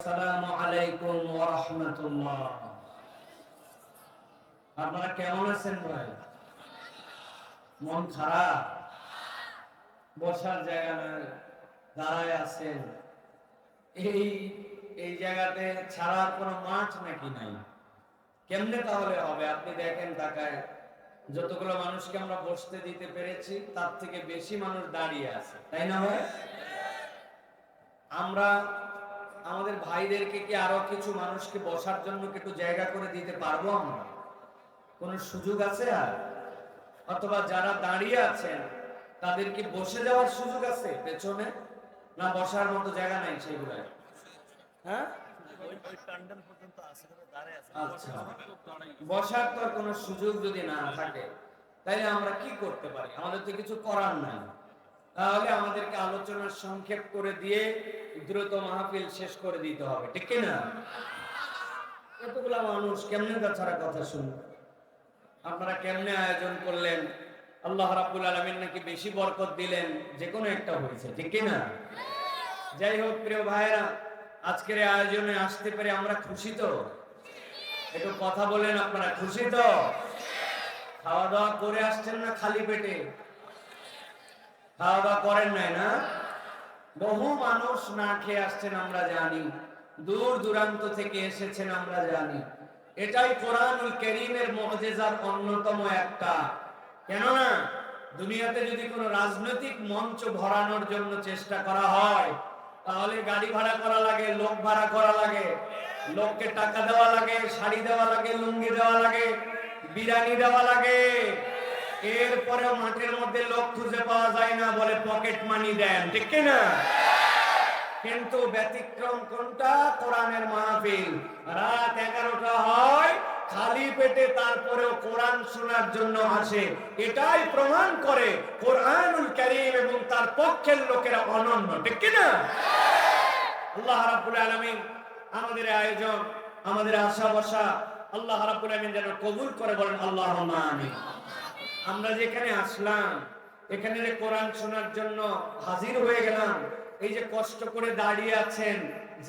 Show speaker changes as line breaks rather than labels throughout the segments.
আসসালামু আলাইকুম ওয়া রাহমাতুল্লাহ। আপনারা কেমন আছেন ভাই? মন খারাপ? বসার জায়গা নাই, দাঁড়ায় আছেন। এই এই জায়গাতে ছাড়ার কোনো মাঠ নাকি নাই? কেমনে তাহলে হবে? আপনি দেখেন তাকায়, যতগুলো মানুষকে আমরা বসতে দিতে পেরেছি তার থেকে বেশি মানুষ দাঁড়িয়ে আছে, তাই না ভাই? আমরা আমাদের ভাইদেরকে কি আরো কিছু মানুষকে বসার জন্য একটু জায়গা করে দিতে পারবো? আমরা কোন সুযোগ আছে? আর অথবা যারা দাঁড়িয়ে আছেন তাদের কি বসে যাওয়ার সুযোগ আছে পেছনে? না বসার মতো জায়গা নাই সেগুলো? হ্যাঁ, আচ্ছা, বসার তো আর কোনো সুযোগ যদি না থাকে তাইলে আমরা কি করতে পারি? আমাদের তো কিছু করার নাই। তাহলে আমাদেরকে আলোচনার সংক্ষেপ করে দিয়ে দ্রুত মাহফিল শেষ করে দিতে হবে, ঠিক কিনা? এতগুলা মানুষ কেমনে তাছাড়া কথা শুনবে? আপনারা কেমনে আয়োজন করলেন? আল্লাহ রাব্বুল আলামিন নাকি বেশি বরকত দিলেন, যে কোনো একটা হয়েছে, ঠিক কিনা? যাই হোক প্রিয় ভাইরা, আজকের এই আয়োজনে আসতে পেরে আমরা খুশি তো? একটু কথা বলেন, আপনারা খুশি তো? খাওয়া দাওয়া করে আসছেন না খালি পেটে? খাওয়া দাওয়া করেন নাই না? বহু মানুষ না খেয়ে আসছেন আমরা জানি, দূর দূরান্ত থেকে এসেছেন আমরা জানি। এটাই কোরআনুল কারীমের মুআজিজার অন্যতম একটা। কেননা দুনিয়াতে যদি কোনো রাজনৈতিক মঞ্চ ভরানোর জন্য চেষ্টা করা হয় তাহলে গাড়ি ভাড়া করা লাগে, লোক ভাড়া করা লাগে, লোককে টাকা দেওয়া লাগে, শাড়ি দেওয়া লাগে, লুঙ্গি দেওয়া লাগে, বিরিয়ানি দেওয়া লাগে। এরপরেও মাঠের মধ্যে লোক খুঁজে পাওয়া যায় না, বলে পকেট মানি দেন, ঠিক কিনা? কিন্তু ব্যতিক্রম কোনটা? কোরআনের মাহফিল। রাত 11টা হয়, খালি পেটে তারপরেও কোরআন শোনার জন্য আসে। এটাই প্রমাণ করে কোরআনুল কারীম এবং তার পক্ষের লোকেরা অনন্য, ঠিক কিনা? আল্লাহ রাব্বুল আলামিন আমাদের আয়োজন, আমাদের আশা বসা আল্লাহ রাব্বুল আলামিন যেন কবুল করে, বলেন আল্লাহুম্মা আমিন। আমরা যেখানে আসলাম, এখানে কোরআন শোনার জন্য হাজির হয়ে গেলাম, এই যে কষ্ট করে দাঁড়িয়ে আছেন,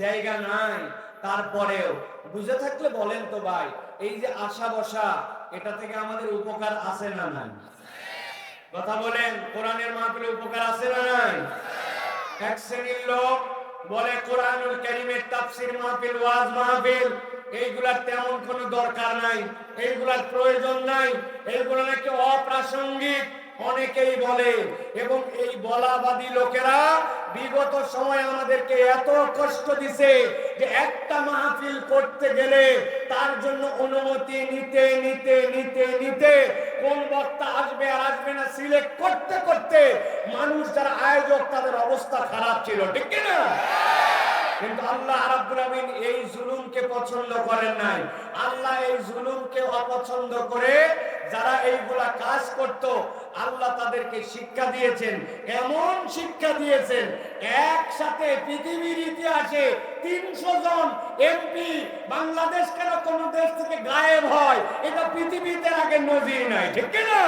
জায়গা নাই, তারপরেও বুঝে থাকলে বলেন তো ভাই, এই যে আশা বসা, এটা থেকে আমাদের উপকার আছে না নাই? কথা বলেন, কোরআনের মাহফিলে উপকার আছে না নাই? এক শ্রেণীর লোক বলে কোরআনুল কারীমের তাফসীর মাহফিল, ওয়াজ মাহফিল, এইগুলার তেমন কোনো দরকার নাই, এইগুলার প্রয়োজন নাই, এইগুলো নাকি অপ্রাসঙ্গিক, অনেকেই বলে। এবং এই বলাবাদী লোকেরা বিগত সময় আমাদেরকে এত কষ্ট দিছে যে একটা মাহফিল করতে গেলে তার জন্য অনুমতি নিতে নিতে নিতে নিতে কোন বক্তা আসবে আর আসবে না সিলেক্ট করতে করতে মানুষ যারা আয়োজক তাদের অবস্থা খারাপ ছিল, ঠিক কিনা? কিন্তু আল্লাহ রাব্বুল আলামিন এই জুলুমকে পছন্দ করেন নাই। আল্লাহ এই জুলুমকে অপছন্দ করে যারা এইগুলা কাজ করত, আল্লাহ তাদেরকে শিক্ষা দিয়েছেন। এমন শিক্ষা দিয়েছেন, একসাথে পৃথিবীর ইতিহাসে 300 জন এমপি বাংলাদেশ কেন কোন দেশ থেকে গায়েব হয়, এটা পৃথিবীতে আগে নজির নাই, ঠিক কিনা?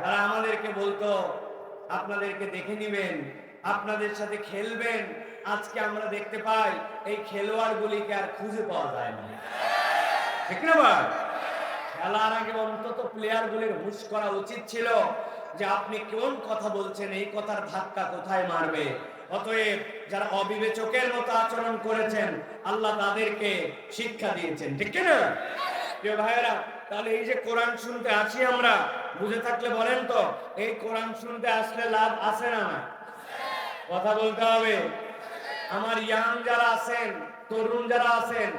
যারা আমাদেরকে বলতো আপনাদেরকে দেখে নিবেন, আপনাদের সাথে খেলবেন, আজকে আমরা দেখতে পাই এই খেলোয়াড়গুলিকে আর খুঁজে পাওয়া যায় না, ঠিক না ভাই? খেলার আগে অন্তত প্লেয়ারগুলির হুঁশ করা উচিত ছিল যে আপনি কোন কথা বলছেন, এই কথার ধাক্কা কোথায় মারবে। অতএব যারা অবিবেচকের মতো আচরণ করেছেন, আল্লাহ তাদেরকে শিক্ষা দিয়েছেন, ঠিক কিনা? প্রিয় ভাইয়েরা, তাহলে এই যে কোরআন শুনতে আসি আমরা, বুঝে থাকলে বলেন তো, এই কোরআন শুনতে আসলে লাভ আছে না না? কথা বলতে হবে। আমার ইয়াং যারা আছেন, তরুণ যারা আছেন,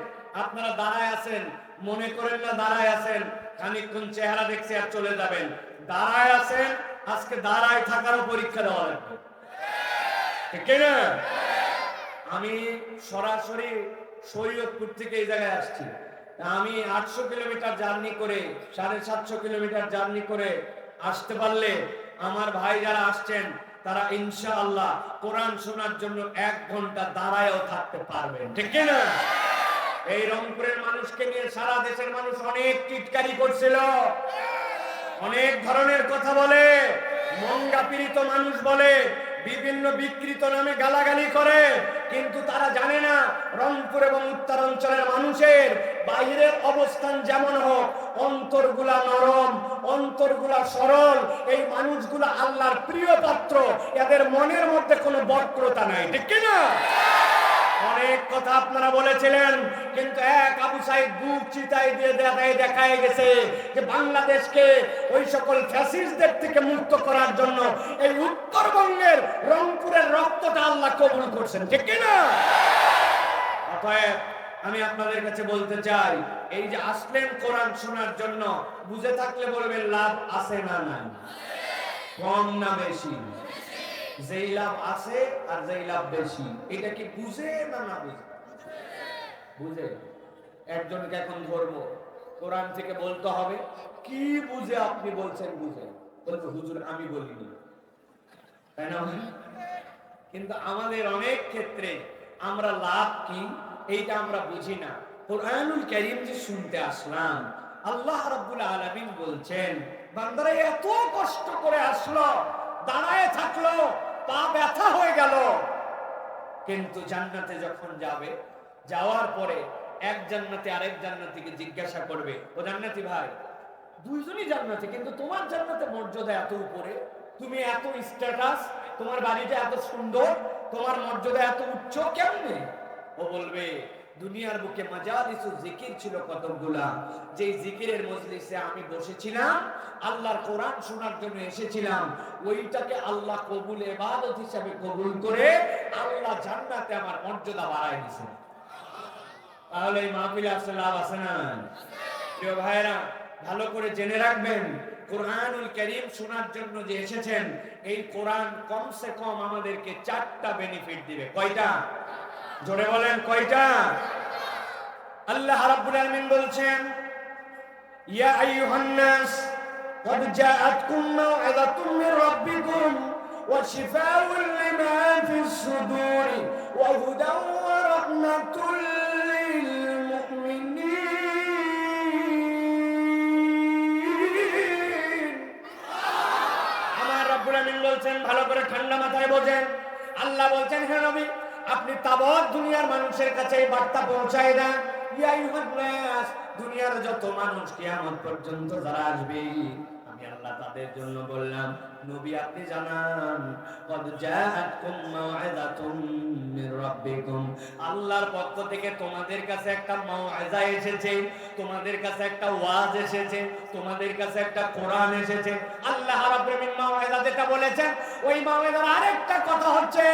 আপনারা দাঁড়ায় আছেন, মনে করেন না দাঁড়ায় আছেন খানিকক্ষণ চেহারা দেখছে আর চলে যাবেন। দাঁড়ায় আছেন, আজকে দাঁড়ায় থাকারও পরীক্ষা দেওয়া লাগবে, ঠিক না? আমি সরাসরি শরীয়তপুর থেকে এই জায়গায় আসছি। আমি 800 কিলোমিটার জার্নি করে, 750 কিলোমিটার জার্নি করে আসতে পারলে আমার ভাই যারা আসছেন তারা ইনশাআল্লাহ কোরআন শোনার জন্য 1 ঘন্টা দাঁড়ায়ও থাকতে পারবেন, ঠিক না? এই রংপুরের মানুষকে নিয়ে সারা দেশের মানুষ অনেক টিটকারি করছিল, অনেক ধরনের কথা বলে, মঙ্গা পীড়িত মানুষ বলে, বিভিন্ন বিকৃত নামে গালাগালি করে, কিন্তু তারা জানে না রংপুর এবং উত্তরাঞ্চলের মানুষের বাহিরের অবস্থান যেমন হোক, অন্তরগুলা নরম, অন্তরগুলা সরল। এই মানুষগুলা আল্লাহর প্রিয় পাত্র, এদের মনের মধ্যে কোনো বক্রতা নাই, ঠিক কিনা? অনেক কথা আপনারা বলেছিলেন, কিন্তু এক আবু সাইদ বুক চিতায় দিয়ে দেখায় গেছে যে বাংলাদেশকে ওই সকল ফ্যাসিস্টদের থেকে মুক্ত করার জন্য এই উত্তরবঙ্গের রংপুরের রক্তটা আল্লাহ কবুল করছেন, ঠিক কিনা? অতএব আমি আপনাদের কাছে বলতে চাই, এই যে আসলেন কোরআন শোনার জন্য, বুঝে থাকলে বলবেন লাভ আছে না নাই, কম না বেশি? যেই লাভ আছে আর যেই লাভ বেশি, এটা কি বুঝে না না বুঝে? বুঝে। একজনকে এখন ধরবো, কোরআন থেকে বলতে হবে, কি বুঝে আপনি বলছেন বুঝে? বলতো হুজুর আমি বলিনি, তাই না? কিন্তু আমাদের অনেক ক্ষেত্রে আমরা লাভ কি এইটা আমরা বুঝি না। কোরআনুল কারীম যে শুনতে আসলাম, আল্লাহ রাব্বুল আলামিন বলছেন, বান্দারা এত কষ্ট করে আসলো, দাঁড়ায় থাকলো, পা ব্যথা হয়ে গেল, কিন্তু জান্নাতে যখন যাবে, যাওয়ার পরে এক জান্নাতি আরেক জান্নাতিকে জিজ্ঞাসা করবে, ও জান্নাতি ভাই, দুইজনই জান্নাতি, কিন্তু তোমার জান্নাতে মর্যাদা এত উপরে, তুমি এত স্ট্যাটাস, তোমার বাড়িটা এত সুন্দর, তোমার মর্যাদা এত উচ্চ কেমনে? ও বলবে, দুনিয়ার বুকে মাজালিসু জিকির ছিল কতগুলা, যেই জিকিরের মজলিসে আমি বসেছিলাম, আল্লাহর কোরআন শোনার জন্য এসেছিলাম, ওইটাকে আল্লাহ কবুল ইবাদত হিসেবে কবুল করে আল্লাহ জান্নাতে আমার মর্যাদা বাড়ায় দিয়েছেন। তাহলে এই মাহফিলে আসলে লাভ আছে না? প্রিয় ভাইরা, ভালো করে জেনে রাখবেন, কোরআনুল কারীম শোনার জন্য যে এসেছেন, এই কোরআন কমসে কম আমাদেরকে 4টা বেনিফিট দিবে। কয়টা? জোরে বলেন, কয়টা? আল্লাহ রাব্বুল আলামিন বলছেন, ইয়া আইয়ুহান নাস قد جاءتكم موعظة من ربكم وشفاء لما في الصدور وهدى ورحمة للمؤمنين। আমার রব্বুল আমিন বলছেন, ভালো করে ঠান্ডা মাথায় বোঝেন। আল্লাহ বলছেন, হে নবী, আপনি তাবৎ দুনিয়ার মানুষের কাছে এই বার্তা পৌঁছায় দেন, ইয়া আইয়ুহান নাস, দুনিয়ার যত মানুষ কিয়ামত পর্যন্ত যারা আসবে, আমি আল্লাহ তাদের জন্য বললাম, নবী আপনি জানান, কদ জাআতকুম মাউইযাতুম মির রাব্বিকুম, আল্লাহর পক্ষ থেকে তোমাদের কাছে একটা মাউইযা এসেছে, তোমাদের কাছে একটা ওয়াজ এসেছে, তোমাদের কাছে একটা কোরআন এসেছে। আল্লাহ রাব্বুল আলামিন মাউইযা যেটা বলেছেন, ওই মাউইযার আরেকটা কথা হচ্ছে,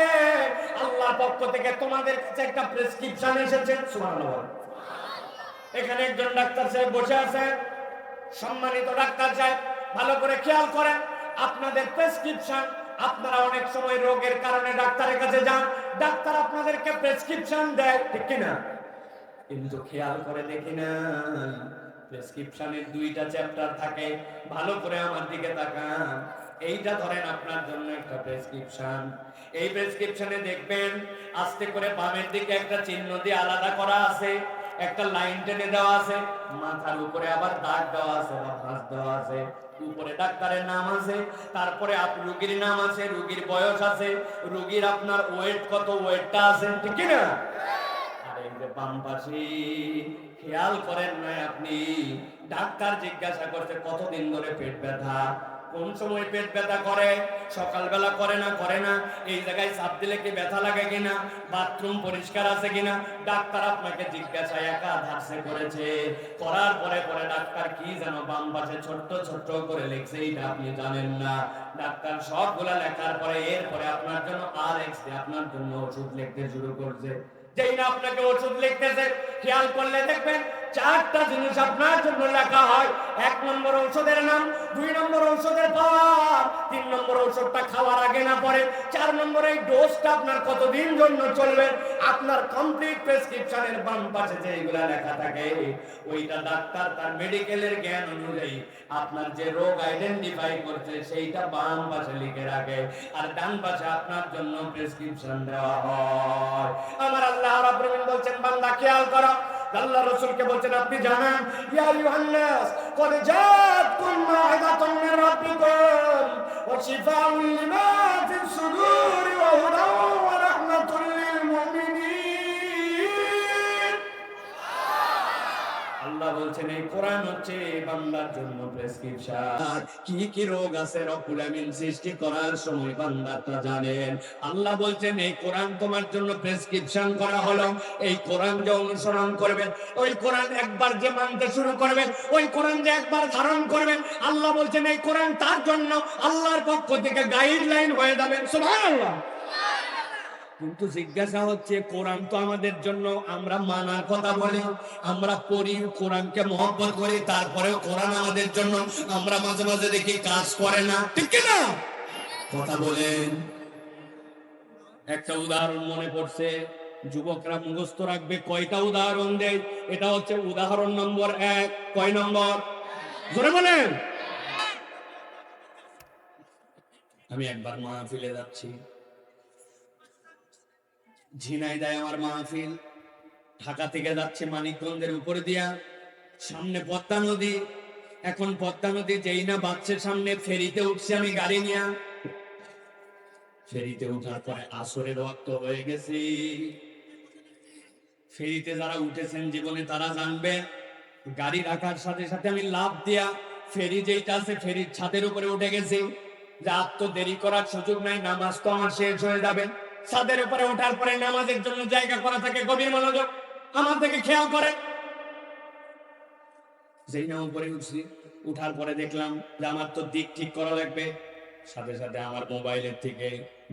আল্লাহর পক্ষ থেকে তোমাদের কাছে একটা প্রেসক্রিপশন এসেছে। সুবহানাল্লাহ। এখানে একজন ডাক্তার সাহেব বসে আছেন, সম্মানিত ডাক্তার সাহেব, ভালো করে খেয়াল করেন, আপনাদের প্রেসক্রিপশন, আপনারা অনেক সময় রোগের কারণে ডাক্তারের কাছে যান, ডাক্তার আপনাদেরকে প্রেসক্রিপশন দেয়, ঠিক কিনা? কিন্তু খেয়াল করে দেখি না, প্রেসক্রিপশনের 2টা চ্যাপ্টার থাকে। ভালো করে আমার দিকে তাকান, এইটা ধরেন আপনার জন্য একটা প্রেসক্রিপশন। এই প্রেসক্রিপশনে দেখবেন আস্তে করে বামের দিকে একটা চিহ্ন দিয়ে আলাদা করা আছে, একটা লাইন টেনে দেওয়া আছে, মাথার উপরে আবার দাগ দেওয়া আছে বা ভাঁজ দেওয়া আছে, উপরে ডাক্তারের নাম আছে, তারপরে রোগীর নাম আছে, রোগীর বয়স আছে, রোগীর আপনার ওয়েট কত, ওয়েটটা আছে, ঠিক না? আর এই যে বাম পাশে খেয়াল করেন না আপনি, ডাক্তার জিজ্ঞাসা করছে কতদিন ধরে পেট ব্যথা, কোন সময় পেট ব্যথা করে, সকালবেলা করে না, এই জায়গায় চাপ দিলে কি ব্যথা লাগে কিনা, বাথরুম পরিষ্কার আছে কিনা, ডাক্তার আপনাকে জিজ্ঞাসা একাধারে করেছে। করার পরে ডাক্তার কি যেন বাম পাশে ছোট্ট ছোট্ট করে লিখছে, এটা আপনি জানেন না। ডাক্তার সবগুলা লেখার পরে এরপরে আপনার জন্য RX দিয়ে আপনার জন্য ওষুধ লিখতে শুরু করছে। যেই না আপনাকে ওষুধ লিখতেছে, খেয়াল করলে দেখবেন 4টা জিনিস আপনার জন্য লেখা হয়। 1 নম্বর ঔষধের নাম, 2 নম্বর ঔষধের পাওয়ার, 3 নম্বর ঔষধটা খাওয়ার আগে না পরে, 4 নম্বর এই ডোজটা আপনার কতদিন জন্য চলবে। আপনার কমপ্লিট প্রেসক্রিপশনের বাম পাশে যেগুলা লেখা থাকে, ওইটা ডাক্তার তার মেডিকেলের জ্ঞান অনুযায়ী আপনার যে রোগ আইডেন্টিফাই করছে সেইটা বাম পাশে লিখে রাখে, আর ডান পাশে আপনার জন্য প্রেসক্রিপশন দেওয়া হয়। আমার আল্লাহ রাব্বুল আলামিন বলছেন, বান্দা খেয়াল করো, আল্লাহ রাসূলকে বলছেন আপনি জানান, ইয়া আইয়ুহান নাস ক্বাদ জাআতকুম মাউইযাতুম মির রাব্বিকুম ওয়া শিফাউন লিমা ফিস সুদুরি ওয়া হুদাও ওয়া রাহমাতুল লিল মুমিনিন। আল্লাহ বলছেন এই কোরআন হচ্ছে বান্দার জন্য প্রেসক্রিপশন। কি কি রোগ আছে রব্বুল আমিন সৃষ্টি করার সময় বান্দা তা জানেন। আল্লাহ বলছেন এই কোরআন তোমার জন্য প্রেসক্রিপশন করা হলো। এই কোরআন যে অনুসরণ করবেন, ওই কোরআন একবার যে মানতে শুরু করবেন, ওই কোরআন যে একবার ধারণ করবেন, আল্লাহ বলছেন এই কোরআন তার জন্য আল্লাহর পক্ষ থেকে গাইডলাইন হয়ে যাবে। সুবহানাল্লাহ। কিন্তু জিজ্ঞাসা হচ্ছে কোরআন তো আমাদের জন্য, আমরা মানার কথা বলি, আমরা পড়ি, কোরআনকে মহব্বত করি, তারপরেও কোরআন আমাদের জন্য আমরা মাঝে মাঝে দেখি কাজ করে না, ঠিক কি না? কথা বলেন। একটা উদাহরণ মনে পড়ছে, যুবকরা মুখস্থ রাখবে। কয়টা উদাহরণ দেয়? এটা হচ্ছে উদাহরণ নম্বর 1। কয় নম্বর? জোরে বলেন। আমি একবার মাহফিলে যাচ্ছি, ঝিনাইদহে আমার মাহফিল। ঢাকা থেকে যাচ্ছে মানিকগঞ্জের উপরে দিয়া, সামনে পদ্মা নদী। এখন পদ্মা নদী যেই না বাচ্চার সামনে, ফেরিতে উঠছে আমি গাড়ি নিয়ে। ফেরিতে উঠার পরে আসরের ওয়াক্ত হয়ে গেছে। ফেরিতে যারা উঠেছেন জীবনে তারা জানবে, গাড়ি রাখার সাথে সাথে আমি লাফ দিয়া ফেরি যেইটা আছে ফেরির ছাদের উপরে উঠে গেছি। যা তো দেরি করার সুযোগ নাই, নামাজ তো আমার শেষ হয়ে যাবে। ছাদের উপরে ওঠার পরে নামাজের জন্য জায়গা করা থাকে, গভীর মনোযোগ আমার থেকে খেয়াল করে। যেই না উপরে উঠছি, উঠার পরে দেখলাম যে আমার তো দিক ঠিক করা লাগবে। সাথে সাথে আমার মোবাইলের থেকে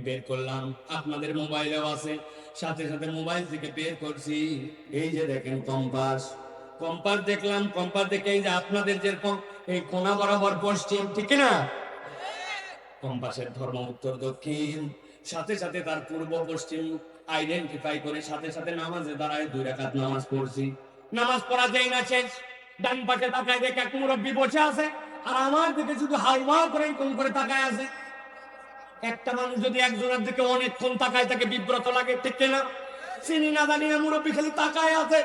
বের করলাম, আপনাদের মোবাইলেও আছে, সাথে সাথে মোবাইল থেকে বের করছি। এই যে দেখেন কম্পাস, কম্পাস দেখলাম। কম্পাস দেখে এই যে আপনাদের যেরকম এই কোণা বরাবর পশ্চিম, ঠিক না? কম্পাসের ধর্ম উত্তর দক্ষিণ। সাথে সাথে তার পূর্ব পশ্চিম আইডেন্টিফাই করে সাথে সাথে নামাজে দাঁড়ায় 2 রাকাত নামাজ পড়ছি। নামাজ পড়া যায় না শেষ, ডান পাশে তাকায় দেখে এক মুরব্বী বসে আছে, আর আমার দিকে শুধু হাউমাউ করে কোন করে তাকায় আছে। একটা মানুষ যদি একজনের দিকে অনেকক্ষণ তাকায় তাকে বিব্রত লাগে, ঠিক না? চিনি না জানি না মুরব্বী খালি তাকায় আছে।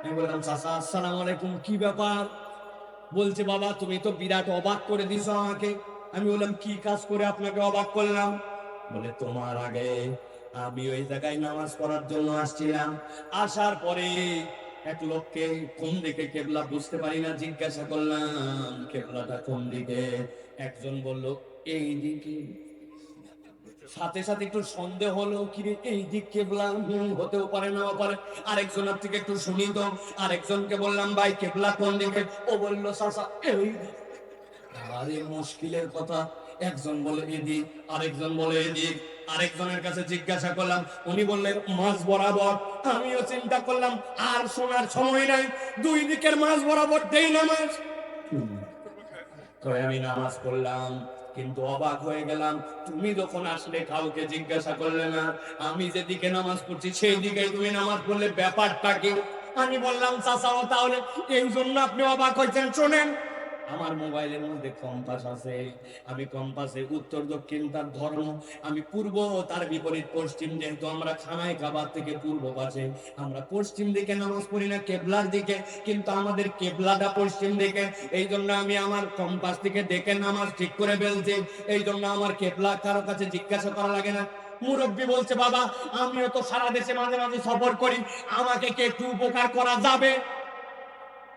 আমি বললাম, চাচা আসসালামু আলাইকুম, কি ব্যাপার? বলছে, বাবা তুমি তো বিরাট অবাক করে দিছো আমাকে। আমি বললাম, কি কাজ করে আপনাকে অবাক করলাম? বলে, তোমার আগে আমি ওই জায়গায় নামাজ পড়ার জন্য আসছিলাম, আসার পরে এক লোককে কোন দিকে কেবলা বুঝতে পারি না, জিজ্ঞাসা করলাম কেবলাটা কোন দিকে। একজন বলল এই দিকে। সাথে সাথে একটু সন্দেহ হলো, কি রে এই দিক কেবলা? হতেও পারে না পারে। আরেকজনের থেকে একটু শুনি তো। আরেকজনকে বললাম, ভাই কেবলা কোন দিকে? ও বলল, চাচা এই দিক। আরে মুশকিলের কথা। একজন বলে এদিক, আরেকজন বলে এদিক। আরেকজনের কাছে জিজ্ঞাসা করলাম, উনি বললেন মাঝ বরাবর। আমিও চিন্তা করলাম আর শোনার সময় নাই, 2 দিকের মাঝ বরাবর দেই নামাজ। আমি নামাজ পড়লাম, কিন্তু অবাক হয়ে গেলাম। তুমি যখন আসলে কাউকে জিজ্ঞাসা করলে না, আমি যেদিকে নামাজ পড়ছি সেই দিকে তুমি নামাজ পড়লে, ব্যাপারটা কি? আমি বললাম, চাচাও তাহলে এই জন্য আপনি অবাক হয়েছেন। শোনেন, আমার মোবাইলের মধ্যে কম্পাস আছে, আমি কম্পাসে উত্তর দক্ষিণ তার ধর্ম, আমি পূর্ব তার বিপরীত পশ্চিম। যেহেতু আমরা খানায় কাবার থেকে পূর্ব পাশে, আমরা পশ্চিম দিকে নামাজ পড়ি না, কেবলার দিকে, কিন্তু আমাদের কেবলাটা পশ্চিম দিকে। এই জন্য আমি আমার কম্পাস থেকে দেখে নামাজ ঠিক করে ফেলছি। এই জন্য আমার কেবলা কারো কাছে জিজ্ঞাসা করা লাগে না। মুরব্বী বলছে, বাবা আমিও তো সারা দেশে মাঝে মাঝে সফর করি, আমাকে কি একটু উপকার করা যাবে?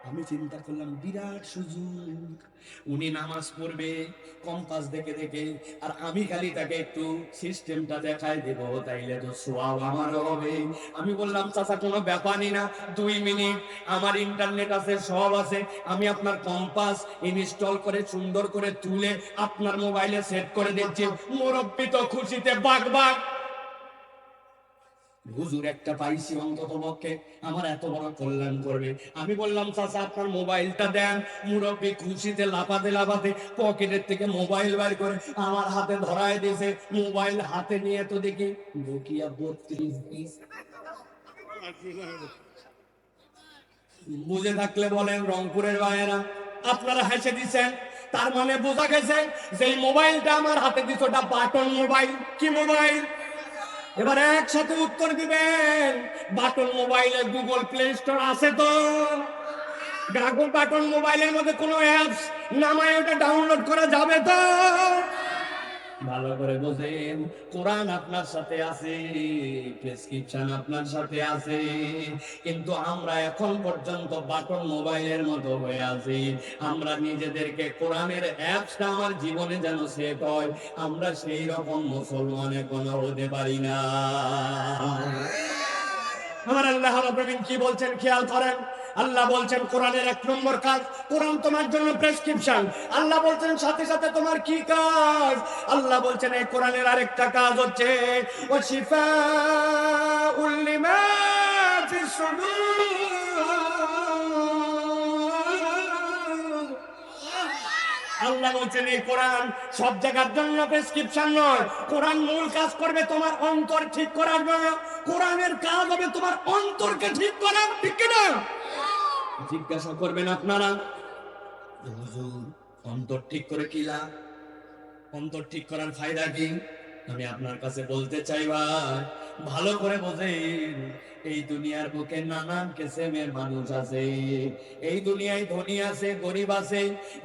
আমি চিন্তা করলাম বিরাট সুযোগ, উনি নামাজ পড়বে কম্পাস দেখে দেখে, আর আমি খালি তাকে একটু সিস্টেমটা দেখাই দেব, তাইলে তো সওয়াব আমারও হবে। আমি বললাম, চাচা কোনো ব্যাপারই না, 2 মিনিট, আমার ইন্টারনেট আছে, সব আছে, আমি আপনার কম্পাস ইনস্টল করে সুন্দর করে তুলে আপনার মোবাইলে সেট করে দিচ্ছি। মুরব্বি তো খুশিতে বাগ বাগ। হুজুর একটা পাইছি, অন্তত পক্ষে আমার এত বড় কল্যাণ করবে। আমি বললাম, চাচা আপনার মোবাইলটা দেন। মুরব্বী খুশিতে লাফাতে লাফাতে পকেটের থেকে মোবাইল বের করে আমার হাতে ধরায় দিয়েছে। মোবাইল হাতে নিয়ে তো দেখি নোকিয়া 3220। বুঝে থাকলে বলেন, রংপুরের ভাইয়েরা আপনারা হেসে দিচ্ছেন, তার মানে বোঝা গেছে যে মোবাইলটা আমার হাতে দিচ্ছে ওটা বাটন মোবাইল। কি মোবাইল? এবার একসাথে উত্তর দিবেন। বাটন মোবাইলে গুগল প্লে স্টোর আছে তো? গুগল বাটন মোবাইলের মধ্যে কোনো অ্যাপস নামায় ওটা ডাউনলোড করা যাবে তো? ভালো করে বোঝেন, কোরআন আপনার সাথে আছে, প্রেসক্রিপশন আপনার সাথে আছে, কিন্তু আমরা এখন পর্যন্ত বাটন মোবাইলের মতো হয়ে আছি। আমরা নিজেদেরকে কোরআনের অ্যাপসটা আমার জীবনে যেন সেট হয়, আমরা সেই রকম মুসলমান এখনো হতে পারি না। আমার আল্লাহ রাব্বুল আলামিন কি বলছেন খেয়াল করেন। আল্লাহ বলছেন কোরআনের 1 নম্বর কাজ, কোরআন তোমার জন্য প্রেসক্রিপশন। আল্লাহ বলছেন সাথে সাথে তোমার কি কাজ? আল্লাহ বলছেন এই কোরআনের আরেকটা কাজ হচ্ছে ওয়াশিফাউল লিমা ফিস সুদূর। আল্লাহ বলছেন এই কোরআন সব জায়গার জন্য প্রেসক্রিপশন নয়। কোরআন মূল কাজ করবে তোমার অন্তর ঠিক করার জন্য। কোরআনের কাজ হবে তোমার অন্তরকে ঠিক করা, ঠিক কিনা? জিজ্ঞাসা করবেন আপনারা, হুজুর অন্তর ঠিক করে কি লাভ? অন্তর ঠিক করার ফায়দা কি? আমি আপনার কাছে বলতে চাই ভাই, ভালো করে বোঝেন। এই দুনিয়ার বুকে নানান কিসিমের মানুষ আছে। এই দুনিয়ায় ধনী আছে, গরিব আছে,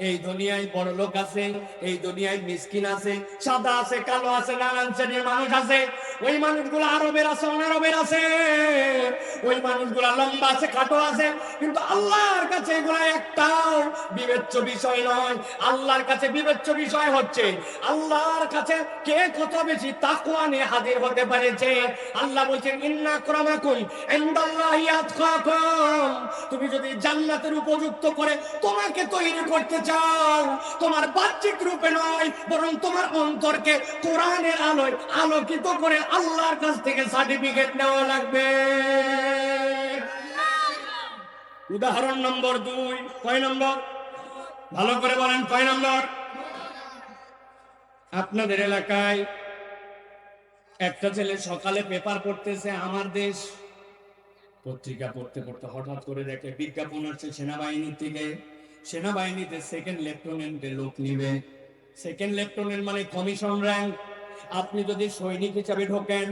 এই দুনিয়ায় বড় লোক আছে, এই দুনিয়ায় মিসকিন আছে, সাদা আছে, কালো আছে, নানান শ্রেণীর মানুষ আছে। ওই মানুষগুলো আরবের আছে, অনারবের আছে, ওই মানুষগুলো লম্বা আছে, খাটো আছে, কিন্তু আল্লাহর কাছে এগুলো একটাও বিবেচ্য বিষয় নয়। আল্লাহর কাছে বিবেচ্য বিষয় হচ্ছে আল্লাহর কাছে কে কত বেশি তাকওয়া নিয়ে হাজির হতে পারেছে। আল্লাহ বলছেন ইন্না আক্রামাকুম ইনদাল্লাহি আতকাকুম। তুমি যদি জান্নাতের উপযুক্ত করে তোমাকে তৈরি করতে চাও, তোমার বাহ্যিক রূপে নয়, বরং তোমার অন্তরকে কোরআনের আলোয় আলোকিত করে আল্লাহর কাছ থেকে সার্টিফিকেট নেওয়া লাগবে। উদাহরণ নম্বর 2। কয় নম্বর? ভালো করে বলেন, কয় নম্বর? আপনাদের এলাকায় একটা ছেলে সকালে পেপার পড়তেছে, আমার দেশ পত্রিকা পড়তে পড়তে হঠাৎ করে দেখে বিজ্ঞাপন আসছে সেনাবাহিনীর থেকে। সেনাবাহিনীতে 2nd লেফটেন্যান্টের লোক নিবে। 2nd লেফটেন্যান্ট মানে কমিশন র্যাঙ্ক। আপনি যদি সৈনিক হিসাবে ঢোকেন,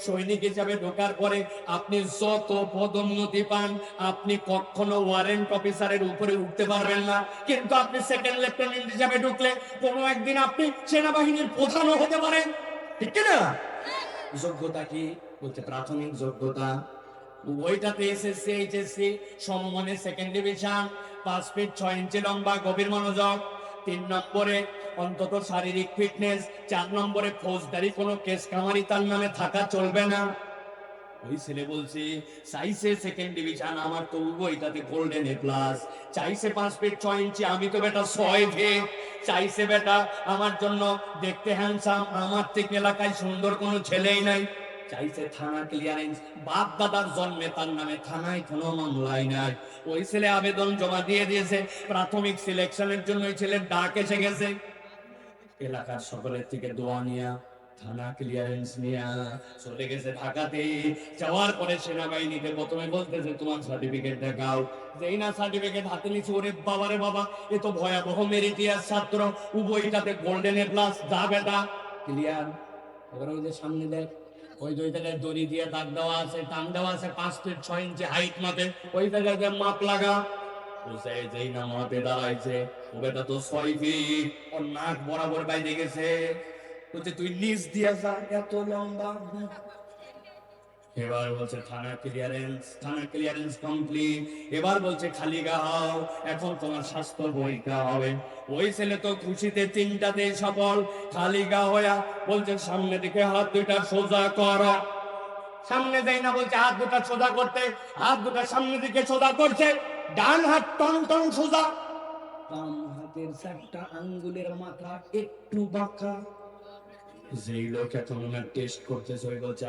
সৈনিক হিসাবে ঢোকার পরে আপনি যত পদোন্নতি পান, আপনি কখনো ওয়ারেন্ট অফিসারের উপরে উঠতে পারবেন না। কিন্তু আপনি 2nd লেফটেন্যান্ট হিসাবে ঢুকলে কোনো একদিন আপনি সেনাবাহিনীর প্রধানও হতে পারেন, ঠিক কিনা? যোগ্যতা কি? বলতে প্রাথমিক যোগ্যতা। ওইটাতে এসএসসি, এইচএসসি, সমমানে 2nd ডিভিশন, 5 ফিট 6 ইঞ্চি লম্বা, গভীর মনোযোগ। 3 নম্বরে অন্তত শারীরিক ফিটনেস। 4 নম্বরে ফৌজদারি কোনো কেস কামারি তার নামে থাকা চলবে না। ওই ছেলে বলছে চাইছে 2nd ডিভিশন, আমার তো ওইটাতে গোল্ডেন এ প্লাস। চাইছে 5 ফিট 6 ইঞ্চি, আমি তো বেটা 6 ফিট। চাইছে বেটা আমার জন্য দেখতে হ্যান্ডসাম, আমার থেকে এলাকায় সুন্দর কোনো ছেলেই নাই। চাইছে থানা ক্লিয়ারেন্স, বাপ দাদার জন্মে তার নামে থানায় কোনো মামলাই নাই। ওই ছেলে আবেদন জমা দিয়ে দিয়েছে, প্রাথমিক সিলেকশনের জন্য ওই ছেলের ডাক এসে গেছে। এলাকার সকলের থেকে দোয়া নিয়া, থানা ক্লিয়ারেন্স নিয়া চলে গেছে ঢাকাতে। যাওয়ার পরে সেনাবাহিনীতে প্রথমে বলতেছে তোমার সার্টিফিকেট দেখাও। যেই না সার্টিফিকেট হাতে নিচ্ছে, ওরে বাবা রে বাবা, এ তো ভয়াবহ মেরিটিয়াস ছাত্র, উভয়টাতে গোল্ডেন এ প্লাস, যা বেটা ক্লিয়ার। এবার ওই যে সামনে দেখ, ওই দুই জায়গায় দড়ি দিয়ে দাগ দেওয়া আছে, টান দেওয়া আছে 5 ফিট 6 ইঞ্চি হাইট মাপে, ওই জায়গায় মাপ লাগা। যেই না মাপে দাঁড়াইছে, ওটা তো 6 ফিট, ওর নাক বরাবর বাইরে গেছে। বলছে তুই নিচ দিয়া যা, এত লম্বা। এবার বলছে থানা ক্লিয়ারেন্স, থানা ক্লিয়ারেন্স কমপ্লিট। এবার বলছে খালি গা হও, এখন তোমার স্বাস্থ্য পরীক্ষা হবে। ওই ছেলে তো খুশিতে 3টাতে সফল। খালি গা হইয়া বলছে সামনে দিকে হাত দুইটা সোজা কর। সামনে যাই না, বলছে হাত দুটা সোজা করতে, হাত দুটা সামনে দিকে সোজা করছে। ডান হাত টন টন সোজা, বাম হাতের 4টা আঙ্গুলের মাথা একটু বাঁকা। যেই লোক এখন টেস্ট করতেছে, ওই বলছে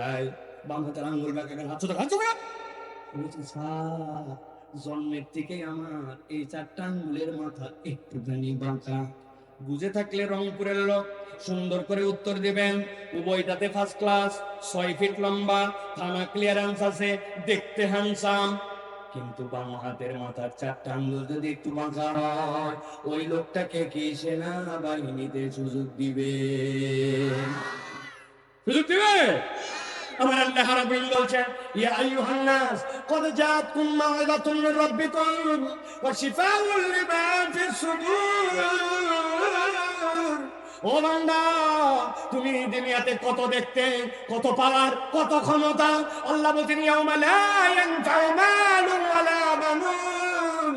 বাম হাতের আঙ্গুল বাঁকা, হাত সোজা, হাত সোজা। জন্মের থেকে আমার এই 4টা আঙ্গুলের মাথা একটুখানি বাঁকা। বুঝে থাকলে রংপুরের লোক সুন্দর করে উত্তর দিবেন। উভয়টাতে ফার্স্ট ক্লাস, 6 ফিট লম্বা, থানা ক্লিয়ারেন্স আছে, দেখতে হ্যান্ডসাম। কিন্তু বাম হাতের মাথার 4টা আঙ্গুল যদি একটু বাঁকা হয়, ওই লোকটাকে কি সেনাবাহিনীতে সুযোগ দিবে? সুযোগ দিবে?
আমার আল্লাহ রাব্বুল বলছেন ইয়া আইয়ুহান নাস ক্বাদ জাআতকুম মাউইযাতুম মির রাব্বিকুম ওয়া শিফাউন লিমা ফিস সুদূর। ও বান্দা, তুমি দুনিয়াতে কত দেখতে, কত পাওয়ার, কত ক্ষমতা। আল্লাহ বলেন ইয়াউমা লা ইয়ানফাউ মালুন ওয়ালা বানুন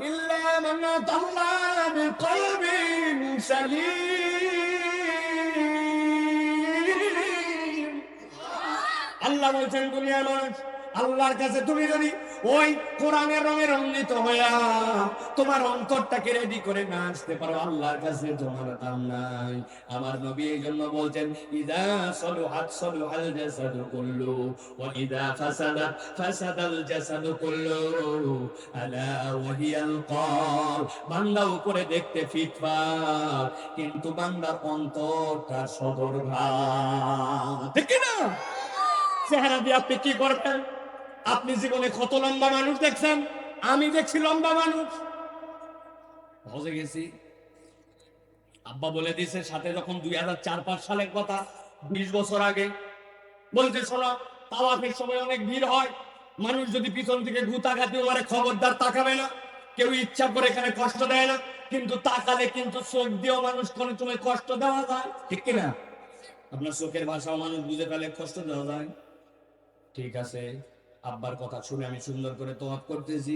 ইল্লা মান আতাল্লাহ বিকলবিন সালিম। আল্লাহ বলছেন দুনিয়ার মানুষ, আল্লাহর কাছে তুমি যদি ওই কোরআনের রঙে রঙিত হইয়া তোমার অন্তরটাকে রেডি করে না আসতে পারো, আল্লাহর কাছে তোমার দাম নাই। আমার নবী এই জন্য বলছেন ইদা সলুহাত সলুহাল জাসাদু কুল্লু ওয়া ইদা ফাসাদাত ফাসাদাল জাসাদু কুল্লু আলা ওয়া হিয়াল কলব। বান্দা উপরে দেখতে ফিটফাট, কিন্তু বান্দার অন্তরটা সদরঘাট। ঠিক না? চেহারা দিয়ে আপনি কি করবেন? আপনি জীবনে কত লম্বা মানুষ দেখছেন? আমি দেখছি লম্বা মানুষ। হজে গেছি, আব্বা বলে দিয়েছে সাথে যখন 2004-5 সালের কথা, 20 বছর আগে, বলতে শোনো তাওয়াফের সময় অনেক ভিড় হয়, মানুষ যদি পিছন থেকে ঘুতাঘাতি মারে খবরদার তাকাবে না। কেউ ইচ্ছা করে এখানে কষ্ট দেয় না, কিন্তু তাকালে কিন্তু চোখ দিয়েও মানুষ কোনো সময় কষ্ট দেওয়া যায়। ঠিক কিনা? আপনার চোখের ভাষাও মানুষ বুঝে ফেলে, কষ্ট দেওয়া যায়। ঠিক আছে, আব্বার কথা শুনে আমি সুন্দর করে তোয়াব করতেছি,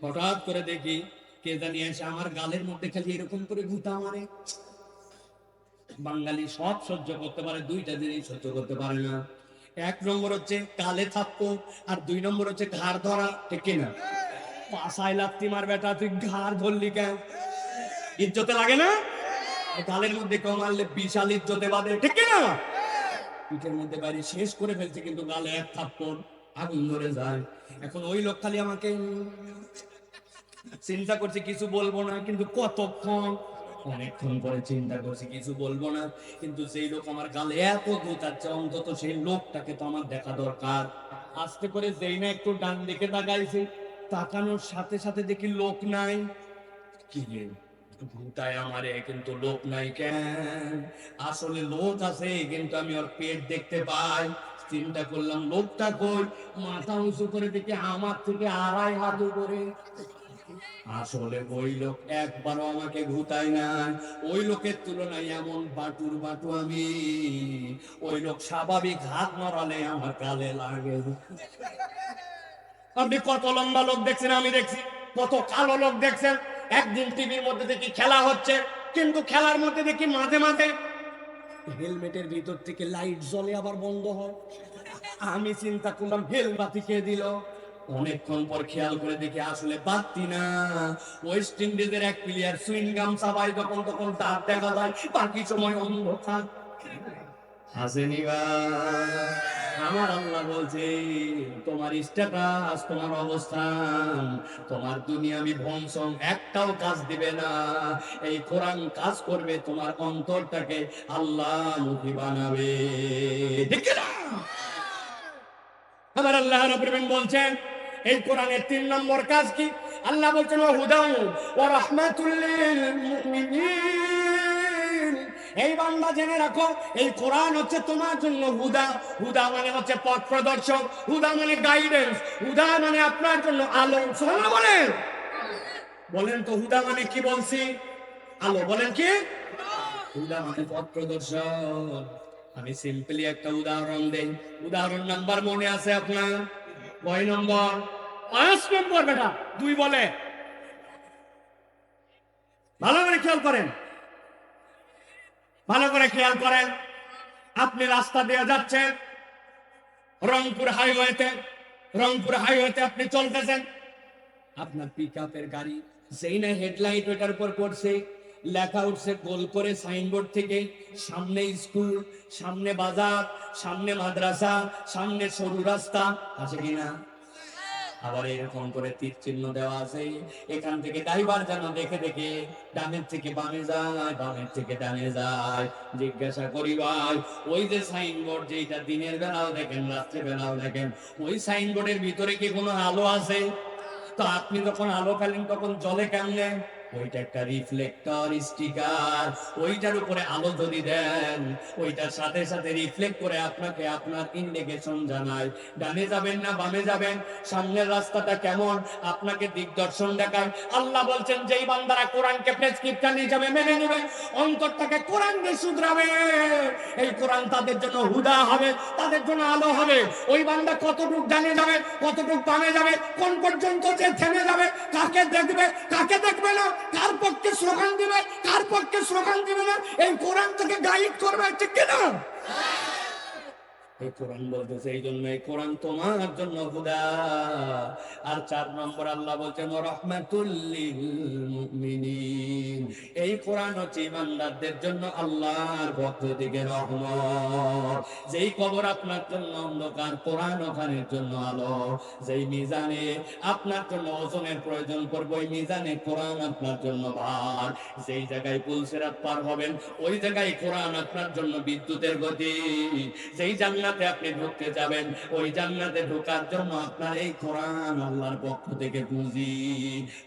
হঠাৎ করে দেখি কে জানি এসে আমার গালের মধ্যে খালি এরকম করে ঘুতা মারে। বাঙালি সব সহ্য করতে পারে, দুইটা জিনিস সহ্য করতে পারে না। 1 নম্বর হচ্ছে গালে থাপ্পড়, আর 2 নম্বর হচ্ছে ঘাড় ধরা। ঠিক কিনা? পাশায় লাত্তি মার বেটা, তুই ঘাড় ধরলি কেন? ইজ্জতে লাগে না? গালের মধ্যে কেউ মারলে বিশাল ইজ্জতে বাঁধে। ঠিক কিনা? পিঠের মধ্যে বাড়ি শেষ করে ফেলছে, কিন্তু গালে 1 থাপ্পড় আগুন ধরে যায়। এখন ওই লোক খালি আমাকে চিন্তা করছে কিছু বলবো না, কিন্তু কতক্ষণ, অনেকক্ষণ পরে চিন্তা করছি কিছু বলবো না, কিন্তু সেই লোক আমার গালে এত গুতাচ্ছে, অন্তত সেই লোকটাকে তো আমার দেখা দরকার। আস্তে করে যেই না একটু ডান দিকে তাকাইছি, তাকানোর সাথে সাথে দেখি লোক নাই। কি রে, ভূতায় আমারে কিন্তু লোক নাই কেন? আসলে লোক আছে, কিন্তু আমি ওর পেট দেখতে পাই। চিন্তা করলাম লোকটা কই, মাথা উঁচু করে দেখি আমার থেকে 2.5 হাত উপরে। আসলে ওই লোক একবারও আমাকে ভূতায় না, ওই লোকের তুলনায় এমন বাটুর বাটু আমি। ওই লোক স্বাভাবিক হাত মারালে আমার গালে লাগে। আপনি কত লম্বা লোক দেখছেন, আমি দেখছি। কত কালো লোক দেখছেন। একদিন টিভির মধ্যে দেখি খেলা হচ্ছে, কিন্তু খেলার মধ্যে দেখি মাঝে মাঝে হেলমেটের ভিতর থেকে লাইট জ্বলে আবার বন্ধ হয়। আমি চিন্তা করলাম হেলবাতি কে দিল। অনেকক্ষণ পর খেয়াল করে দেখি আসলে বাতি না, ওয়েস্ট ইন্ডিজের এক প্লেয়ার সুইং গাম চাবাই যখন তখন দাঁত দেখা যায়, বাকি সময় অন্ধকার। হাসেনি আমার আল্লাহ বলছে তোমার স্ট্যাটাস, তোমার অবস্থান, তোমার দুনিয়াবি বংশং একটাও কাজ দিবে না। এই কোরআন কাজ করবে, তোমার অন্তরটাকে আল্লাহ মুখী বানাবে। ঠিক না? আমার আল্লাহ রাব্বুল আলামিন বলছেন এই কোরআনের 3 নম্বর কাজ কি? আল্লাহ বলছেন ওয়া হুদাউ ওয়া রাহমাতুল লিল মুমিনিন। এই বান্দা জেনে রাখো, এই কোরআন হচ্ছে তোমার জন্য হুদা। হুদা মানে হচ্ছে পথ প্রদর্শক, হুদা মানে গাইডেন্স, হুদা মানে আপনার জন্য আলো। সুবহানাল্লাহ বলেন। বলেন তো হুদা মানে কি বলছি? আলো। বলেন কি? হুদা মানে পথ প্রদর্শক। আমি সিম্পলি একটা উদাহরণ দেই। উদাহরণ নাম্বার মনে আছে আপনার? কয় নম্বর? 5 নম্বর বেটা। 2 বলে। ভালো করে খেয়াল করেন, ভালো করে খেয়াল করেন। আপনি রাস্তা দিয়ে যাচ্ছেন, রংপুর হাইওয়েতে, রংপুর হাইওয়েতে আপনি চলতেছেন। আপনার পিকআপের গাড়ি যেই না হেডলাইট ওটার উপর পড়ছে, লেখা উঠছে গোল করে সাইনবোর্ড থেকে, সামনে স্কুল, সামনে বাজার, সামনে মাদ্রাসা, সামনে সরু রাস্তা, আছে কিনা? আবার এরকম করে তীর চিহ্ন দেওয়া আছে, এখান থেকে ড্রাইভার যেন দেখে দেখে ডানের থেকে বামে যায়, বামের থেকে ডানে যায়। জিজ্ঞাসা করি ভাই, ওই যে সাইনবোর্ড, যেটা দিনের বেলাও দেখেন রাত্রে বেলাও দেখেন, ওই সাইনবোর্ডের ভিতরে কি কোনো আলো আছে? তো আপনি যখন আলো ফেলেন তখন জলে কেমনে? ওইটা একটা রিফ্লেক্টর স্টিকার, ওইটার উপরে আলো যদি দেন ওইটার সাথে সাথে রিফ্লেক্ট করে আপনাকে আপনার ইন্ডিকেশন জানায় ডানে যাবেন না বামে যাবেন, সামনের রাস্তাটা কেমন, আপনাকে দিকদর্শন দেখায়। আল্লাহ বলছেন যেই বান্দারা কোরআনকে প্রেসক্রিপশন হিসাবে মেনে নেবে, অন্তরটাকে কোরআন দিয়ে শুধরাবে, এই কোরআন তাদের জন্য হুদা হবে, তাদের জন্য আলো হবে। ওই বান্দা কতটুক ডানে যাবে, কতটুক বামে যাবে, কোন পর্যন্ত যে থেমে যাবে, কাকে দেখবে কাকে দেখবে না, কার পক্ষে স্লোগান দিবে কার পক্ষে স্লোগান দিবে না, এই কোরআন থেকে গাইড করবে, ঠিক কিনা? এই কোরআন বলতেছে এই জন্য এই কোরআন তোমার জন্য হুদা। আর 4 নম্বর আল্লাহ বলছেন রাহমাতুল লিল মুমিনিন, এই কোরআন হচ্ছে ইমানদারদের জন্য আল্লাহর পক্ষ থেকে রহমত। যেই কবর আপনার জন্য অন্ধকার, কোরআন ওখানের জন্য আলো। যেই মিজানে আপনার জন্য ওজনের প্রয়োজন পড়বে, ওই মিজানে কোরআন আপনার জন্য ভার। যেই জায়গায় পুলসিরাত পার হবেন, ওই জায়গায় কোরআন আপনার জন্য বিদ্যুতের গতি। যেই জান্নাতে আপনি ঢুকতে যাবেন, ওই জান্নাতে ঢোকার জন্য আপনার এই কোরআন আল্লাহর পক্ষ থেকে পুঁজি।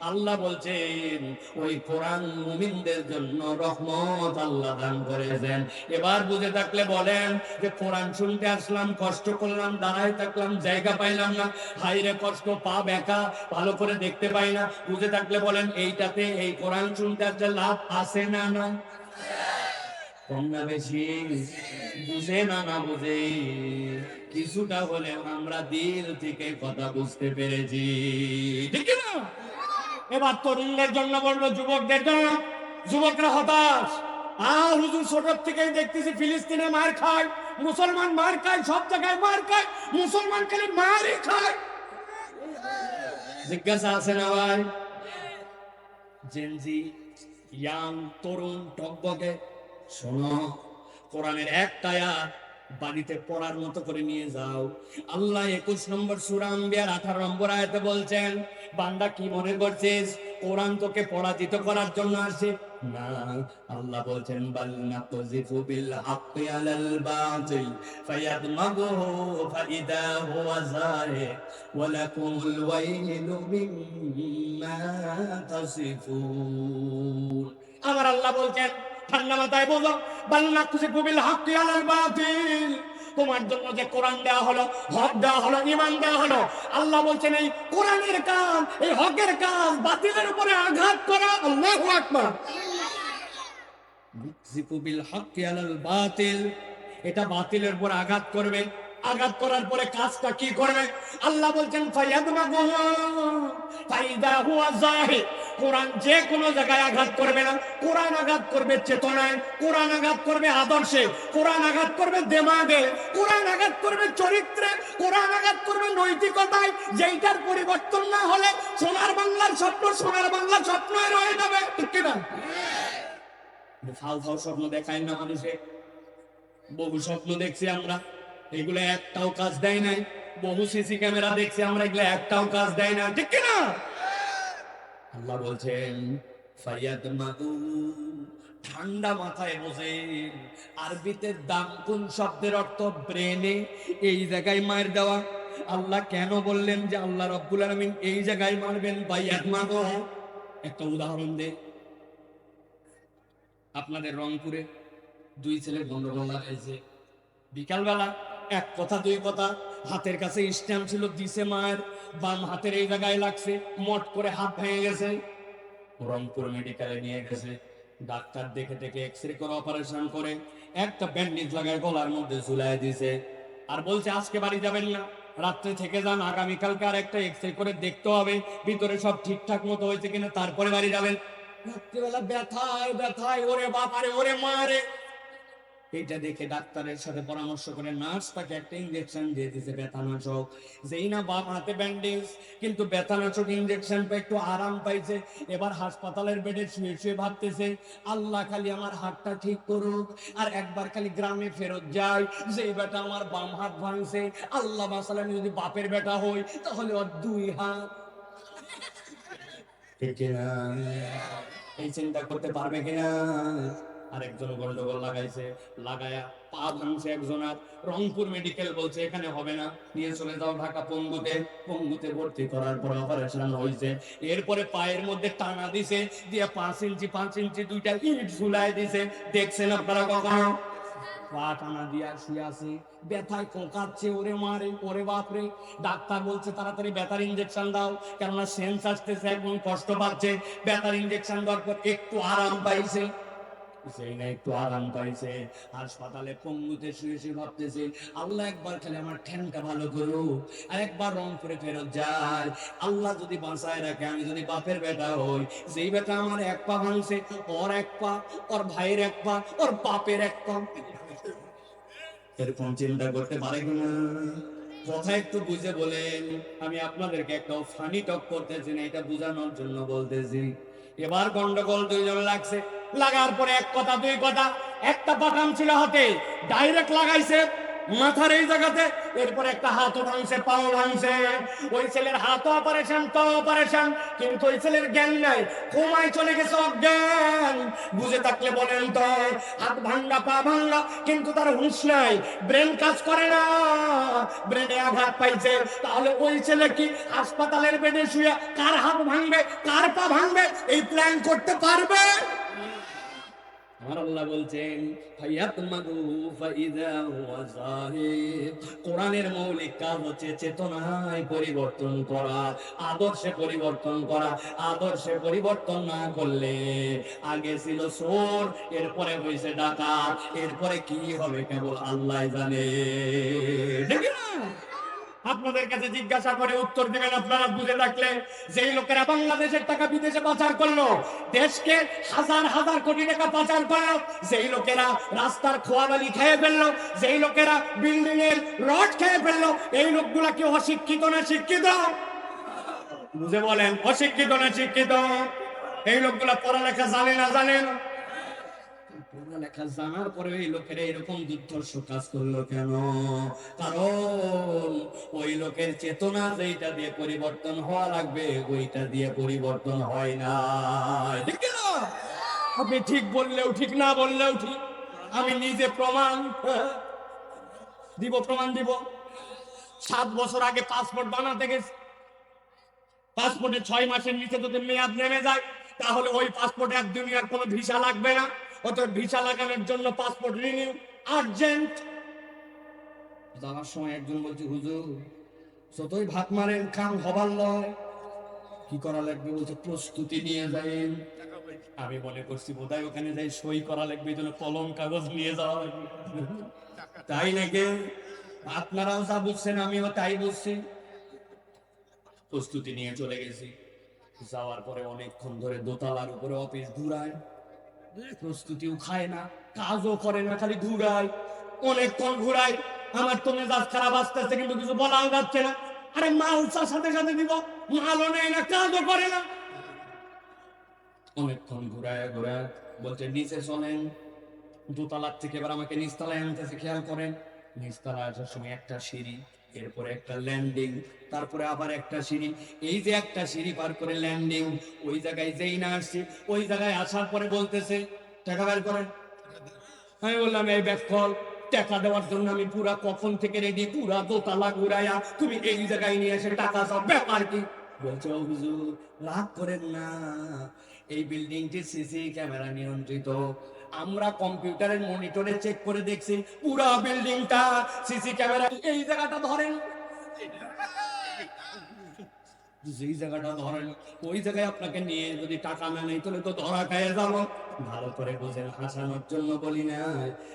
আল্লাহ বলছেন ওই কোরআন মুমিনদের জন্য রহমত আল্লাহ দান করেছেন। এবার বুঝে থাকলে বলেন যে কোরআন শুনতে আসলাম, কষ্ট করলাম, দাঁড়ায় থাকলাম, জায়গা পাইলাম না, হাইরে কষ্ট, পা ব্যাকা, ভালো করে দেখতে পাই না। বুঝে থাকলে বলেন এইটাতে, এই কোরআন শুনতে আসলে লাভ আছে না? না কম না বেশি? বুঝে না না বুঝে কিছুটা হলে আমরা দিল থেকে কথা বুঝতে পেরেছি, ঠিক না? এবার তরুণদের জন্য বলবো, যুবকদের জন্য। যুবকরা হতাশ, হুজুর ছোট থেকেই দেখতেছি ফিলিস্তিনে মার খায়, মুসলমান মার খায়, সব জায়গায় মার খায়, মুসলমান খালি মারই খায়। জিজ্ঞাসা আছে না ভাই? জেনজি, ইয়াং, তরুণ, টকবকে, শোনো, কোরআনের একটা আয়াত বাড়িতে পড়ার মতো করে নিয়ে যাও। আল্লাহ 21 নম্বর সূরা আম্বিয়ার 18 নম্বর আয়াতে বলছেন, বান্দা কি মনে করছিস কোরআন তোকে পরাজিত করার জন্য আসে? না, আল্লাহ বলছেন বাল নাকযিফু বিল হাক্কি আলাল বাতিল ফায়াদমাগুহু ফাইদা হুয়া যাহিক ওয়া লাকুমুল ওয়াইলু মিম্মা তাসিফুন। আমার আল্লাহ বলছেন ঠান্ডা মাথায় বলো, বাল নাকযিফু বিল হাক্কি আলাল বাতিল, তোমার জন্য যে কোরআন দেওয়া হলো, হক দেওয়া হলো, ঈমান দেওয়া হলো, আল্লাহ বলছেন এই কোরআনের কাজ, এই হকের কাজ বাতিলের উপরে আঘাত করা। আল্লাহু আকবার। নাকযিফু বিল হাক্কি আলাল বাতিল, এটা বাতিলের উপর আঘাত করবে। আঘাত করার পরে কাজটা কি করবে? আল্লাহ বলছেন ফায়াদমাগুহু ফাইদা হুয়া যাহিক, কোরআন যে কোনো জায়গায় আঘাত করবে না। কোরআন আঘাত করবে চেতনায়, কোরআন আঘাত করবে আদর্শে, কোরআন আঘাত করবে দেমাগে, কোরআন আঘাত করবে চরিত্রে, কোরআন আঘাত করবে নৈতিকতায়। যেইটার পরিবর্তন না হলে সোনার বাংলার স্বপ্ন সোনার বাংলার স্বপ্নই রয়ে যাবে, ঠিক কিনা? ফাল ফাল স্বপ্ন দেখায় না মানুষে, বহু স্বপ্ন দেখছি আমরা, এগুলো একটাও কাজ দেয় নাই। বহু সিসি ক্যামেরা দেখছি আমরা, এগুলো একটাও কাজ দেয় না, ঠিক কিনা? আল্লাহ বলছেন ফায়াদমাগু, ঠান্ডা মাথায় বোঝেন। আরবিতে দামকুন শব্দের অর্থ ব্রেনে, এই জায়গায় মার দেওয়া। আল্লাহ কেন বললেন যে আল্লাহ রাব্বুল আলামিন এই জায়গায় মারবেন? ফায়াদমাগু, একটা উদাহরণ দে। আপনাদের রংপুরে 2 ছেলে গন্ডগোল লাগাইছে, বিকালবেলা এক কথা দুই কথা, হাতের কাছে স্ট্যাম্প ছিল, দিছে মায়ের, বাম হাতের এই জায়গায় লাগছে, মোট করে হাত ভেঙে গেছে। রংপুর মেডিকেলে নিয়ে গেছে, ডাক্তার দেখে দেখে এক্সরে করে অপারেশন করে একটা ব্যান্ডেজ লাগায় গলার মধ্যে ঝুলাই দিছে। আর বলছে আজকে বাড়ি যাবেন না, রাত্রে থেকে যান, আগামীকালকে আর একটা এক্সরে করে দেখতে হবে ভিতরে সব ঠিকঠাক মতো হয়েছে কিনা, তারপরে বাড়ি যাবেন। রাত্রিবেলা ব্যথায় ব্যথায়, ওরে বাবারে, ওরে মারে। এইটা দেখে ডাক্তারের সাথে পরামর্শ করে নার্স তাকে একটা ইনজেকশন দিয়ে দিয়েছে, ব্যথানাশক। যেই না বাম হাতে ব্যান্ডেজ, কিন্তু ব্যথানাশক ইনজেকশন পে একটু আরাম পাইছে। এবার হাসপাতালের বেডে শুয়ে শুয়ে ভাবতেছে, আল্লাহ খালি আমার হাতটা ঠিক করুক, আর একবার খালি গ্রামে ফেরত যাই। যেই বেটা আমার বাম হাত ভাঙছে, আল্লাহ বাঁচালে আমি যদি বাপের বেটা হই তাহলে ওর 2 হাত। ঠিক না? এই চিন্তা করতে পারবে কিনা? আরেকজন গন্ডগোল লাগাইছে, লাগায়া পা ভাঙছে একজনের। রংপুর মেডিকেল বলছে এখানে হবে না, নিয়ে চলে যাও ঢাকা পঙ্গুতে। পঙ্গুতে ভর্তি করার পর অপারেশন হয়েছে। এরপরে পায়ের মধ্যে টানা দিছে, দিয়ে 5 ইঞ্চি দুইটা ইট ঝুলাই দিছে। দেখছেন আপনারা কখনো? পা টানা দিয়া শুয়ে আছে, ব্যথায় কোঁকাচ্ছে, ওরে মারে, ওরে বাপরে। ডাক্তার বলছে তাড়াতাড়ি ব্যথার ইঞ্জেকশন দাও, কেননা সেন্স আসতেছে, একদম কষ্ট পাচ্ছে। ব্যথার ইঞ্জেকশন দেওয়ার পর একটু আরাম পাইছে। সেই না একটু আরাম পাইছে, হাসপাতালে পঙ্গুতে শুয়ে শুয়ে ভাবতেছে, আল্লাহ একবার খালি আমার ঠ্যাংটা ভালো করুক, আর একবার রংপুরে ফেরত যায়। আল্লাহ যদি বাঁচায় রাখে, আমি যদি বাপের বেটা হই, যেই বেটা আমার এক পা ভাঙছে, ওর এক পা, ওর ভাইয়ের এক পা, ওর বাপের এক পা। এরকম চিন্তা করতে পারে কিনা? কথা একটু বুঝে বলেন। আমি আপনাদেরকে একটা ফানি টক করতেছি না, এটা বোঝানোর জন্য বলতেছি। এবার গন্ডগোল দুইজন লাগছে, লাগার পরে এক কথা দুই কথা। একটা বাটাম ছিল হাতে, ডাইরেক্ট লাগাইছে মাথার এই জায়গাতে। এরপরে একটা হাতও ভাঙছে, পাও ভাঙছে। ওই ছেলের হাতও অপারেশন, পা অপারেশন, কিন্তু ওই ছেলের জ্ঞান নাই, কোমায় চলে গেছে, অজ্ঞান। বুঝে থাকলে বলেন তো, হাত ভাঙ্গা পা ভাঙ্গা, কিন্তু তার হুঁশ নাই, ব্রেন কাজ করে না, ব্রেনে আঘাত পাইছে। তাহলে ওই ছেলে কি হাসপাতালের বেডে শুয়ে কার হাত ভাঙবে, কার পা ভাঙবে, এই প্ল্যান করতে পারবে? আমার আল্লাহ বলছেন, কোরআনের মৌলিক কাজ হচ্ছে চেতনায় পরিবর্তন করা, আদর্শে পরিবর্তন করা। আদর্শে পরিবর্তন না করলে, আগে ছিল চোর, এরপরে হয়েছে ডাকাত, এরপরে কি হবে কেবল আল্লাহ জানে। ঠিক না? আপনাদের কাছে জিজ্ঞাসা করে উত্তর দিবেন আপনারা বুঝে থাকলে। যেই লোকেরা বাংলাদেশের টাকা বিদেশে পাচার করলো, দেশকে হাজার হাজার কোটি টাকা পাচার করলো, যেই লোকেরা রাস্তার খোয়াবালি খেয়ে ফেললো, যেই লোকেরা বিল্ডিং এর রড খেয়ে ফেললো, এই লোকগুলা কি অশিক্ষিত না শিক্ষিত? বুঝে বলেন, অশিক্ষিত না শিক্ষিত? এই লোকগুলা পড়ালেখা জানে না জানেন? পড়ালেখা জানার পরে এই লোকেরা এরকম দুর্ধর্ষ কাজ করলো কেন? কারণ ওই লোকের চেতনা যেটা দিয়ে পরিবর্তন হওয়া লাগবে, ওইটা দিয়ে পরিবর্তন হয় না। ঠিক না? আপনি ঠিক বললেও ঠিক, না বললেও ঠিক। আমি নিজে প্রমাণ দিব, প্রমাণ দিব। 7 বছর আগে পাসপোর্ট বানাতে গেছি। পাসপোর্টে 6 মাসের নিচে যদি মেয়াদ নেমে যায়, তাহলে ওই পাসপোর্টে এক দুনিয়ার কোনো ভিসা লাগবে না। অতএব ভিসা লাগানোর জন্য পাসপোর্ট রিনিউ আর্জেন্ট। যাওয়ার সময় একজন বলছে, হুজুর যতই ভাত মারেন কাম হবার লয়, কি করা লাগবে? বলছে প্রস্তুতি নিয়ে যাবেন। আমি মনে করছি বোধহয় ওখানে যাই সই করা লাগবে, এই জন্য কলম কাগজ নিয়ে যাওয়া লাগবে। তাই নাকি? আপনারাও যা বুঝছেন আমিও তাই বুঝছি। প্রস্তুতি নিয়ে চলে গেছি। যাওয়ার পরে অনেকক্ষণ ধরে দোতলার উপরে অফিস ঘুরায়, প্রস্তুতিও খায় না, কাজও করে না, খালি ঘুরায়। অনেকক্ষণ ঘুরায়, আমার তো মেজাজ খারাপ আসতেছে, কিন্তু কিছু বলাও যাচ্ছে না। আরে মাল সাথে সাথে দিব, মালও নেই না, কাজও করে না। অনেকক্ষণ ঘুরায় ঘুরায় বলছে নিচে চলেন। দোতলার থেকে এবার আমাকে নিচতলায় আনতেছে, খেয়াল করেন। নিচতলায় আসার সময় একটা সিঁড়ি, এরপরে একটা ল্যান্ডিং, তারপরে আবার একটা সিঁড়ি। এই যে একটা সিঁড়ি পার করে ল্যান্ডিং, ওই জায়গায় যেই না আসছি, ওই জায়গায় আসার পরে বলতেছে টাকা বের করেন। আমি বললাম এই ব্যাগ খোল। টাকা দেওয়ার জন্য আমি পুরা কখন থেকে রেডি, পুরা দোতলা ঘুরাইয়া তুমি এই জায়গায় নিয়ে এসে টাকা সব ব্যাপার কি? বলছে ও হুজুর রাগ করেন না, এই বিল্ডিংটি সিসি ক্যামেরা নিয়ন্ত্রিত। আমরা কম্পিউটারের মনিটরে চেক করে দেখছি পুরা বিল্ডিংটা সিসি ক্যামেরা। এই জায়গাটা ধরেন, যেই জায়গাটা ধরেন ওই জায়গায় আপনাকে নিয়ে যদি টাকা না নেই, তাহলে তো ধরা খাইয়ে যাবো। ভালো করে বুঝেন, হাসানোর জন্য বলি না।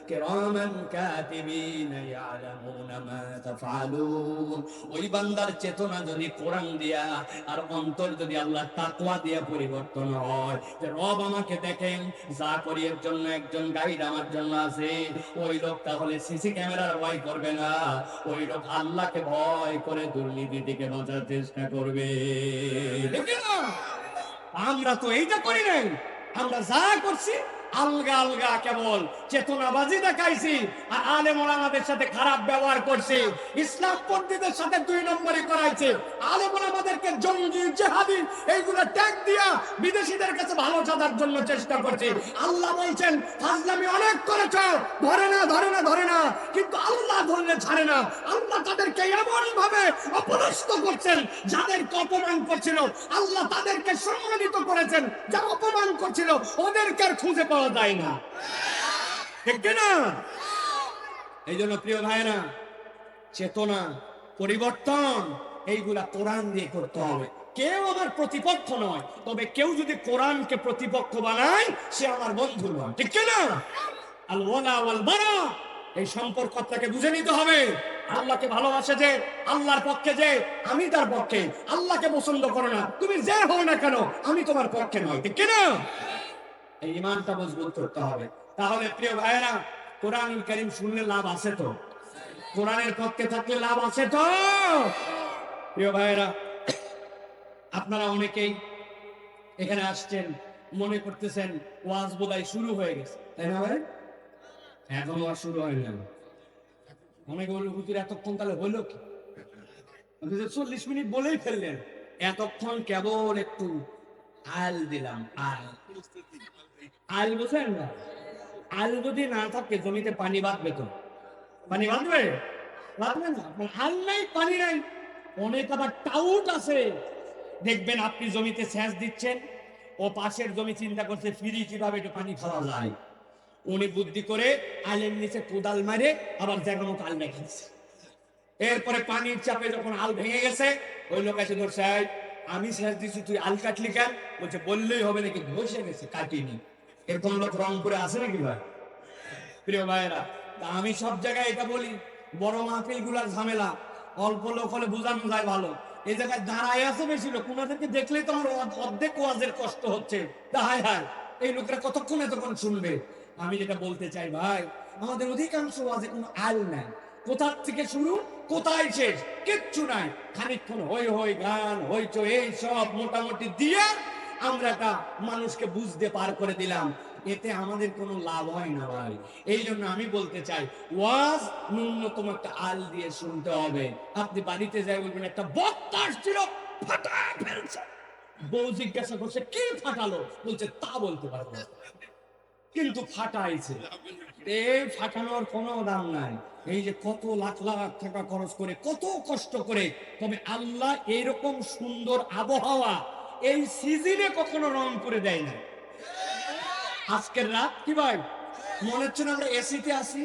কিরামান কাতিবিন ইয়ালামুনা মা তাফআলুন। ওই বান্দার চেতনা যদি কোরআন দিয়া আর অন্তর যদি আল্লাহ তাকওয়া দিয়া পরিবর্তন হয়, যে রব আমাকে দেখেন, যা করি এর জন্য একজন গাইড আমার জন্য আছে, ওই লোক তাহলে সিসি ক্যামেরার ভয় করবে না, ওই লোক আল্লাহকে ভয় করে দুর্নীতি থেকে বাঁচার চেষ্টা করবে। আমরা তো এইটা করি নাই, আমরা যা করছি আলগা আলগা কেবল চেতনাবাজি দেখাইছি, আর আলেম ওলামাদের সাথে খারাপ ব্যবহার করছি, ইসলাম পন্ডিতদের সাথে 2 নম্বরই করাইছে, আলেম ওলামাদেরকে জঙ্গি জেহাদি এইগুলা ট্যাগ দিয়া বিদেশিদের কাছে ভালো চাঁদার জন্য চেষ্টা করছে। আল্লাহ বলছেন ফাজলামি অনেক করেছ, ধরে না ধরে না ধরে না, কিন্তু আল্লাহ ধরলে ছাড়ে না। আল্লাহ তাদেরকে এমন ভাবে অপদস্থ করছেন, যাদেরকে অপমান করছিল আল্লাহ তাদেরকে সম্মানিত করেছেন, যারা অপমান করছিল ওদেরকে আর খুঁজে পাওয়া যায় না, ঠিক না? এই জন্য প্রিয় ভাইরা, চেতনা পরিবর্তন এইগুলা কোরআন দিয়ে করতে হবে। কেউ আমার প্রতিপক্ষ নয়, তবে কেউ যদি কোরআনকে প্রতিপক্ষ বানায় সে আমার বন্ধু নয়, ঠিক না? আল ওয়ালা ওয়াল বারা, এই সম্পর্ক আপনাকে বুঝে নিতে হবে। আল্লাহকে ভালোবাসে যে, আল্লাহর পক্ষে যে, আমি তার পক্ষে। আল্লাহকে পছন্দ করো না, তুমি যে হও না কেন আমি তোমার পক্ষে নয়, ঠিক না? এই ঈমানটা মজবুত করতে হবে। তাহলে প্রিয় ভাইয়েরা, কোরআনুল কারীম শুনলে লাভ আছে তো? কোরআনের পক্ষে থাকলে লাভ আছে তো? প্রিয় ভাইয়েরা, আপনারা অনেকেই এখানে আসছেন, মনে করতেছেন ওয়াজ বোধহয় শুরু হয়ে গেছে, তাই না ভাই? এখনো আর শুরু হয়নি। অনেকে বলল হুজুর এতক্ষণ তাহলে হলো কি? 40 মিনিট বলেই ফেললেন। এতক্ষণ কেবল একটু আল দিলাম। আল বুঝেন না? আল যদি না থাকে জমিতে পানি বাঁধবে তো? পানি বাঁধবে? বাঁধবে না। আল নাই, পানি নাই। অনেক আবার টাউট আছে, দেখবেন আপনি জমিতে সেচ দিচ্ছেন, ও পাশের জমি চিন্তা করছে ফিরি কিভাবে একটু পানি খাওয়া যায়। উনি বুদ্ধি করে আলের নিচে কোদাল মারে আবার জায়গা মতো আল রেখেছে। এরপরে পানির চাপে যখন আল ভেঙে গেছে, ওই লোক এসে ধরছে, আমি সেচ দিচ্ছি তুই আল কাটলি কেন? বলছে বললেই হবে নাকি, বসে গেছে কাটিনি। এরকম লোক রংপুরে আসে নাকি ভাই? প্রিয় ভাইয়েরা, তা আমি সব জায়গায় এটা বলি, বড় মাহফিল গুলার ঝামেলা, অল্প লোক হলে বোঝানো যায় ভালো। এই জায়গায় দাঁড়ায় আছে বেশি লোক, ওনাদেরকে দেখলেই তো আমার অর্ধেক ওয়াজের কষ্ট হচ্ছে। হায় হায়, এই লোকেরা কতক্ষণ এতক্ষণ শুনবে? আমি যেটা বলতে চাই ভাই, আমাদের অধিকাংশ ওয়াজে কোনো আল নাই। কোথার থেকে শুরু কোথায় শেষ কিচ্ছু নাই। খানিকক্ষণ হই হই গান হইচই এই সব মোটামুটি দিয়ে আমরা একটা মানুষকে বুঝতে পার করে দিলাম, এতে আমাদের কোনো লাভ হয় না ভাই। এই জন্য আমি বলতে চাই, ওয়াজ ন্যূনতম একটা আল দিয়ে শুনতে হবে। আপনি বাড়িতে যাই বলবেন একটা বক্তা আসছিল ফাটায় ফেলছে, বউ জিজ্ঞাসা করছে কি ফাটালো, বলছে তা বলতে পারবো না, কিন্তু ফাটাইছে। এই ফাটানোর কোনো দাম নাই। এই যে কত লাখ লাখ টাকা খরচ করে, কত কষ্ট করে, তবে আল্লাহ এইরকম সুন্দর আবহাওয়া এই সিজনে কখনো রং করে দেয় না। আজকের রাত কি ভাই মনে হচ্ছে না আমরা এসিতে আছি?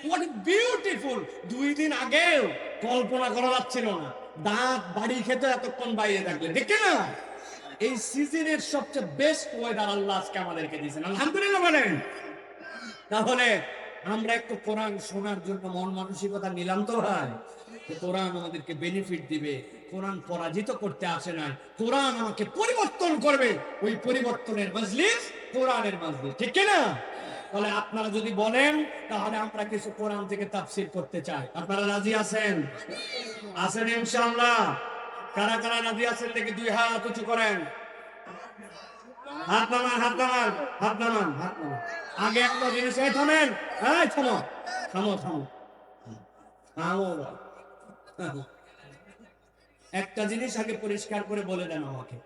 What beautiful. 2 দিন আগেও কল্পনা করা যাচ্ছিল না দাঁত বাড়ি খেতে এতক্ষণ বাইরে থাকলে, দেখে না? এই সিজনের সবচেয়ে বেস্ট ওয়েদার আল্লাহ আজকে আমাদেরকে দিয়েছেন, আলহামদুলিল্লাহ বলেন। তাহলে আমরা একটু কোরআন শোনার জন্য মন মানসিকতা নিলাম তো ভাই। কোরআন আমাদেরকে বেনিফিট দিবে, কোরআন পরাজিত করতে আসে না, কোরআন আমাকে পরিবর্তন করবে। ওই পরিবর্তনের মজলিস কোরআনের মজলিস, ঠিক না? তাহলে আপনারা যদি বলেন তাহলে আমরা কিছু কোরআন থেকে তাফসীর করতে চাই। আপনারা রাজি আছেন? আছেন ইনশাআল্লাহ? কারা কারা রাজি আছেন দেখি 2 হাত উঁচু করেন। হাত নামান, হাত নামান, হাত নামান, হাত নামান। আগে একটা জিনিস, এই থামেন, এই থামো থামো থামো থামো। একটা জিনিস আগে পরিষ্কার করে বলে দেন আমাকে,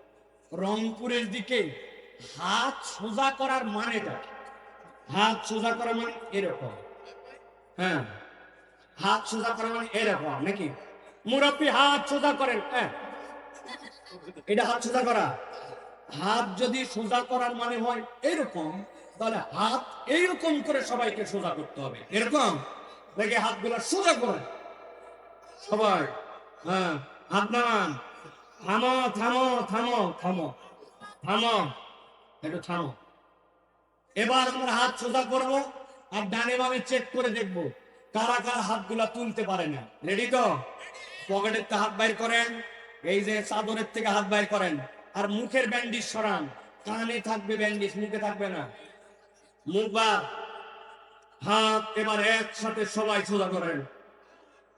রংপুরের দিকে হাত সোজা করার মানেটা? হাত সোজা করা মানে এরকম, হ্যাঁ, হাত সোজা করা মানে এরকম নাকি? মুরব্বী হাত সোজা করেন, হ্যাঁ, এটা হাত সোজা করা। হাত যদি সোজা করার মানে হয় এরকম, তাহলে হাত এইরকম করে সবাইকে সোজা করতে হবে, এরকম দেখে হাতগুলো সোজা করে সবাই। হ্যাঁ, হাত নামান, থামো থামো থামো থামো থামো, একটু থামো। এবার আমরা হাত সোজা করব আর ডানে বামে চেক করে দেখবো কারা কারা হাতগুলা তুলতে পারে না। রেডি তো? পকেটের থেকে হাত বাইর করেন, এই যে চাদরের থেকে হাত বাইর করেন, আর মুখের ব্যান্ডিজ সরান। কানে থাকবে ব্যান্ডিজ, মুখে থাকবে না। মুখ বা হাত এবার একসাথে সবাই সোজা করেন।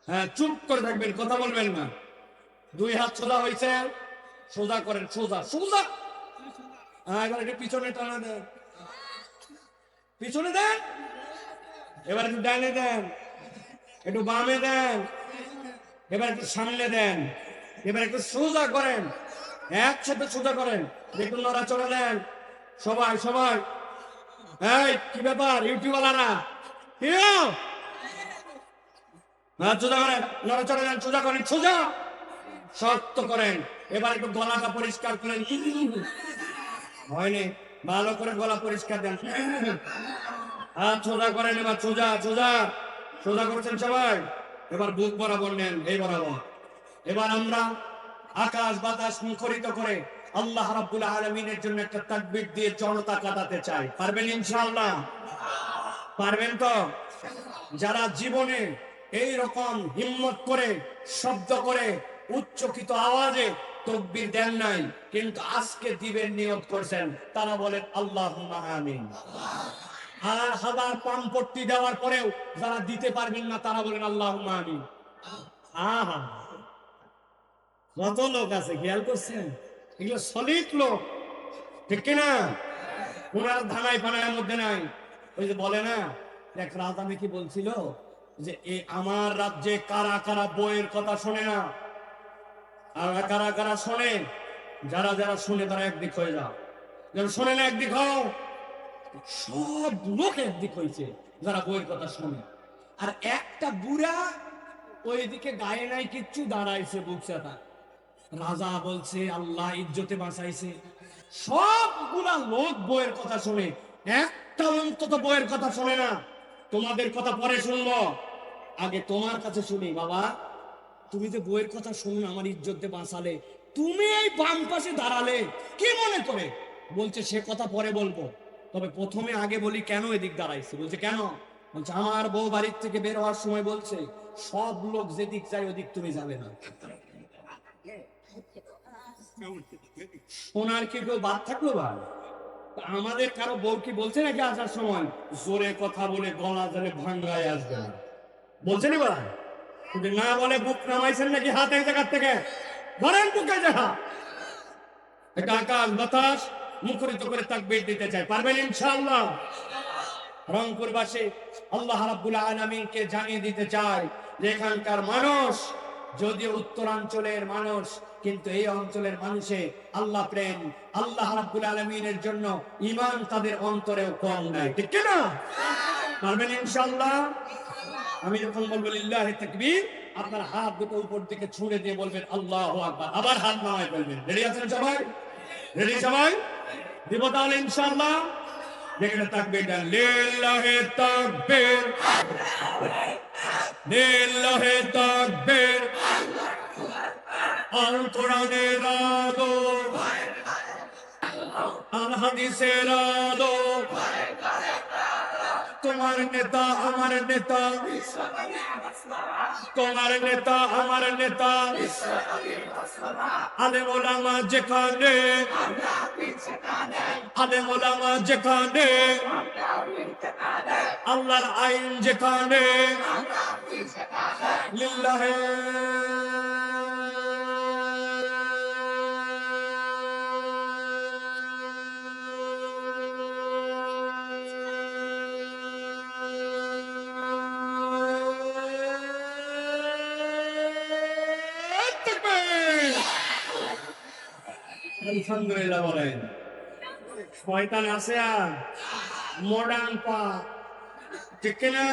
হ্যাঁ, চুপ করে থাকবেন, কথা বলবেন না। 2 হাত সোজা হয়েছে, সোজা করেন, সোজা সোজা। হ্যাঁ, এবার একটু পিছনে টানা দেন, পিছনে দেন। এবার একটু ডানে দেন, একটু বামে দেন, এবার একটু সামনে দেন। এবার একটু সোজা করেন, একসাথে সোজা করেন, দেখুন নড়াচড়া দেন সবাই সবাই। এই কি ব্যাপার ইউটিউবালারা, সোজা করেন, নড়াচড়া দেন, সোজা করেন, সোজা শক্ত করেন। এবার একটু গলাটা পরিষ্কার করেন, হয়নি, ভালো করে গলা পরিষ্কার দেন। হাত সোজা করেন, এবার সোজা সোজা সোজা করছেন সবাই। এবার বুক বরাবর নেন, এই বরাবর। এবার আমরা আকাশ বাতাস মুখরিত করে আল্লাহ রাব্বুল আলামিনের জন্য একটা তাকবীর দিয়ে জনতা কাটাতে চাই। পারবেন ইনশাআল্লাহ? পারবেন তো? যারা জীবনে এই রকম হিম্মত করে শব্দ করে উচ্চকিত আওয়াজে তাকবীর দেন নাই, কিন্তু আজকে দিবেন নিয়ত করছেন, তারা বলেন আল্লাহুম্মা আমিন। আর হাজার পাম্পট্টি দেওয়ার পরেও যারা দিতে পারবেন না, তারা বলেন আল্লাহুম্মা আমিন। আহা, কত লোক আছে খেয়াল করছেন? এগুলো সলিড লোক, ঠিক কিনা? ওনার ধানাই ফানাইয়ের মধ্যে নাই। ওই যে বলে না, এক রাজা নাকি বলছিল যে আমার রাজ্যে কারা কারা বইয়ের কথা শোনে না, আর কারা কারা শোনে। যারা যারা শুনে তারা একদিক হয়ে যাও, যারা শোনে না একদিক হও। সব লোক একদিক হয়েছে যারা বইয়ের কথা শোনে। আর একটা বুড়া ওইদিকে গায়ে নাই কিচ্ছু, দাঁড়াইছে বুকসাটা। রাজা বলছে আল্লাহ ইজ্জতে বাঁচাইছে। সবগুলা লোক বইয়ের কথা শোনে, একটা অন্তত বইয়ের কথা শোনে না। তোমাদের কথা পরে শুনবো, আগে তোমার কাছে শুনি। বাবা, তুমি যে বইয়ের কথা শুনুন আমার ইজ্জতে বাঁচালে, তুমি এই বাম পাশে দাঁড়ালে কি মনে করে? বলছে সে কথা পরে বলবো, তবে প্রথমে আগে বলি কেন এদিক দাঁড়াইছে। বলছে কেন? বলছে আমার বউ বাড়ির থেকে বের হওয়ার সময় বলছে সব লোক যেদিক যায় ওদিক তুমি যাবে না। শোনার কি কেউ বাদ থাকলো? ভাই, আমাদের কারো বউ কি বলছে নাকি আসার সময় জোরে কথা বলে গলা জলে ভাঙ্গায় আসবে না? বলছেন? এবার যদি না বলে বুক নামাইছেন নাকি হাত এক জায়গার থেকে ধরেন বুকে যাহা। এটা আকাশ বাতাস মুখরিত করে তাকবীর দিতে চাই। পারবেন ইনশাআল্লাহ? রংপুরবাসী আল্লাহ রাব্বুল আলামিনকে জানিয়ে দিতে চাই যে এখানকার মানুষ যদিও উত্তরাঞ্চলের মানুষ, কিন্তু এই অঞ্চলের মানুষে আল্লাহ প্রেম, আল্লাহ রাব্বুল আলামিনের জন্য ঈমান তাদের অন্তরেও কম নাই, ঠিক কি না? পারবেন ইনশাআল্লাহ? আমি যখন বলবো লিল্লাহি তাকবীর, আপনার হাত দুটো উপর দিকে ছুঁড়ে দিয়ে বলবেন আল্লাহু আকবার, আবার হাত নামায় ফেলবেন। রেডি আছেন সবাই? রেডি সবাই? দিব তাহলে ইনশাআল্লাহ? দেখেন তাকবীর দেন, লিল্লাহি তাকবীর, লিল্লাহি তাকবীর। আল কোরআনের আলো, আল হাদিসের আলো, তোমার নেতা আমার নেতা, তোমার নেতা আমার নেতা, আলেম ওলামা যেখানে, আলেম ওলামা যেখানে, আল্লাহর আইন যেখানে, লিল্লাহি আলহামদুলিল্লাহ বলেন। শয়তান আছে আর মডার্ন পা, ঠিক কিনা?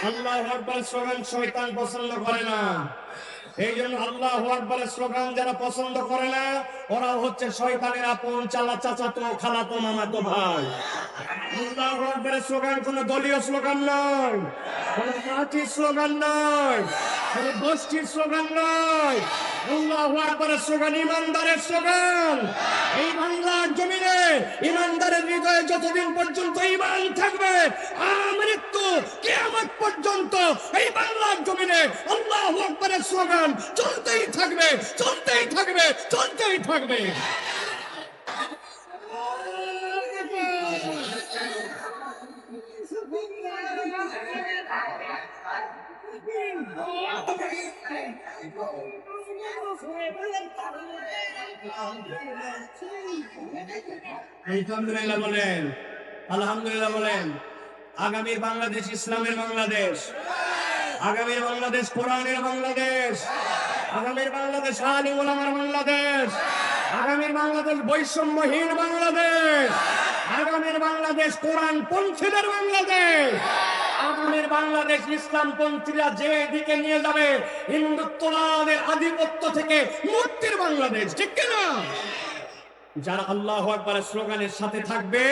আল্লাহু আকবার স্লোগান শয়তান পছন্দ করে না। এই জন্য আল্লাহু আকবারের স্লোগান যারা পছন্দ করে না, ওরা হচ্ছে শয়তানের আপন চালা চাচাতো খালাতো মামাতো ভাই। আল্লাহু আকবারের স্লোগান কোন দলীয় স্লোগান নয়, কোন পার্টির স্লোগান নয়, কোন গোষ্ঠীর স্লোগান নয়। আল্লাহু আকবারের স্লোগান ইমানদারের স্লোগান। এই বাংলার জমিনে ইমানদারের হৃদয়ে যতদিন পর্যন্ত ঈমান থাকবে, আমৃত্যু কিয়ামত পর্যন্ত এই বাংলার জমিনে আল্লাহু আকবারের স্লোগান চলতেই থাকবে, চলতেই থাকবে, চলতেই থাকবে। আলহামদুলিল্লাহ বলেন, আলহামদুলিল্লাহ বলেন। আগামীর বাংলাদেশ ইসলামের বাংলাদেশ, আগামীর বাংলাদেশ কোরআনের বাংলাদেশ, আগামীর বাংলাদেশ আলিম ওলামার বাংলাদেশ, বাংলাদেশ বৈষম্যহীন বাংলাদেশ, আগামীর বাংলাদেশ কোরআন পন্থীদের বাংলাদেশ, আগামীর বাংলাদেশ ইসলাম পন্থীরা যে দিকে নিয়ে যাবে হিন্দুত্ববাদের আধিপত্য থেকে মুক্তির বাংলাদেশ, ঠিক কিনা? যারা আল্লাহু আকবারের স্লোগানের সাথে থাকবে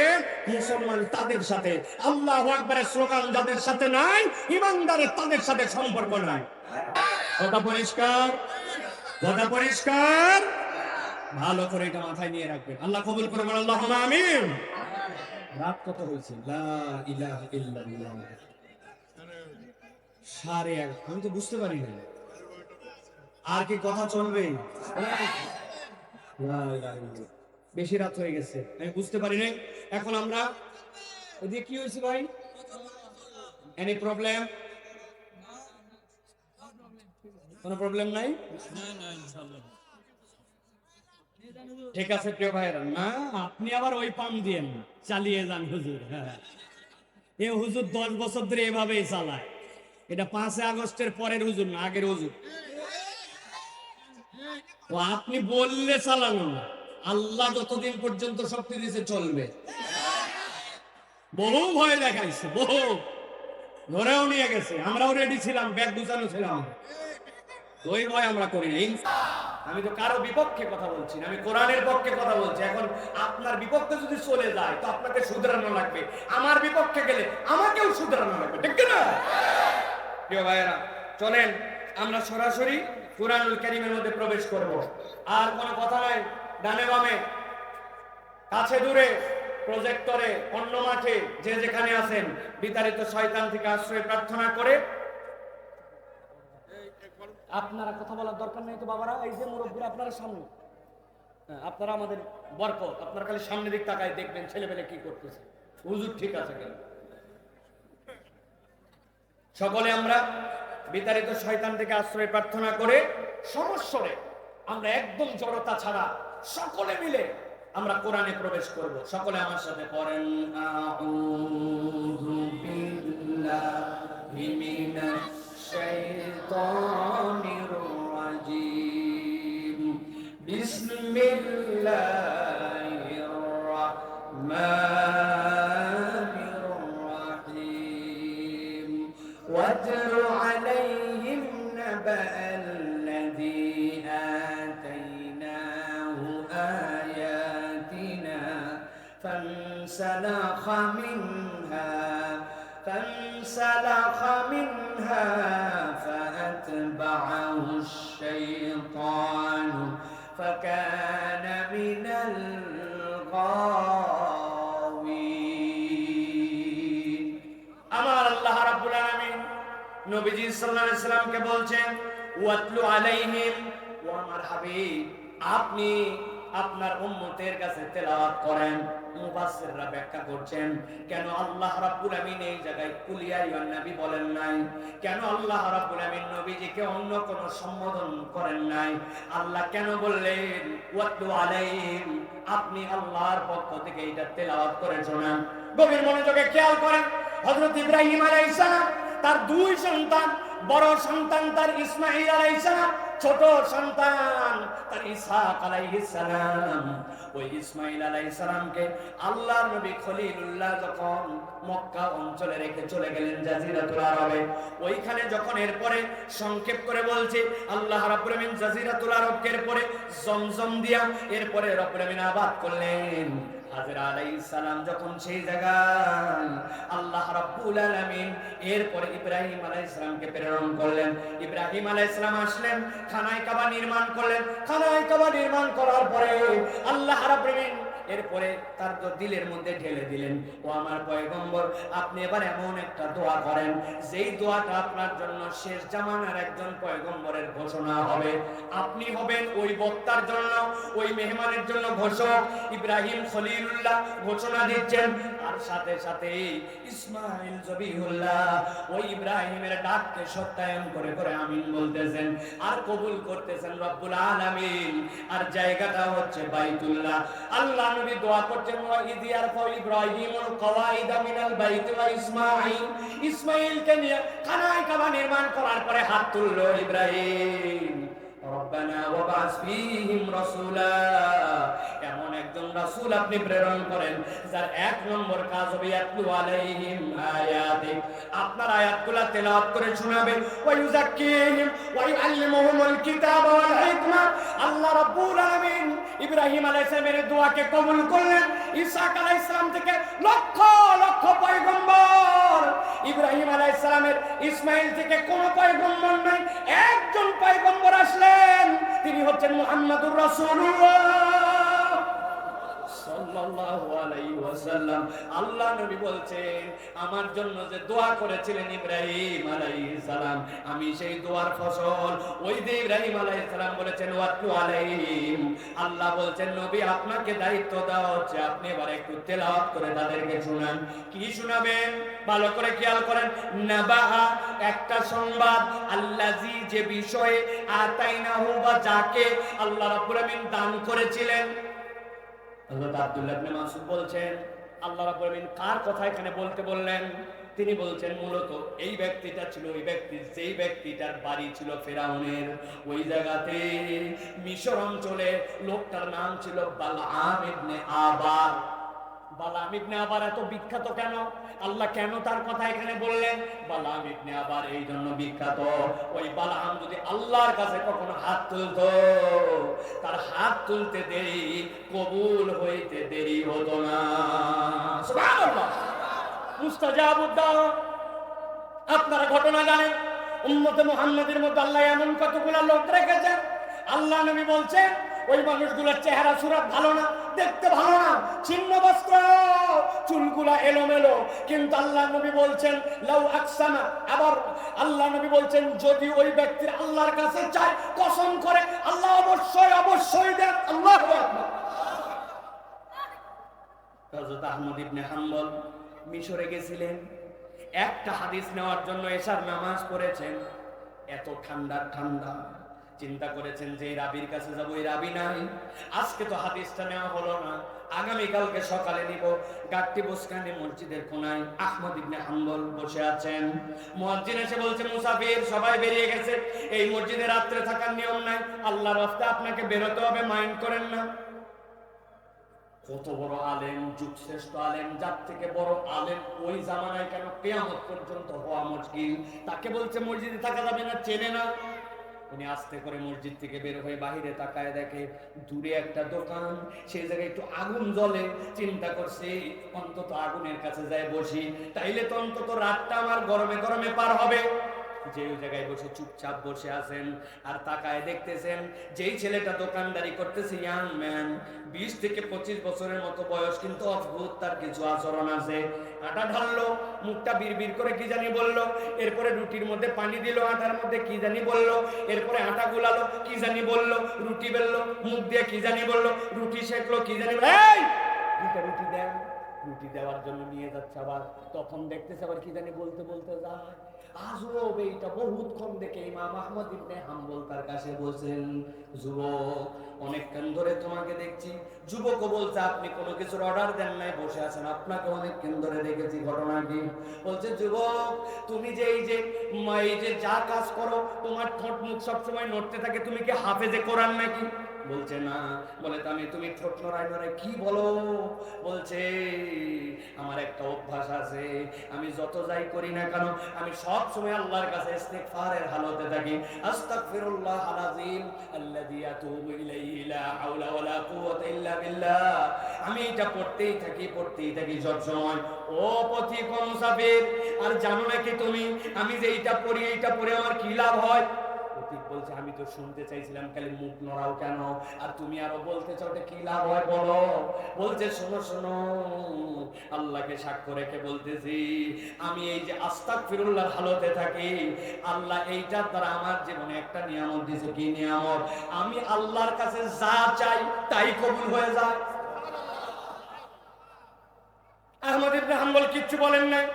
মুসলমান তাদের সাথে, আল্লাহু আকবারের স্লোগান যাদের সাথে নাই ইমানদারের তাদের সাথে সম্পর্ক নাই। কথা পরিষ্কার? কথা পরিষ্কার? ভালো করে এটা মাথায় নিয়ে রাখবেন। আল্লাহ কবুল করবেন, আল্লাহুম্মা আমিন। রাত কত হয়েছে? লা ইলাহা ইল্লাল্লাহ। 11:30। আমি তো বুঝতে পারি না আর কি কথা চলবে। বেশি রাত হয়ে গেছে, আমি বুঝতে পারি নাই। এখন আমরা ওদিকে কি হয়েছে ভাই? Any problem? কোনো প্রবলেম নাই? ঠিক আছে প্রিয় ভাইরা, না আপনি আবার ওই পাম দিয়েন না, চালিয়ে যান হুজুর। হ্যাঁ, এ হুজুর 10 বছর ধরে এভাবেই চালায়। এটা 5 আগস্টের পরের হুজুর না, আগের হুজুর। তো আপনি বললে চালানো না, আল্লাহ যতদিন পর্যন্ত শক্তি দিয়েছে চলবে। বহু ভয় দেখাইছে, বহু ধরেও নিয়ে গেছে, আমরাও রেডি ছিলাম, ব্যাগ গুছানো ছিলাম, ওই ভয় আমরা করি নাই। আমি তো কারো বিপক্ষে কথা বলছি না, আমি কোরআনের পক্ষে কথা বলছি। এখন আপনার বিপক্ষে যদি চলে যায় তো আপনাকে শুধরানো লাগবে, আমার বিপক্ষে গেলে আমাকেও শুধরানো লাগবে, ঠিক না? প্রিয় ভাইয়েরা, চলেন আমরা সরাসরি কুরআনুল কারীমের মধ্যে প্রবেশ করব। আর কোনো কথা নাই, ডানে বামে কাছে দূরে প্রজেক্টরে অন্য মাঠে যে যেখানে আছেন বিতাড়িত শয়তান থেকে আশ্রয় প্রার্থনা করে। আপনারা কথা বলার দরকার নেই তো বাবারা, এই যে মুরব্বীরা আপনারা সামনে, আপনারা আমাদের বরকত, আপনারা খালি সামনে দিক তাকায় দেখবেন ছেলেবেলে কি করতেছে, হুজুর ঠিক আছে কেন। সকলে আমরা বিতাড়িত শয়তান থেকে আশ্রয় প্রার্থনা করে সমস্বরে আমরা একদম জড়তা ছাড়া সকলে মিলে আমরা কোরআনে প্রবেশ করব। সকলে আমার সাথে পড়েন, আউযু বিল্লাহি মিনাশ শাইতানির রাজীম, বিসমিল্লাহির রাহমানির রাহিম, ওয়াতলু আলাইহিম নাবা'আল্লাযী আতাইনাহু আয়াতিনা فانسلخ منها فأتبعه الشيطان فكان من الغاوين। আমার আল্লাহ রাব্বুল আলামিন নবীজি সাল্লাল্লাহু আলাইহি সাল্লামকে বলছেন, ওয়াতলু আলাইহিম, ও আমার হাবিব আপনি আপনার উম্মতের কাছে তেলাওয়াত করেন। মুফাসসিররা ব্যাখ্যা করছেন কেন আল্লাহ রাব্বুল আমিন এই জায়গায় কুল ইয়া আইয়ুহান নবী বলেন নাই, কেন আল্লাহ রাব্বুল আমিন নবীজিকে অন্য কোন সম্বোধন করেন নাই, আল্লাহ কেন বললেন ওয়াতলু আলাইহিম, আপনি আল্লাহর পক্ষ থেকে এটা তেলাওয়াত করে শোনান। গভীর মনোযোগে খেয়াল করেন, হযরত ইব্রাহিম আলাইহিস সালাম তার 2 সন্তান, বড় সন্তান তার ইসমাঈল আলাইহিস সালাম, ছোট সন্তান তার ইসহাক আলাইহিস সালাম। ওই ইসমাঈল আলাইহিস সালামকে আল্লাহর নবী খলিলুল্লাহ যখন মক্কা অঞ্চলে রেখে চলে গেলেন জাজিরাতুল আরবে, ওইখানে যখন এরপরে সংক্ষেপ করে বলছে আল্লাহ রাব্বুল আমিন জাজিরাতুল আরবকে এরপরে জমজম দিয়া এরপরে রাব্বুল আমিন আবাদ করলেন। হাজরা আলাইহিস সালাম যখন সেই জায়গায় আল্লাহ রাব্বুল আলামিন এরপরে ইব্রাহিম আলাইহিস সালামকে প্রেরণ করলেন। ইব্রাহিম আলাইহিস সালাম আসলেন, খানায় কাবা নির্মাণ করলেন। খানায় কাবা নির্মাণ করার পরে আল্লাহ রাব্বুল আলামিন এরপরে তার দিলের মধ্যে ঢেলে দিলেন, ও আমার পয়গম্বর আপনি এবার এমন একটা দোয়া করেন যেই দোয়াটা আপনার জন্য শেষ জামানার একজন পয়গম্বরের ঘোষণা হবে। আপনি হবেন ওই বক্তার জন্য, ওই মেহমানের জন্য ঘোষক। ইব্রাহিম খলিলুল্লাহ ঘোষণা দিচ্ছেন, আর সাথে সাথে ইসমাঈল জবিহুল্লাহ ওই ইব্রাহিমের ডাককে সত্যায়ন করে করে আমিন বলতেছেন আর কবুল করতেছেন রব্বুল আলামিন। আর জায়গাটা হচ্ছে বাইতুল্লাহ। আল্লাহ নবী দোয়া করছেন, ওয়া ইয ইয়ারফাউ ইব্রাহিমুল কওয়াইদা মিনাল বাইতি ওয়া ইসমাঈল, ইসমাঈলকে নিয়ে খানায় কাবা নির্মাণ করার পরে হাত তুললো ইব্রাহিম, রব্বানা ওয়াবআস ফীহিম রাসূলা,
রাসূল আপনি প্রেরণ করেন যার এক নম্বর কাজ হবে ইয়াতলু আলাইহিম আয়াতিক, আপনার আয়াতগুলো তেলাওয়াত করে শোনাবেন, ওয়া ইউযাক্কিহিম ওয়া ইউআল্লিমুহুমুল কিতাব ওয়াল হিকমা। আল্লাহ রাব্বুল আলামিন ইব্রাহিম আলাইহিস সালামের দোয়াকে কবুল করলেন। ইসহাক আলাইহিস সালাম থেকে লক্ষ লক্ষ পয়গম্বর, ইব্রাহিম আলাইহিস সালামের ইসমাইল থেকে কোন পয়গম্বর নাই, একজন পয়গম্বর আসলেন, তিনি হচ্ছেন মুহাম্মাদুর রাসূলুল্লাহ সাল্লাল্লাহু আলাইহি ওয়াসাল্লাম। আল্লাহ নবী বলছেন আমার জন্য যে দোয়া করেছিলেন ইব্রাহিম আলাইহিস সালাম, আমি সেই দোয়ার ফসল ওই যে ইব্রাহিম আলাইহিস সালাম বলেছেন ওয়াতলু আলাইহিম। আল্লাহ বলছেন নবী আপনাকে দায়িত্ব দেওয়া হচ্ছে, আপনি এবার একটু তেলাওয়াত করে তাদেরকে শোনান। কি শোনাবেন ভালো করে খেয়াল করেন। নাবাহা একটা সংবাদ, আল্লাযী যে বিষয়ে, আতাইনাহু বা যাকে আল্লাহ রাব্বুল আমিন দান করেছিলেন। হযরত আব্দুল্লাহ ইবনে মাসউদ বলছেন আল্লাহ রাব্বুল আমিন কার কথা এখানে বলতে বললেন? তিনি বলছেন মূলত এই ব্যক্তিটা ছিল ওই ব্যক্তি যেই ব্যক্তিটার বাড়ি ছিল ফেরাউনের ওই জায়গাতে মিশর অঞ্চলে। লোকটার নাম ছিল বালআম ইবনে আবার। বালআম ইবনে আবার এত বিখ্যাত কেন? আল্লাহ কেন তার কথা এখানে বললেন? বালআম ইবনে আবার এই জন্য বিখ্যাত, ওই বালআম যদি আল্লাহর কাছে কখনো হাত তুলতো, তার হাত তুলতে দেরি, কবুল হইতে দেরি হতো না। সুবহানাল্লাহ, মুস্তাজাবুদ দাওয়া। আপনারা ঘটনা জানেন, উম্মতে মুহাম্মাদের মধ্যে আল্লাহ এমন কতগুলো লোক রেখেছেন, আল্লাহ নবী বলছেন ওই মানুষগুলোর চেহারা সুরাত ভালো না, দেখতে ভালো না, ছিন্ন বস্ত্র, চুলগুলা এলোমেলো, কিন্তু আল্লাহ নবী বলছেন লাউ আকসামা, আবার আল্লাহ নবী বলছেন যদি ওই ব্যক্তির আল্লাহর কাছে চায়, কসম করে আল্লাহ অবশ্যই অবশ্যই দেন। আল্লাহু আকবার। হযরত আহমদ ইবনে হাম্বল মিশরে গেছিলেন, একটা হাদিস নেওয়ার জন্য এশার নামাজ পড়েছেন, এত ঠান্ডা ঠান্ডা, চিন্তা করেছেন যে রাবির কাছে যাবো, এই রাবি নাই, আজকে তো হাদিসটা নেওয়া হলো না, আগামীকালকে সকালে নিব। গাট্টি বসকানি মসজিদের কোনায় আহমদ ইবনে হাম্বল বসে আছেন। মুয়াজ্জিন এসে বলছে মুসাফির সবাই বেরিয়ে গেছে, এই মসজিদে রাত্রে থাকার নিয়ম নাই, আল্লাহর রাস্তায় আপনাকে বেরোতে হবে, মাইন্ড করেন না। কত বড় আলেম, যুগ শ্রেষ্ঠ আলেম, যার থেকে বড় আলেম ওই জামানায় কেন কিয়ামত পর্যন্ত হওয়া মুশকিল, তাকে বলছে মসজিদে থাকা যাবে না, চেনে না। উনি আস্তে করে মসজিদ থেকে বের হয়ে বাহিরে তাকায়, দেখে দূরে একটা দোকান, সেই জায়গায় একটু আগুন জ্বলে। চিন্তা করছে অন্তত আগুনের কাছে যায় বসি, তাইলে তো অন্তত রাতটা আমার গরমে গরমে পার হবে। যে ওই জায়গায় বসে চুপচাপ বসে আছেন আর তাকায় দেখতেছেন যেই ছেলেটা দোকানদারি করতেছে, ইয়াং ম্যান, 20 থেকে 25 বছরের মতো বয়স, কিন্তু অদ্ভুত তার কিছু আচরণ আছে। আটা ঢাললো, মুখটা বিড়বিড় করে কি জানি বললো, এরপরে রুটির মধ্যে পানি দিল, আটার মধ্যে কি জানি বললো, এরপরে আটা গুলালো, কি জানি বললো, রুটি বেললো, মুখ দিয়ে কি জানি বললো, রুটি সেকলো, কি জানি, এই দুটা রুটি দেন। রুটি দেওয়ার জন্য নিয়ে যাচ্ছে, আবার তখন দেখতেছে আবার কি জানি বলতে বলতে যায়। আজব, এইটা বহুতক্ষণ দেখে ইমাম আহমদ ইবনে হাম্বল তার কাছে বলছেন, যুবক অনেকক্ষণ ধরে তোমাকে দেখছি। যুবকও বলছে আপনি কোনো কিছুর অর্ডার দেন নাই, বসে আছেন, আপনাকে অনেকক্ষণ ধরে দেখেছি, ঘটনা কি? বলছে যুবক তুমি যে এই যে যা কাজ করো, তোমার ঠোঁট মুখ সবসময় নড়তে থাকে, তুমি কি হাফেজে কোরআন নাকি? বলছে না। বলে তুমি ঠোঁট নড়াই নড়াই কি বলো? বলছে আমার একটা অভ্যাস আছে, আমি যত যাই করি না কেন আমি সব সময় আল্লাহর কাছে ইস্তিগফারের হালতে থাকি, আস্তাগফিরুল্লাহ আযীম আল্লাযী আতুবু ইলাইহি লা হাওলা ওয়ালা কুওয়াতা ইল্লা বিল্লাহ। আমি এটা পড়তেই থাকি সব সময়। ও পথিক মুসাফির, আর জানো নাকি তুমি আমি যে এইটা পড়ি আমার কি লাভ হয়? পথিক বলছে আমি তো শুনতে চাইছিলাম, খালি মুখ নড়াও কেন, আর তুমি আরো বলতে চাও কি লাভ হয় বলো? বলছে শোনো, আল্লাহকে সাক্ষ্য রেখে বলতেছি, আমি এই যে আস্তাগফিরুল্লাহর হালতে থাকি, আল্লাহ এইটার দ্বারা আমার জীবনে একটা নিয়ামত দিয়েছে। কি নিয়ামত? আমি আল্লাহর কাছে যা চাই তাই কবুল হয়ে যায়। আহমদ ইবনে হাম্বল কিচ্ছু বলেন নাই,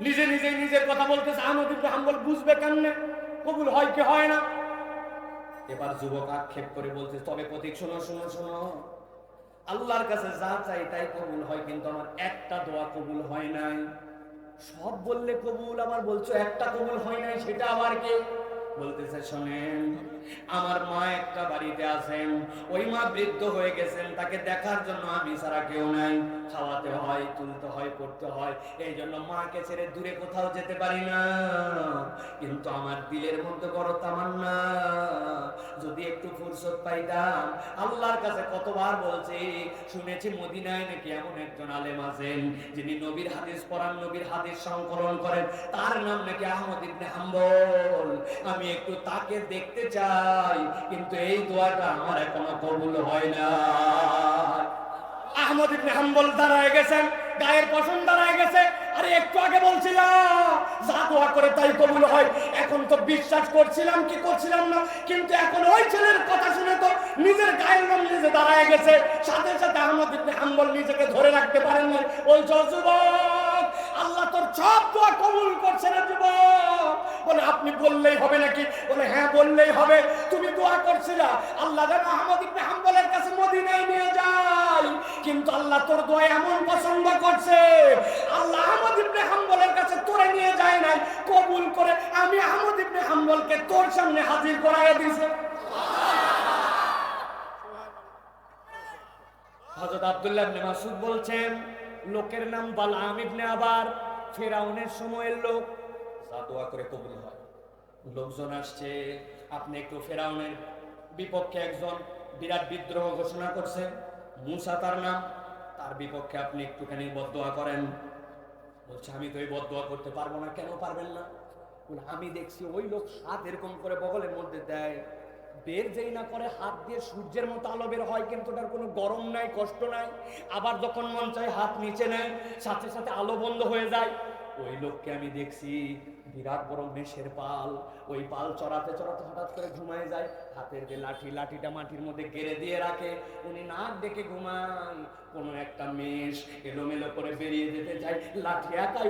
নিজের কথা বলতেছে। আহমদ ইবনে হাম্বল বুঝবে কেমনে কবুল হয় কি হয় না? এবার যুবক আক্ষেপ করে বলছে, তবে পথিক শোনো, আল্লাহর কাছে যা চাই তাই কবুল হয়, কিন্তু আমার একটা দোয়া কবুল হয় নাই। সব বললে কবুল, আবার বলছো একটা কবুল হয় নাই, সেটা আবার কে? বলতেছে শোনেন, আমার মা একটা বাড়িতে আছেন, ওই মা বৃদ্ধ হয়ে গেছেন, তাকে দেখার জন্য আমি ছাড়া কেউ নাই। খাওয়াতে হয়, তুলতে হয়, পড়তে হয়, এই জন্য মাকে ছেড়ে দূরে কোথাও যেতে পারি না। কিন্তু আমার দিলের মধ্যে বড় তামান্না, যদি একটু ফুরসত পাইতাম। আল্লাহর কাছে কতবার বলছি, শুনেছি মদিনায় নাকি এমন একজন আলেম আছেন যিনি নবীর হাদিস পড়ান, নবীর হাদিস সংকলন করেন, তার নাম নাকি আহমদ ইবনে হাম্বল। আমি একটু তাকে দেখতে চাই, কিন্তু এই দোয়াটা আমার এখনো কবুল হয় না। আহমদ ইবনে হাম্বল দাঁড়ায় গেছেন, গায়ের পশম দাঁড়ায় গেছে। আরে একটু আগে বলছিলাম যা দোয়া করে তাই কবুল হয়, এখন তো বিশ্বাস করছিলাম কি করছিলাম না, কিন্তু এখন ওই ছেলের কথা শুনে তো নিজের গায়ের লোম নিজে দাঁড়ায় গেছে। সাথে সাথে আহমদ ইবনে হাম্বল নিজেকে ধরে রাখতে পারেন না, ওই যুবক আল্লাহ তোর সব দোয়া কবুল করছে না যুবক। বলে আপনি বললেই হবে নাকি? বলে হ্যাঁ বললেই হবে। তুমি দোয়া করছিলা আল্লাহ যেন আহমদ ইবনে হাম্বলের কাছে মদিনায় নিয়ে যায়, কিন্তু আল্লাহ তোর দোয়া এমন পছন্দ করছে, আল্লাহ আহমদ ইবনে হাম্বলের কাছে তোরে নিয়ে যায় নাই, কবুল করে আমি আহমদ ইবনে হাম্বলকে তোর সামনে হাজির করাইয়া দিয়েছে। হযরত আব্দুল্লাহ ইবনে মাসউদ বলছেন, লোকের নাম বালআম ইবনে আবার, ফেরাউনের সময়ের লোক, যা দোয়া করে কবুল হয়। লোকজন আসছে, আপনি একটু ফেরাউনের বিপক্ষে একজন বিরাট বিদ্রোহ ঘোষণা করছে, মুসা তার নাম, তার বিপক্ষে আপনি একটুখানি বদদোয়া করেন। বলছে আমি তো এই বদদোয়া করতে পারবো না। কেন পারবেন না? আমি দেখছি ওই লোক হাত এরকম করে বগলের মধ্যে দেয়, বের যেই না করে হাত দিয়ে সূর্যের মতো আলো বের হয়, কিন্তু তার কোনো গরম নাই, কষ্ট নাই। আবার যখন মন চায় হাত নিচে নেয়, সাথে সাথে আলো বন্ধ হয়ে যায়। ওই লোককে আমি দেখছি, বিরাট বড় মেষের পাল, ওই পাল চড়াতে চড়াতে হঠাৎ করে ঘুমায় যায়। হাতের যে লাঠি, লাঠিটা মাটির মধ্যে গেড়ে দিয়ে রাখে, উনি নাক ডেকে ঘুমায়। কোনো একটা মেষ এলোমেলো করে বেরিয়ে যেতে চায়, লাঠি একাই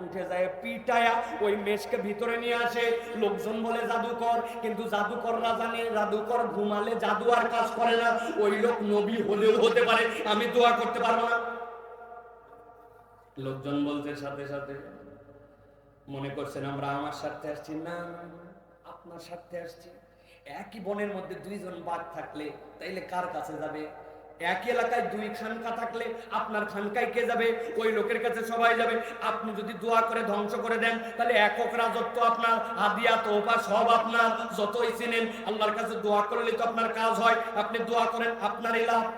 উঠে যায় পিটায়া ওই মেষকে ভিতরে নিয়ে আসে। লোকজন বলে জাদুকর, কিন্তু জাদুকররা জানে জাদুকর ঘুমালে জাদু আর কাজ করে না। ওই লোক নবী হলেও হতে পারে, আমি দোয়া করতে পারবো না। লোকজন বলতে সাথে সাথে মনে করছেন আমরা আমার স্বার্থে আসছি না, আপনার স্বার্থে আসছি। একই বনের মধ্যে দুইজন বাঘ থাকলে তাইলে কার কাছে যাবে? একই এলাকায় দুই খানকা থাকলে আপনার খানকায় কে যাবে? ওই লোকের কাছে সবাই যাবে। আপনি যদি দোয়া করে ধ্বংস করে দেন, তাহলে একক রাজত্ব আপনার, হাদিয়া তোফা সব আপনার, যতই চিনেন। আল্লাহর কাছে দোয়া করলে তো আপনার কাজ হয়, আপনি দোয়া করেন, আপনার এলাকা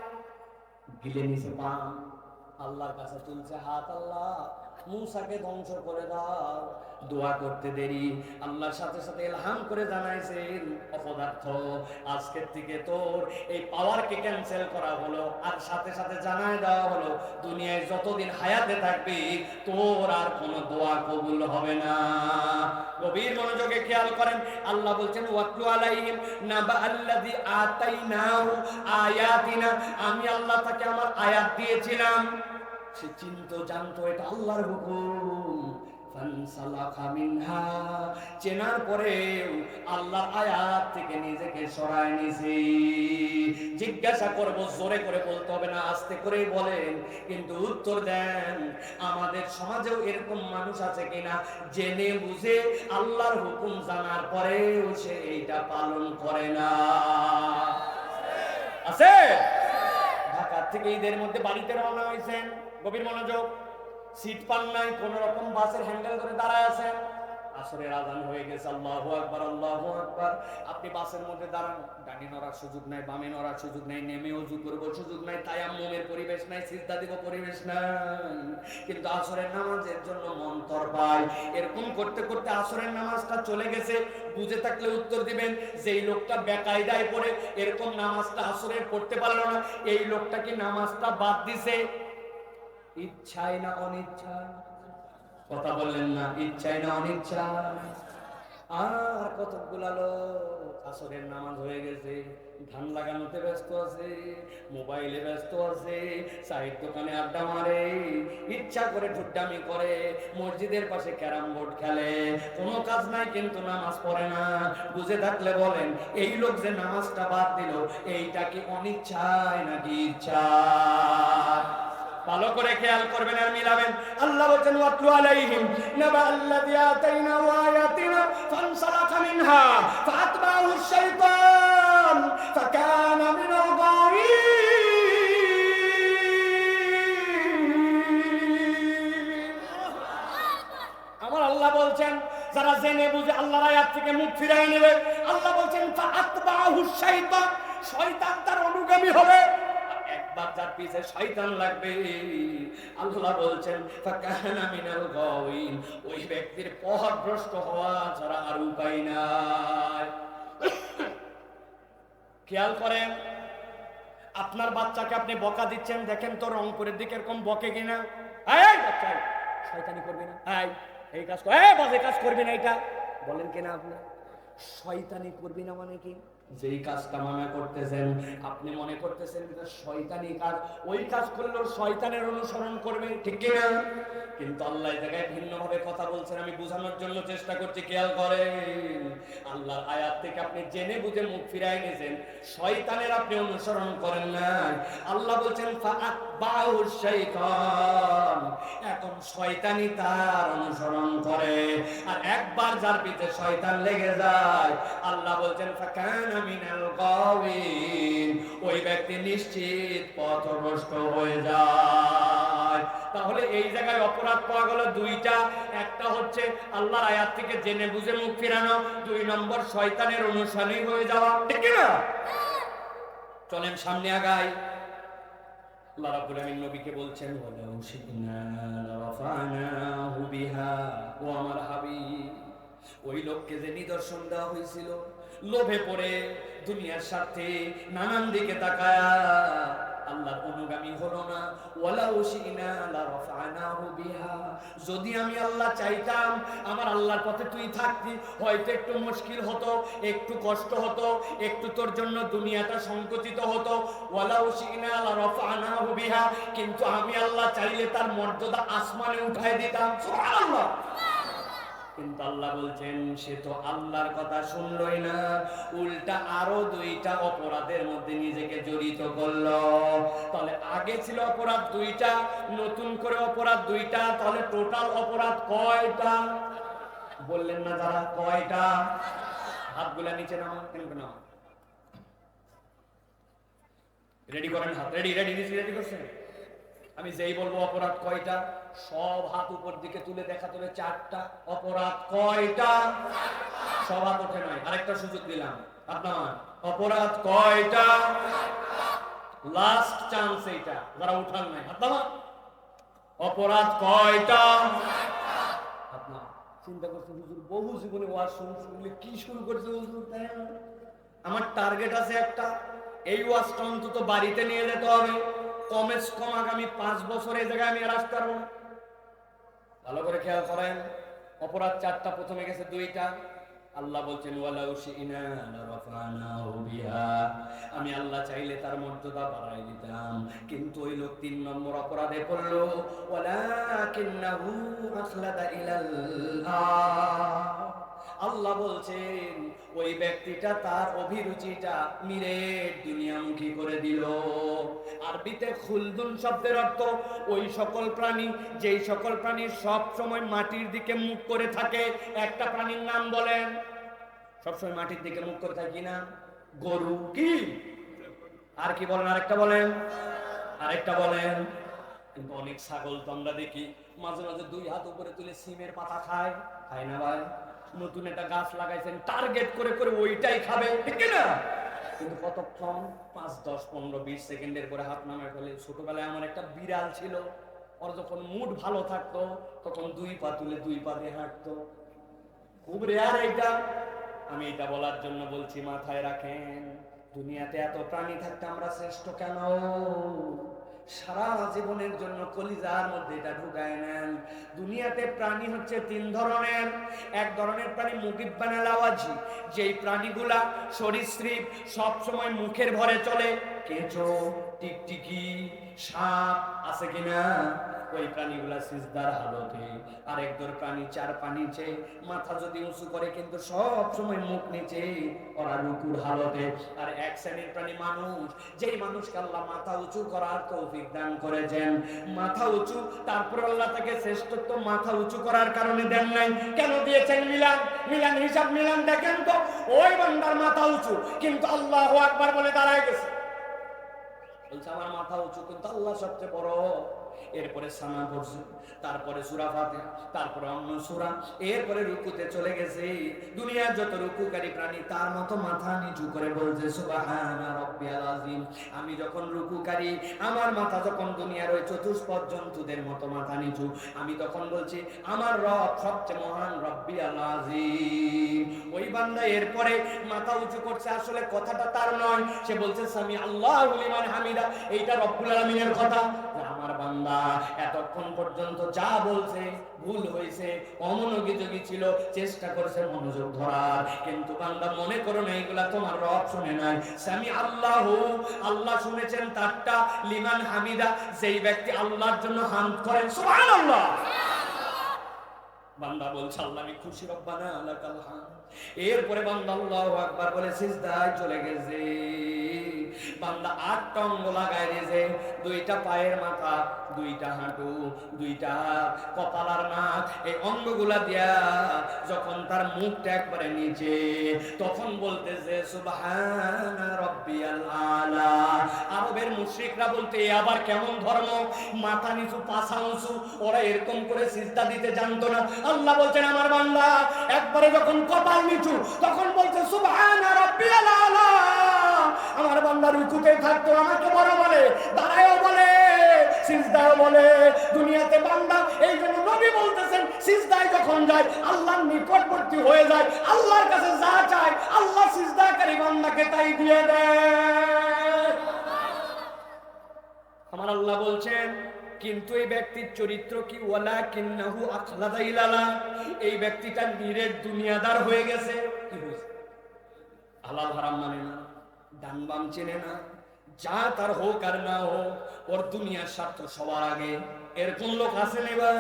গিলে নিচে পান, আল্লাহর কাছে তুলছে হাত, আল্লাহ মুসাকে ধ্বংস করে দাও। দোয়া করতে দেরি, আল্লাহর সাথে সাথে ইলহাম করে জানাইছেন, অপদার্থ আজকের থেকে তোর এই পাওয়ারকে ক্যান্সেল করা হলো, আর সাথে সাথে জানায় দেওয়া হলো দুনিয়ায় যতদিন হায়াতে থাকবি তোর আর কোনো দোয়া কবুল হবে না। গভীর মনোযোগে খেয়াল করেন, আল্লাহ বলছেন ওয়াতলু আলাইহিম নাবা আল্লাযী আতাইনাহু আয়াতিনা, আমি আল্লাহ তাকে আমার আয়াত দিয়েছিলাম, সে চিন্তা জানতো এটা আল্লাহর হুকুম। ফানসালাখা মিনহা, চেনার পরে আল্লাহর আয়াত থেকে নিজেকে সরায় নিয়েছে। জিজ্ঞাসা করব, জোরে করে বলতে হবে না, আস্তে করেই বলেন, কিন্তু উত্তর দেন। আমাদের সমাজেও এরকম মানুষ আছে কিনা জেনে বুঝে আল্লাহর হুকুম জানার পরেও সে এইটা পালন করে না? আছে? ঢাকা থেকে ঈদের মধ্যে বাড়িতে রওনা হয়েছেন, গভীর মনোযোগ, সিট পান নাই, কোন রকম বাসের হ্যান্ডেল ধরে দাঁড়ায় আছেন। আসরের আযান হয়ে গেছে, আল্লাহু আকবার, আল্লাহু আকবার। আপনি বাসের মধ্যে দাঁড়ান, ডানে নড়ার সুযোগ নাই, বামে নড়ার সুযোগ নাই, নেমে ওযু করব সুযোগ নাই, তায়াম্মুমের পরিবেশ নাই, সিজদা দিব পরিবেশ নাই। কিন্তু আসরের নামাজের জন্য মন তরপায়। এরকম করতে করতে আসরের নামাজটা চলে গেছে। বুঝে থাকলে উত্তর দিবেন, যেই লোকটা বেকায়দায় পড়ে এরকম নামাজটা আসরের পড়তে পারলো না, এই লোকটা কি নামাজটা বাদ দিছে ইচ্ছায় না অনিচ্ছায়? কথা বললেন না, ইচ্ছায় না অনিচ্ছায়? আর কতগুলা লোক আসরের নামাজ হয়ে গেছে, ধান লাগানোতে ব্যস্ত আছে, মোবাইলে ব্যস্ত আছে, চায়ের দোকানে আড্ডা মারে, ইচ্ছা করে ঢুড্ডামি করে, মসজিদের পাশে ক্যারাম বোর্ড খেলে, কোনো কাজ নাই কিন্তু নামাজ পড়ে না। বুঝে থাকলে বলেন, এই লোক যে নামাজটা বাদ দিল, এইটা কি অনিচ্ছায় নাকি ইচ্ছা?
ভালো করে খেয়াল করবেন আর মিলাবেন। আল্লাহ বলেন ওয়াতলু আলাইহিম নাবা আল্লাযী আতাইনাহু আয়াতিনা ফানসালাখা মিনহা ফাতবাহু শাইতান ফাকানা মিনাল গায়িন। আমার আল্লাহ বলছেন যারা জেনে বুঝে আল্লাহর আয়াত থেকে মুখ ফিরিয়ে নেবে, আল্লাহ বলছেন ফাতবাহু শাইতান, শয়তান তার অনুগামী হবে। একবার যার পিছে শয়তান লাগবে, আল্লাহ বলছেন ফাকানা মিনাল গাওয়িন, ওই ব্যক্তির পথভ্রষ্ট হওয়া ছাড়া আর উপায় নাই। খেয়াল করেন, আপনার বাচ্চাকে আপনি বকা দিচ্ছেন, দেখেন তো রংপুরের দিকে এরকম বকে কিনা। এই বাচ্চা শয়তানি করবি না, এই কাজ কর, বাজে কাজ করবি না, এটা বলেন কিনা আপনি? শয়তানি করবি না মানে কি? যেই কাজটা মানা করতেছেন আপনি মনে করতেছেন এটা শয়তানি কাজ, ওই কাজ করলেও শয়তানের অনুসরণ করবে, ঠিক কিনা? কিন্তু আল্লাহ এই জায়গায় ভিন্নভাবে কথা বলছেন, আমি বোঝানোর জন্য চেষ্টা করছি। খেয়াল করেন, আল্লাহর আয়াত থেকে আপনি জেনে বুঝে মুখ ফিরাই নিয়েছেন, শয়তানের আপনি অনুসরণ করেন না। আল্লাহ বলছেন ফাআতবাহু শাইতান, এখন শয়তানি তার অনুসরণ করে। আর একবার যার পিছে শয়তান লেগে যায়, আল্লাহ বলছেন ফাকানা মিনাল গাওয়িন, ওই ব্যক্তি নিশ্চিত পথভ্রষ্ট হয়ে যায়। তাহলে এই জায়গায় অপরাধ পাওয়া গেল দুইটা, একটা হচ্ছে আল্লাহর আয়াত থেকে জেনে বুঝে মুখ ফিরানো, 2 নম্বর শয়তানের অনুসারী হয়ে যাওয়া, ঠিক না? চলেন সামনে আগাই। আল্লাহ রাব্বুল আলামিন নবীকে বলছেন ওয়ালাউ শি'না লারাফানাহু বিহা, ও আমার হাবিব, ওই লোককে যে নিদর্শন দেওয়া হয়েছিল, লোভে পড়ে দুনিয়ার স্বার্থে নানান দিকে তাকায়া আল্লাহর অনুগামী হলো না, ওয়ালাউ শি'না লারাফানাহু বিহা, যদি আমি আল্লাহ চাইতাম আমার আল্লাহর পথে তুই থাকতি, হয়তো একটু মুশকিল হতো, একটু কষ্ট হতো, একটু তোর জন্য দুনিয়াটা সংকুচিত হতো, ওয়ালাউ শি'না লারাফানাহু বিহা, কিন্তু আমি আল্লাহ চাইলে তার মর্যাদা আসমানে উঠায় দিতাম। সুবহানাল্লাহ। কিন্তু আল্লাহ বলছেন সে তো আল্লাহর কথা শুনলই না, উল্টা আরো 2টা অপরাধের মধ্যে নিজেকে জড়িত করলো। তাহলে আগে ছিল অপরাধ 2টা, নতুন করে অপরাধ 2টা, তাহলে টোটাল অপরাধ কয়টা? বললেন না যারা, কয়টা? হাতগুলা নিচে নাও, কেন নাও, রেডি করেন হাত, রেডি রেডি নিচে রেডি করছেন। আমি যেই বলবো অপরাধ কয়টা, সব হাত উপর দিকে তুলে দেখাতে হবে 4টা। অপরাধ কয়টা? সব হাত ওঠে নাই, আরেকটা সুযোগ দিলাম আপনার, অপরাধ কয়টা? লাস্ট চান্স এইটা, যারা উঠান নাই আপনার, অপরাধ কয়টা? আপনার চিন্তা করছেন হুজুর বহু জীবনে ওয়াজ শুনলে কি শুরু করছে হুজুর, তাই না? আমার টার্গেট আছে একটা, এই ওয়াজটা অন্তত বাড়িতে নিয়ে যেতে হবে, কমেস কম আগামী 5 বছর এই জায়গায় আমি আর আসতে পারবো না। ভালো করে খেয়াল করেন, অপরাধ 4টা, প্রথমে গেছে 2টা। আল্লাহ বলছেন ওয়ালাউ শি'না লারাফানাহু বিহা, আমি আল্লাহ চাইলে তার মর্যাদা বাড়াই দিতাম, কিন্তু ওই লোক 3 নম্বর অপরাধে পড়লো, ওয়ালাকিন্নাহু আখলাদা ইলাল আরদ। আল্লাহ বলছেন ওই ব্যক্তিটা তার অভিরুচিটা নিরেট দুনিয়ামুখী করে দিল। আরবিতে খুলদুন শব্দের অর্থ ওই সকল প্রাণী, যেই সকল প্রাণী সব সময় মাটির দিকে মুখ করে থাকে। একটা প্রাণীর নাম বলেন, সবসময় মাটির দিকে মুখ করে থাকে না? গরু। কি আর কি বলেন? আরেকটা বলেন, আরেকটা বলেন। কিন্তু অনেক ছাগল তো আমরা দেখি মাঝে মাঝে 2 হাত উপরে তুলে সিমের পাতা খায়, খায় না ভাই? নতুন একটা গাছ লাগাইছেন, টার্গেট করে করে ওইটাই খাবে, ঠিক না? কিন্তু কতক্ষণ? 5, 10, 15, 20 সেকেন্ডের পরে হাত নামায় ফেলে। ছোটবেলায় আমার একটা বিড়াল ছিল, ওর যখন মুড ভালো থাকতো তখন 2 পা তুলে 2 পা দিয়ে হাঁটতো। খুব রেয়ার এইটা, আমি এটা বলার জন্য বলছি, মাথায় রাখেন দুনিয়াতে এত প্রাণী থাকতে আমরা শ্রেষ্ঠ কেন? সারা জীবনের জন্য কলিজার মধ্যে এটা ঢুকায় নেন। দুনিয়াতে প্রাণী হচ্ছে 3 ধরনের। এক ধরনের প্রাণী মুগিব্বানাল আওয়াজি, যেই প্রাণীগুলা সরীসৃপ, সব সময় মুখের ভরে চলে,
কেঁচো, টিকটিকি, সাপ আছে কিনা, ওই প্রাণীগুলা সিজদার হালতে। আর একদল প্রাণী চার পানিতে মাথা যদি উঁচু করে কিন্তু সব সময় মুখ নিচে, ওরা রুকুর হালতে। আর এক শ্রেণীর প্রাণী মানুষ, যেই মানুষকে আল্লাহ মাথা উঁচু করার তৌফিক দান করেছেন, মাথা উঁচু, তারপর আল্লাহ তাকে শ্রেষ্ঠত্ব মাথা উঁচু করার কারণে দেন নাই। কেন দিয়েছেন? মিলান হিসাব মিলান দেখেন তো, ওই বান্দার মাথা উঁচু কিন্তু আল্লাহু আকবার বলে দাঁড়ায় গেছে, বলছে আমার মাথা উঁচু কিন্তু আল্লাহ সবচেয়ে বড়। এরপরে সানা পড়ছে, তারপরে সূরা ফাতিহা, তারপরে অন্য সূরা, এরপরে রুকুতে চলে গেছে। দুনিয়ার যত রুকুকারী প্রাণী তার মতো মাথা নিচু করে বলছে সুবহানা রাব্বিয়াল আযীম। আমি যখন রুকুকারী, আমার মাথা যখন দুনিয়ার ওই চতুষ্পদ জন্তুদের মতো মাথা নিচু, আমি তখন বলছি আমার রব সবচেয়ে মহান, রব্বিয়াল আযীম। ওই বান্দা এরপরে মাথা উঁচু করছে, আসলে কথাটা তার নয়, সে বলছে সামি আল্লাহু লিমান হামিদা, এইটা রব্বুল আলামিনের কথা। আমার বান্দা এতক্ষণ পর্যন্ত যা বলছে ভুল হয়েছে, অমনোযোগী ছিল, চেষ্টা করছে মনোযোগ ধরার, কিন্তু বান্দা মনে করো না এগুলা তোমার রব শুনে নাই। সামি আল্লাহু, আল্লাহ শুনেছেন তারটা, লিমান হামিদা, যেই ব্যক্তি আল্লাহর জন্য হামদ করেন, সুবহানাল্লাহ। বান্দা বলছে আল্লাহ আমি খুশি, রব্বানা লাকাল হামদ। এরপরে বান্দা আল্লাহু আকবার বলে সিজদায় চলে গেছে। বান্দা 8টা অঙ্গ লাগায় দিয়েছে, 2টা পায়ের মাথা, 2টা হাঁটু, 2টা কপাল আর নাক, এই অঙ্গগুলা দিয়া যখন তার মুখটা একবারে নিচে, তখন বলতেছে সুবহানা রাব্বিয়াল আলা। আরবের মুশরিকরা বলতে এ আবার কেমন ধর্ম, মাথা নিচু পাছা উঁচু, ওরা এরকম করে সিজদা দিতে জানতো না। আল্লাহ বলছেন আমার বান্দা একবারে যখন কপাল নিচু, তখন বলছে সুবহানা রাব্বিয়াল আলা। আমার বান্দা রুকুতে থাকতো, আমাকে বড় বলে, দাঁড়ায়ও বলে, সিজদাও বলে। দুনিয়াতে বান্দা, এই জন্য নবী বলতেছেন সিজদায় যখন যায় আল্লাহর নিকটবর্তী হয়ে যায়, আল্লাহর কাছে যা চায় আল্লাহ সিজদাকারী বান্দাকে তাই দিয়ে দেয়। আমার আল্লাহ বলছেন কিন্তু এই ব্যক্তির চরিত্র কি, ওয়ালাকিন্নাহু আখলাদা ইলালা, এই ব্যক্তিটা নিরেট দুনিয়াদার হয়ে গেছে। কি হয়েছে? হালাল হারাম মানে না, ডান বাম চেনে না, যা তার হোক আর না হোক ওর দুনিয়ার স্বার্থ সবার আগে। এরকম লোক আছে না?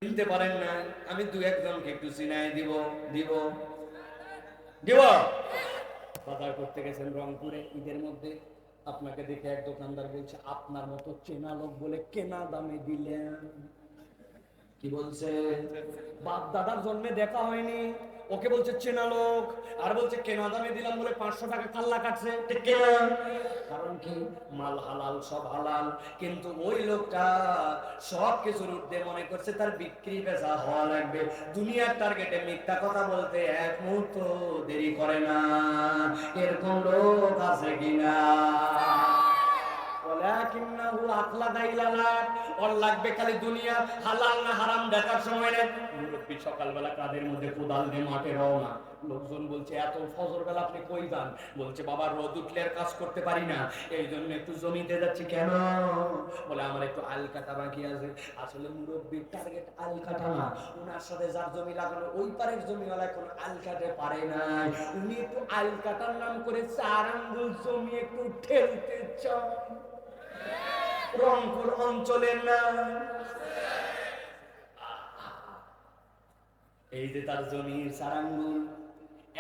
চিনতে পারেন না? আমি 2-1 জনকে একটু চিনাই দিব। বাজার করতে গেছেন রংপুরে ঈদের মধ্যে, আপনাকে দেখে এক দোকানদার বলছে আপনার মতো চেনা লোক বলে কেনা দামে দিলেন। কি বলছে? বাপ দাদার জন্মে দেখা হয়নি, ওকে বলছে চেনা লোক, আর বলছে কেনা দামে দিলাম বলে 500 টাকা কাল্লা কাটছে। কারণ কি? মাল হালাল, সব হালাল, কিন্তু ওই লোকটা সব কিছুর ঊর্ধ্বে মনে করছে তার বিক্রি বেচা হওয়া লাগবে। দুনিয়ার টার্গেটে মিথ্যা কথা বলতে এক মুহূর্ত দেরি করে না। এরকম লোক আছে কিনা? ওয়ালাকিন্নাহু আখলাদা ইলালা, ওর লাগবে খালি দুনিয়া, হালাল না হারাম দেখার সময় নেই। মুরব্বি সকালবেলা কাদের মধ্যে কোদাল দিয়ে মাঠে রওনা, লোকজন বলছে এত ফজর বেলা আপনি কই যান? বলছে বাবা রোদ উঠলে আর কাজ করতে পারি না, এই জন্য একটু জমিতে যাচ্ছি। কেন? বলে আমার একটু আল কাটা বাকি আছে। আসলে মুরব্বির টার্গেট আল কাটা না, ওনার সাথে যার জমি লাগানো ওই পারের জমিওয়ালা কোনো আল কাটে পারে না, উনি একটু আল কাটার নাম করে 4 আঙ্গুল জমি একটু ঠেলতে চান। রংপুর অঞ্চলের না, এই যে তার জমির 4 আঙ্গুল,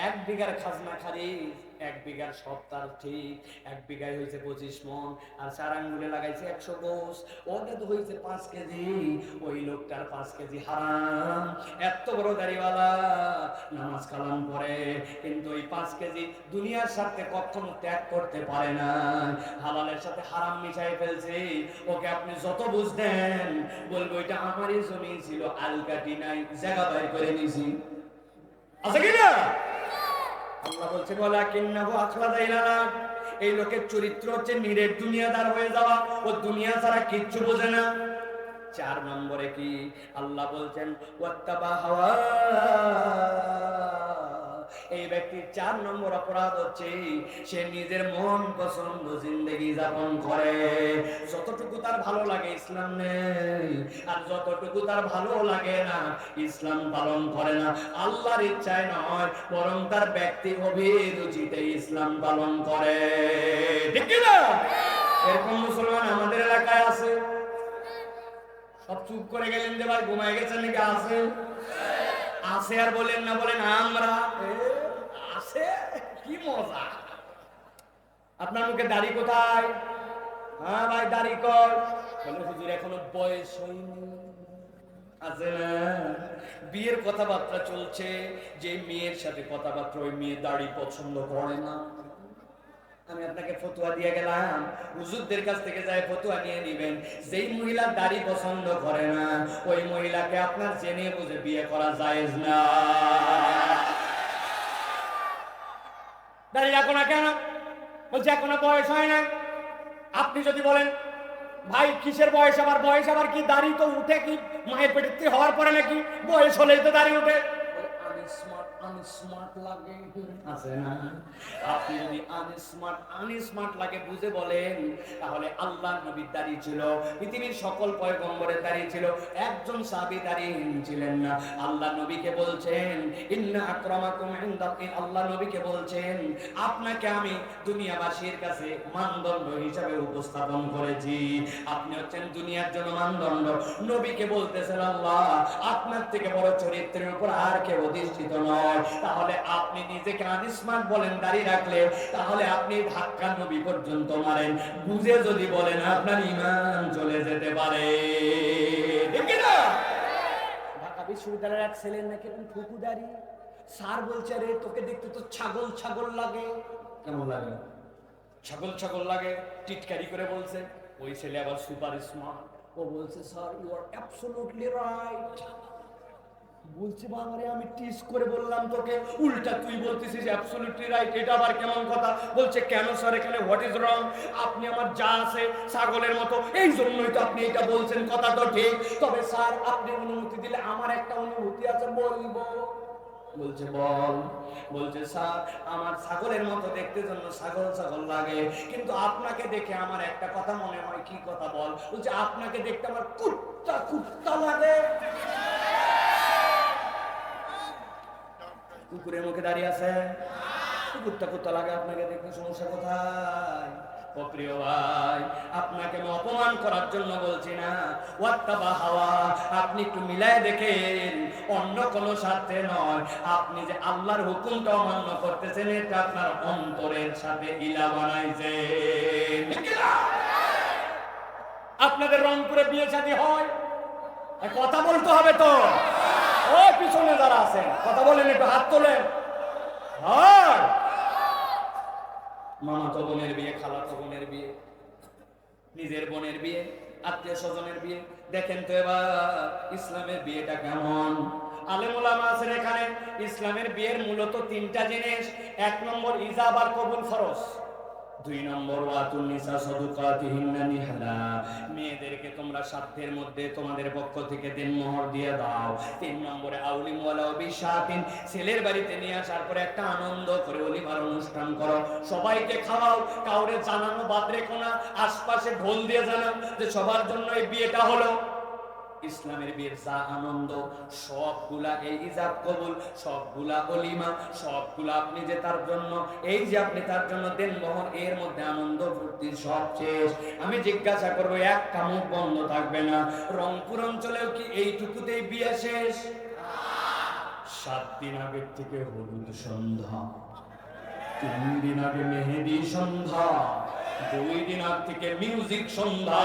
1 বিঘার খাজনা খারিজ, 1 বিঘার সপ্তাহ ঠিক, 1 বিঘায় হয়েছে 25 মণ, আর 4 আঙ্গুলে লাগাইছে 100 গোস, ওটা তো হয়েছে 5 কেজি। ওই লোকটার 5 কেজি হারাম। এত বড় দাড়িওয়ালা, নামাজ কালাম করে, কিন্তু ওই 5 কেজি দুনিয়ার সাথে কখনো ত্যাগ করতে পারে না, হালালের সাথে হারাম মিশাই ফেলছে। ওকে আপনি যত বুঝতেন বলবো এটা আমারই জমি ছিল, আলকাটি নাই, জায়গা বাইর করে নিয়েছি। আছে কিনা? আল্লাহ বলছেন ওয়ালাকিন্নাহু আখলাদা ইলালা, এই লোকের চরিত্র হচ্ছে নিরেট দুনিয়াদার হয়ে যাওয়া, ও দুনিয়া ছাড়া কিচ্ছু বোঝে না। 4 নম্বরে কি? আল্লাহ বলছেন ওয়াত্তাবা হাওয়া, এই ব্যক্তির 4 নম্বর অপরাধ হচ্ছে সে নিজের মন পছন্দ জিন্দেগি যাপন করে। যতটুকু তার ভালো লাগে ইসলাম নেই, আর যতটুকু তার ভালো লাগে না ইসলাম পালন করে না। আল্লাহর ইচ্ছায় নয়, বরং তার ব্যক্তি অভিরুচিতে ইসলাম পালন করে। ঠিক কি না? এরকম মুসলমান আমাদের এলাকায় আছে। সব চুপ করে গেলেন যে ভাই ঘুমায় গেছেন নাকি? আছে, আছে আর বলেন না, বলেন আমরা। আছে, কি মজা। আপনার মুখে দাড়ি কোথায়? হ্যাঁ ভাই দাড়ি কর। বলে হুজুর এখনো বয়স হয়নি। আছে না? বিয়ের কথাবার্তা চলছে, যে মেয়ের সাথে কথাবার্তা ওই মেয়ে দাড়ি পছন্দ করে না। আমি আপনাকে ফতোয়া দিয়ে গেলাম, হুজুরদের কাছ থেকে যায় ফতোয়া নিয়ে নিবেন। যেই মহিলা দাড়ি পছন্দ করে না ওই মহিলাকে আপনার জেনে বুঝে বিয়ে করা জায়েজ না। দাড়ি রাখো না কেন? বলছে এখনো বয়স হয় না। আপনি যদি বলেন ভাই কিসের বয়স, আবার বয়স আবার কি? দাড়ি তো উঠে কি মায়ের পেটে হওয়ার পরে নাকি? বয়স হলেই তো দাড়ি উঠে। আনস্মার্ট লাগে, আছে না? আপনি যদি আনস্মার্ট লাগে বুঝে বলেন, তাহলে আল্লাহর নবীর দাড়ি ছিল, পৃথিবীর সকল পয়গম্বরের দাড়ি ছিল, একজন সাহাবী দাড়িহীন ছিলেন না। আল্লাহ নবীকে বলছেন ইন্না আকরামাকুম ইনদাল্লাহি, আল্লাহ নবীকে বলছেন আপনাকে আমি দুনিয়াবাসীর কাছে মানদণ্ড হিসাবে উপস্থাপন করেছি, আপনি হচ্ছেন দুনিয়ার জন্য মানদণ্ড। নবীকে বলতেছেন আল্লাহ আপনার থেকে বড় চরিত্রের উপর আর কেউ অধিষ্ঠিত নয়। তাহলে আপনি নিজেকে আনস্মার্ট বলেন দাড়ি রাখলে, তাহলে আপনি ধাক্কা নবী পর্যন্ত মারেন। বুঝে যদি বলেন আপনার ঈমান চলে যেতে পারে। ঠিক না? ঢাকা বিশ্ববিদ্যালয়ের এক ছেলের নাকি ফুকু দাড়ি। স্যার বলছে রে তোকে দেখতে তো ছাগল ছাগল লাগে। কেমন লাগে? ছাগল ছাগল লাগে। টিটকারি করে বলছে। ওই ছেলে আবার সুপার স্মার্ট। ও বলছে sir you are absolutely right. বলছে বাবারে আমি টিস করে বললাম তোকে, উল্টা তুই বলতেছিস অ্যাবসলিউটলি রাইট। এটা আবার কেমন কথা? বলছে কেন স্যার এখানে হোয়াট ইজ রং? আপনি আমার যা আছে ছাগলের মতো, এই জন্যই তো আপনি এটা বলছেন। কথা তো ঠিক, তবে স্যার আপনি অনুমতি দিলে আমার একটা অনুভূতি আছে বলবো। বলছে বল। বলছে স্যার আমার ছাগলের মতো দেখতে জন্য ছাগল ছাগল লাগে, কিন্তু আপনাকে দেখে আমার একটা কথা মনে হয়। কি কথা বল? বলছে আপনাকে দেখতে আমার কুত্তা কুত্তা লাগে। কুকুরের মুখে দাঁড়িয়ে আছে, কুত্তা কুত্তা লাগে আপনাকে দেখতে, সমস্যা কোথায়? ও প্রিয় ভাই, আপনাকে আমি অপমান করার জন্য বলছি না। ওয়াত্তাবা হাওয়া, আপনি একটু মিলায় দেখেন, অন্য কোনো স্বার্থে নয়। আপনি যে আল্লাহর হুকুমটা অমান্য করতেছেন, এটা আপনার অন্তরের সাথে ইলা বানাইছে। আপনাদের রংপুরে বিয়ে শাদী হয়, কথা বলতে হবে তো। ও পিছনে যারা আছেন কথা বলেন, একটু হাত তোলেন। হয় মামাতো বোনের বিয়ে, খালাতো বোনের বিয়ে, নিজের বোনের বিয়ে, আত্মীয় স্বজনের বিয়ে। দেখেন তো এবার ইসলামের বিয়েটা কেমন। আলেম ওলামা আছেন এখানে। ইসলামের বিয়ের মূলত 3টা জিনিস। 1 নম্বর ইজাব আর কবুল ফরজ। 2 নম্বর ওয়াতুন নিসা সাদুকাতিহিন্না নিহলা, মেয়েদেরকে তোমরা সাধ্যের মধ্যে তোমাদের পক্ষ থেকে দেনমোহর দিয়ে দাও। 3 নম্বরে আউলিম ওয়ালাউ বিশাতিন, ছেলের বাড়িতে নিয়ে আসার পরে একটা আনন্দ করে ওলিমার অনুষ্ঠান করো, সবাইকে খাওয়াও, কাউরে জানানো বাদ রেখো না, আশপাশে ঢোল দিয়ে জানাও যে সবার জন্য এই বিয়েটা হলো। ইসলামের বিয়ের যা আনন্দ সবগুলা এই ইজাব কবুল, সবগুলা ওলিমা, সবগুলা আপনি যে তার জন্য, এই যে আপনি তার জন্য দেন মোহর, এর মধ্যে আনন্দ ফুর্তি সব শেষ। আমি জিজ্ঞাসা করবো, একটা মুখ বন্ধ থাকবে না। রংপুর অঞ্চলেও কি এইটুকুতেই বিয়ে শেষ? 7 দিন আগের থেকে হলুদ সন্ধ্যা, 3 দিন আগে মেহেদি সন্ধ্যা, 2 দিন আগ থেকে মিউজিক সন্ধ্যা,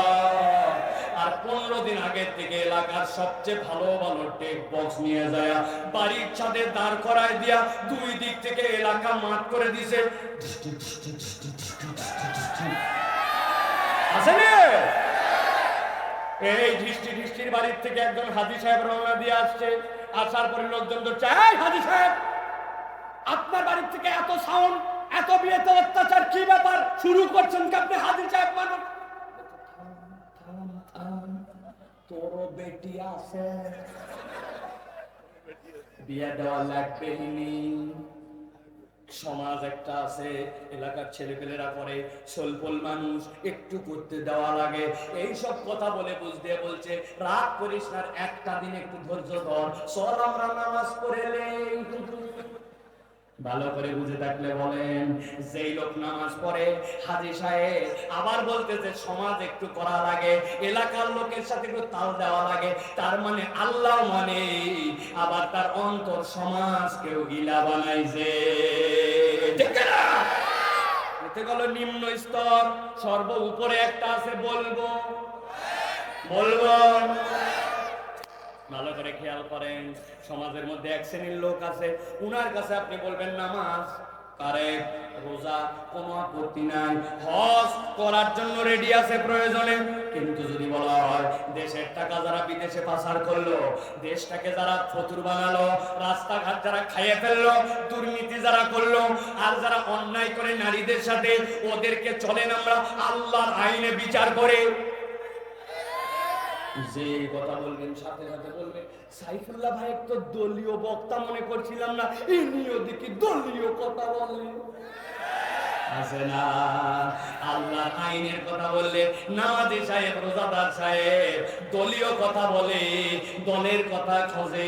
আর 15 দিন আগের থেকে এলাকার সবচেয়ে ভালো ভালো টেক বক্স নিয়ে যায় বাড়ির ছাদে দাঁড় করায় দিয়া 2 দিক থেকে এলাকা মাঠ করে দিছে। আসেনি এই ঢিষ্টির বাড়ির থেকে একজন হাজী সাহেব রওনা দিয়ে আসছে। আসার পরে লোকজন তো চাই, হাজী সাহেব আপনার বাড়ির থেকে এত সাউন্ড, এত বিয়েতে অত্যাচার, কি ব্যাপার শুরু করছেন কি আপনি? হাজী সাহেব মানুষ, তোর বেটি আছে, বিয়ে দেওয়া লাগবে নি। সমাজ একটা আছে, এলাকার ছেলেপেলেরা করে, স্বল্পল মানুষ, একটু করতে দেওয়া লাগে, এই সব কথা বলে বুঝতে বলছে রাগ করিস না, একটা দিন একটু ধৈর্য ধর, চল আমরা নামাজ পড়ে নেই। ভালো করে বুঝে থাকলে বলেন, যেই লোক নামাজ পড়ে হাজী সাহেব আবার বলতেছে সমাজ একটু করা লাগে, এলাকার লোকের সাথে একটু তাল দেওয়া লাগে, তার মানে আল্লাহ মানে আবার তার অন্তর সমাজকেও গিলা বানাইছে। ঠিক না? এতে গেল নিম্ন স্তর, সর্ব উপরে একটা আছে, বলবো বলবো ভালো করে খেয়াল করেন, সমাজের মধ্যে এক শ্রেণীর লোক আছে, উনার কাছে আপনি বলবেন নামাজ কারেক্ট, রোজা কোনো আপত্তি নাই, হজ করার জন্য রেডি আছে প্রয়োজনে, কিন্তু যদি বলা হয় দেশের টাকা যারা বিদেশে পাচার করলো, দেশটাকে যারা ফতুর বানালো, রাস্তাঘাট যারা খাইয়ে ফেললো, দুর্নীতি যারা করলো, আর যারা অন্যায় করে নারীদের সাথে, ওদেরকে চলেন আমরা আল্লাহর আইনে বিচার করে, যে কথা বলবেন সাথে সাথে বলবেন সাইফুল্লাহ ভাই তো দলীয় বক্তা মনে করছিলাম না, ইনিও দেখি দলীয় কথা বলে। আছে না? আল্লাহ আইনের কথা বললে নামাজি সাহেব, রোজাদার সাহেব দলীয় কথা বলে, দলের কথা খোঁজে,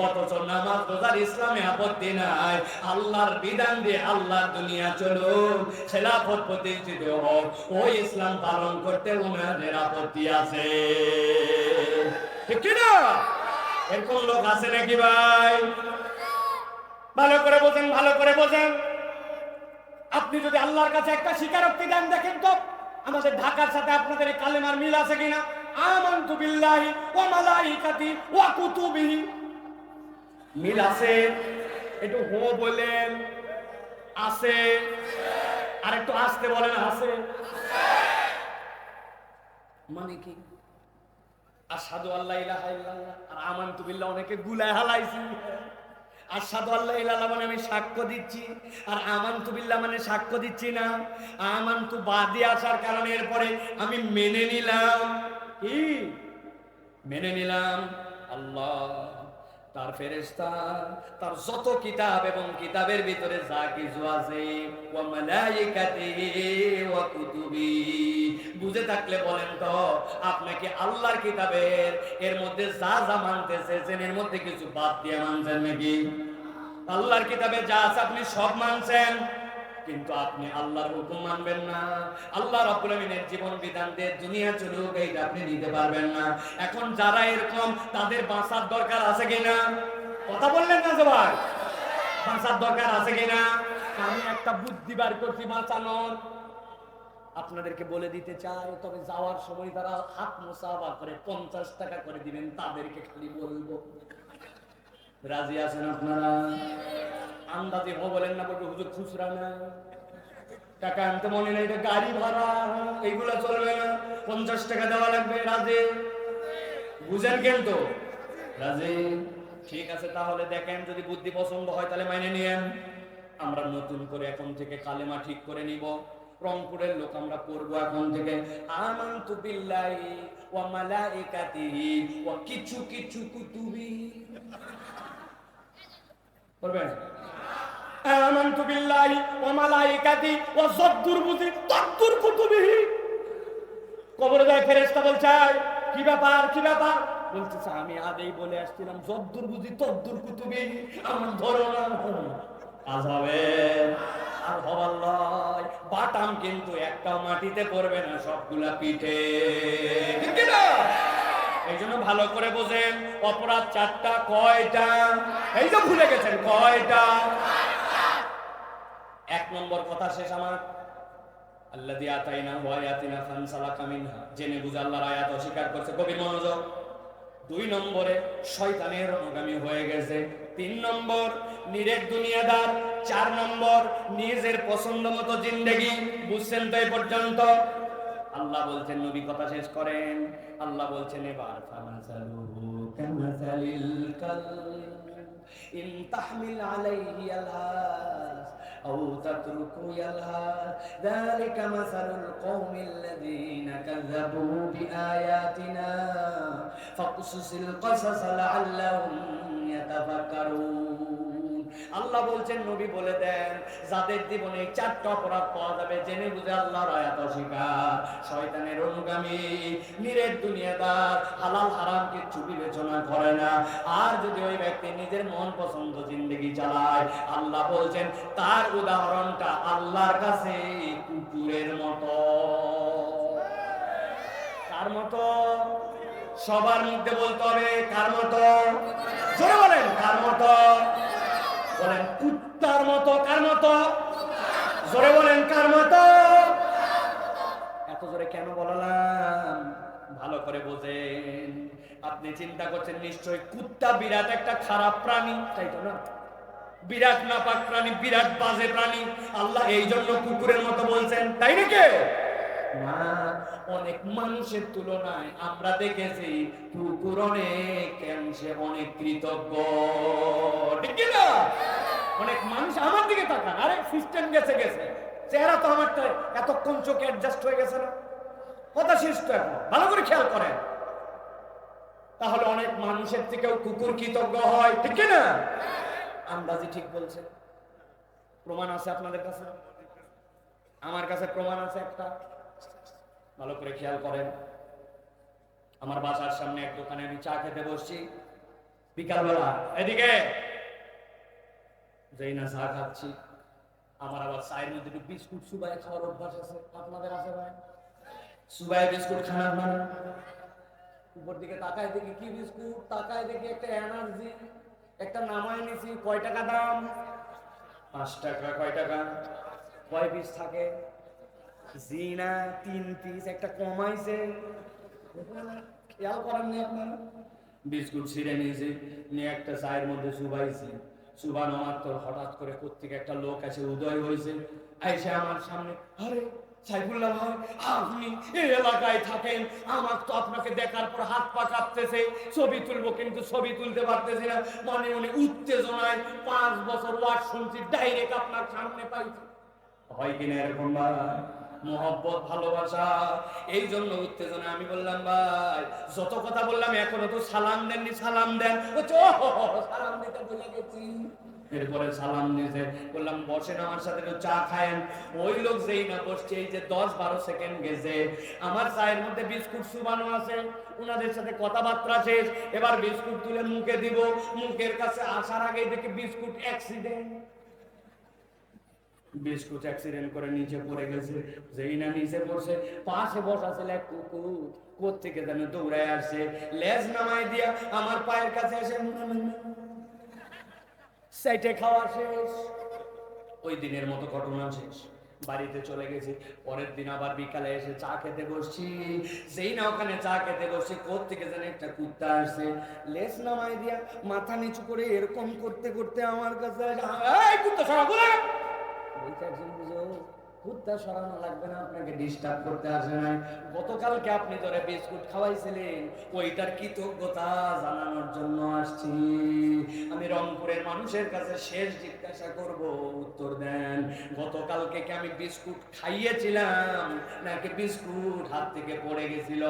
অথচ নামাজ রোজার ইসলামে আপত্তি নাই, আল্লাহর বিধান দিয়ে আল্লাহর দুনিয়া চলুক, খেলাফত প্রতিষ্ঠিত হোক, ওই ইসলাম পালন করতে ওনাদের আপত্তি আছে। ঠিক কিনা? এরকম লোক আছে নাকি ভাই? ভালো করে বোঝেন, ভালো করে বোঝেন। আপনি যদি আল্লাহর কাছে একটা স্বীকারোক্তি দেন, দেখেন তো আমাদের ঢাকার সাথে আপনাদের এই কালেমার মিল আছে কিনা। আমানতু বিল্লাহি ওয়া মালাইকাতি ওয়া কুতুবিহি, মিল আছে? একটু হো বলেন আছে, আর একটু আসতে বলেন আছে। মানে কি? আশহাদু আল্লা ইলাহা ইল্লাল্লাহ আর আমানতু বিল্লাহ অনেকে গুলায় হালাইছি। আশহাদু আল্লা ইলাহা ইল্লাল্লাহ মানে আমি সাক্ষ্য দিচ্ছি, আর আমানতু বিল্লাহ মানে সাক্ষ্য দিচ্ছি না। আমানতু বাদে আসার কারণে এরপরে আমি মেনে নিলাম, কি মেনে নিলাম? আল্লাহ, তার ফেরেশতা, তার যত কিতাব এবং কিতাবের ভিতরে যা কিছু আছে, ওয়া মালাইকাতিহি ওয়া কুতুবি, বুঝে থাকলে বলেন তো আপনাকে আল্লাহর কিতাবের এর মধ্যে যা যা মানতে চেয়েছেন এর মধ্যে কিছু বাদ দিয়ে মানছেন নাকি? আল্লাহর কিতাবে যা আছে আপনি সব মানছেন, কিন্তু আপনি আল্লাহর হুকুম মানবেন না, আল্লাহ রাব্বুল আমিনের জীবন বিধান দিয়ে দুনিয়া চলুক এইটা আপনি নিতে পারবেন না। এখন যারা এরকম, তাদের বাঁচার দরকার আছে কিনা? কথা বললেন না যে ভাই, বাঁচার দরকার আছে কিনা? আমি একটা বুদ্ধি বার করছি বাঁচানোর, আপনাদেরকে বলে দিতে চাই, তবে যাওয়ার সময় তারা হাত মুসাফা করে 50 টাকা করে দিবেন, তাদেরকে খালি বলবো। রাজি আছেন আপনারা? আন্দাজে হো বলেন না, বলবে হুজুর খুচরা না, টাকা আনতে মনে নেই, এটা গাড়ি ভাড়া, এইগুলা চলবে না, 50 টাকা দেওয়া লাগবে। রাজি? বুঝেন কিন্তু? রাজি? ঠিক আছে, তাহলে দেখেন যদি বুদ্ধি পছন্দ হয় তাহলে মাইনে নিয়েন। আমরা নতুন করে এখন থেকে কালেমা ঠিক করে নিব, রংপুরের লোক আমরা পড়বো এখন থেকে আমানতু বিল্লাহি ওয়া মালাইকাতিহি ওয়া কিছু কিছু কুতুবি, পড়বেন আমানতু বিল্লাহি ওয়া মালাইকাতি ওয়া যদ্দুর বুঝি তদ্দুর কুতুবিহি। কবরে যায় ফেরেশতা বলছে কি ব্যাপার, কি ব্যাপার? বলতেছে আমি আগেই বলে আসছিলাম যদ্দুর বুঝি তদ্দুর কুতুবি, আমার ধরো না। আজ হবে আর হবার লয়, বাটাম কিন্তু একটাও মাটিতে পড়বে না, সবগুলা পিঠে। ঠিক না? এই জন্য ভালো করে বোঝেন, অপরাধ 4টা, কয়টা? এই যে ভুলে গেছেন, কয়টা? 1 নম্বর কথা শেষ আমার, আল্লাযী আতাইনাহু আয়াতিনা ফানসালাকা মিনহা, জেনে বুঝে আল্লাহর আয়াত অস্বীকার করছে, গভীর মনোযোগ। 2 নম্বরে শয়তানের অনুগামী হয়ে গেছে। 3 নম্বর নিরেট দুনিয়াদার। 4 নম্বর নিজের পছন্দ মতো জিন্দেগি। বুঝছেন তো এই পর্যন্ত? আল্লাহ বলছেন, নবী কথা শেষ করেন, আল্লাহ বলছেন এবার ফামাসালুহু কামাসালিল কালব ইন তাহমিল আলাইহি ইয়ালহাস আও তাতরুকু ইয়ালহাস যালিকা মাসালুল কওমিল লাযীনা কাযাবু বিআয়াতিনা ফাকসুসিল কসাস লাআল্লাহুম ইয়াতাফাক্কারুন। আল্লাহ বলছেন নবী বলে দেন, যাদের জীবনে এই 4টা অপরাধ পাওয়া যাবে, জেনে বুঝে আল্লাহর আয়াত অস্বীকার, শয়তানের অনুগামী, নিরেট দুনিয়াদার, হালাল হারাম কিচ্ছু বিবেচনা করে না, আর যদি ওই ব্যক্তি নিজের মন পছন্দ জিন্দেগি চালায়, আল্লাহ বলছেন তার উদাহরণটা আল্লাহর কাছে কুকুরের মতো। কার মতো? সবার মধ্যে বলতে হবে কার মতো? জোরে বলেন কার মতো? বলেন কুত্তার মতো। কার মতো? জোরে বলেন কার মতো? এত জোরে কেন বললাম ভালো করে বোঝেন। আপনি চিন্তা করছেন নিশ্চয়ই কুত্তা বিরাট একটা খারাপ প্রাণী, তাই তো না? বিরাট নাপাক প্রাণী, বিরাট বাজে প্রাণী, আল্লাহ এই জন্য কুকুরের মতো বলছেন, তাই নাকি? না, অনেক মানুষের তুলনায় আমরা দেখেছি কুকুর অনেক কৃতজ্ঞ, ঠিক না? অনেক মানুষ আমার দিকে তাকান, আরে সিস্টেম গেছে চেহারা তো আমার এতক্ষণ চোখে অ্যাডজাস্ট হয়ে গেছে না, কথা শেষ তো এখন, ভালো করে খেয়াল করেন। তাহলে অনেক মানুষের থেকেও কুকুর কৃতজ্ঞ হয়, ঠিক না? আন্দাজি ঠিক বলছে। প্রমাণ আছে আপনাদের কাছে? আমার কাছে প্রমাণ আছে একটা, ভালো করে খেয়াল করেন। আমার বাসার সামনে এক দোকানে আমি চা খেতে বসছি বিকালবেলা, এদিকে যেই না চা খাচ্ছি, আমার আবার চায়ের মধ্যে একটু বিস্কুট সুবাই খাওয়ার অভ্যাস আছে, আপনাদের আছে ভাই? সুবাই বিস্কুট খান আপনারা? উপর দিকে তাকায় দেখি কি বিস্কুট, তাকায় দেখি একটা এনার্জি, একটা নামায় নিছি, কয় টাকা দাম? 5 টাকা। কয় টাকা? কয় পিস থাকে? জি না, 3 পিস, একটা কমাইছে, খেয়াল করেননি আপনারা? বিস্কুট ছিঁড়ে নিয়েছি, নিয়ে একটা চায়ের মধ্যে চুবাইছি, চুবানো মাত্র হঠাৎ করে কোত্থেকে একটা লোক এসে উদয় হয়েছে, আইসে আমার সামনে, আরে সাইফুল্লাহ ভাই, আপনি এই এলাকায় থাকেন, আমার তো আপনাকে দেখার পর হাত পা কাঁপতেছে, ছবি তুলবো কিন্তু ছবি তুলতে পারতেছি না, মানে উনি উত্তেজনায় 5 বছর ওয়াজ শুনছি, ডাইরেক্ট আপনার সামনে পাইছি। হয় কিনা এরকম ভাই? মোহব্বত, ভালোবাসা, এই জন্য উত্তেজনা। আমি বললাম ভাই, যত কথা বললাম এখনো তো সালাম দেননি, সালাম দেন। সালাম দিতে ভুলে গেছি। এরপরে সালাম দিয়েছে, বললাম বসেন আমার সাথে একটু চা খায়েন। ওই লোক যেই না বসছে, এই যে 10-12 সেকেন্ড গেছে, আমার চায়ের মধ্যে বিস্কুট চুবানো আছে, উনাদের সাথে কথাবার্তা শেষ, এবার বিস্কুট তুলে মুখে দিব, মুখের কাছে আসার আগে দেখি বিস্কুট অ্যাক্সিডেন্ট, বিস্কুট অ্যাক্সিডেন্ট করে নিচে পড়ে গেছে। যেই না নিচে পড়ছে, পাশে বসা ছিল এক কুকুর, কোত্থেকে যেন দৌড়ায় আসছে, লেজ নামায় দিয়া আমার পায়ের কাছে এসে সাইটে খাওয়া শেষ। ওই দিনের মতো ঘটনা শেষ, বাড়িতে চলে গেছি। পরের দিন আবার বিকালে এসে চা খেতে বসছি, যেই না ওখানে চা খেতে বসছি, কোত্থেকে যেন একটা কুত্তা আসছে, লেজ নামায় দিয়া মাথা নিচু করে এরকম করতে করতে আমার কাছে, এই কুত্তা সরা বলে, কুত্তা সরানো লাগবে না, আপনাকে ডিস্টার্ব করতে আসে নাই, গতকালকে আপনি ধরে বিস্কুট খাওয়াইছিলেন, ওইটার কৃতজ্ঞতা জানানোর জন্য আসছি। আমি রংপুরের মানুষের কাছে শেষ জিজ্ঞাসা করব, উত্তর দেন, গতকালকে কি আমি বিস্কুট খাইয়েছিলাম নাকি বিস্কুট হাত থেকে পড়ে গেছিল?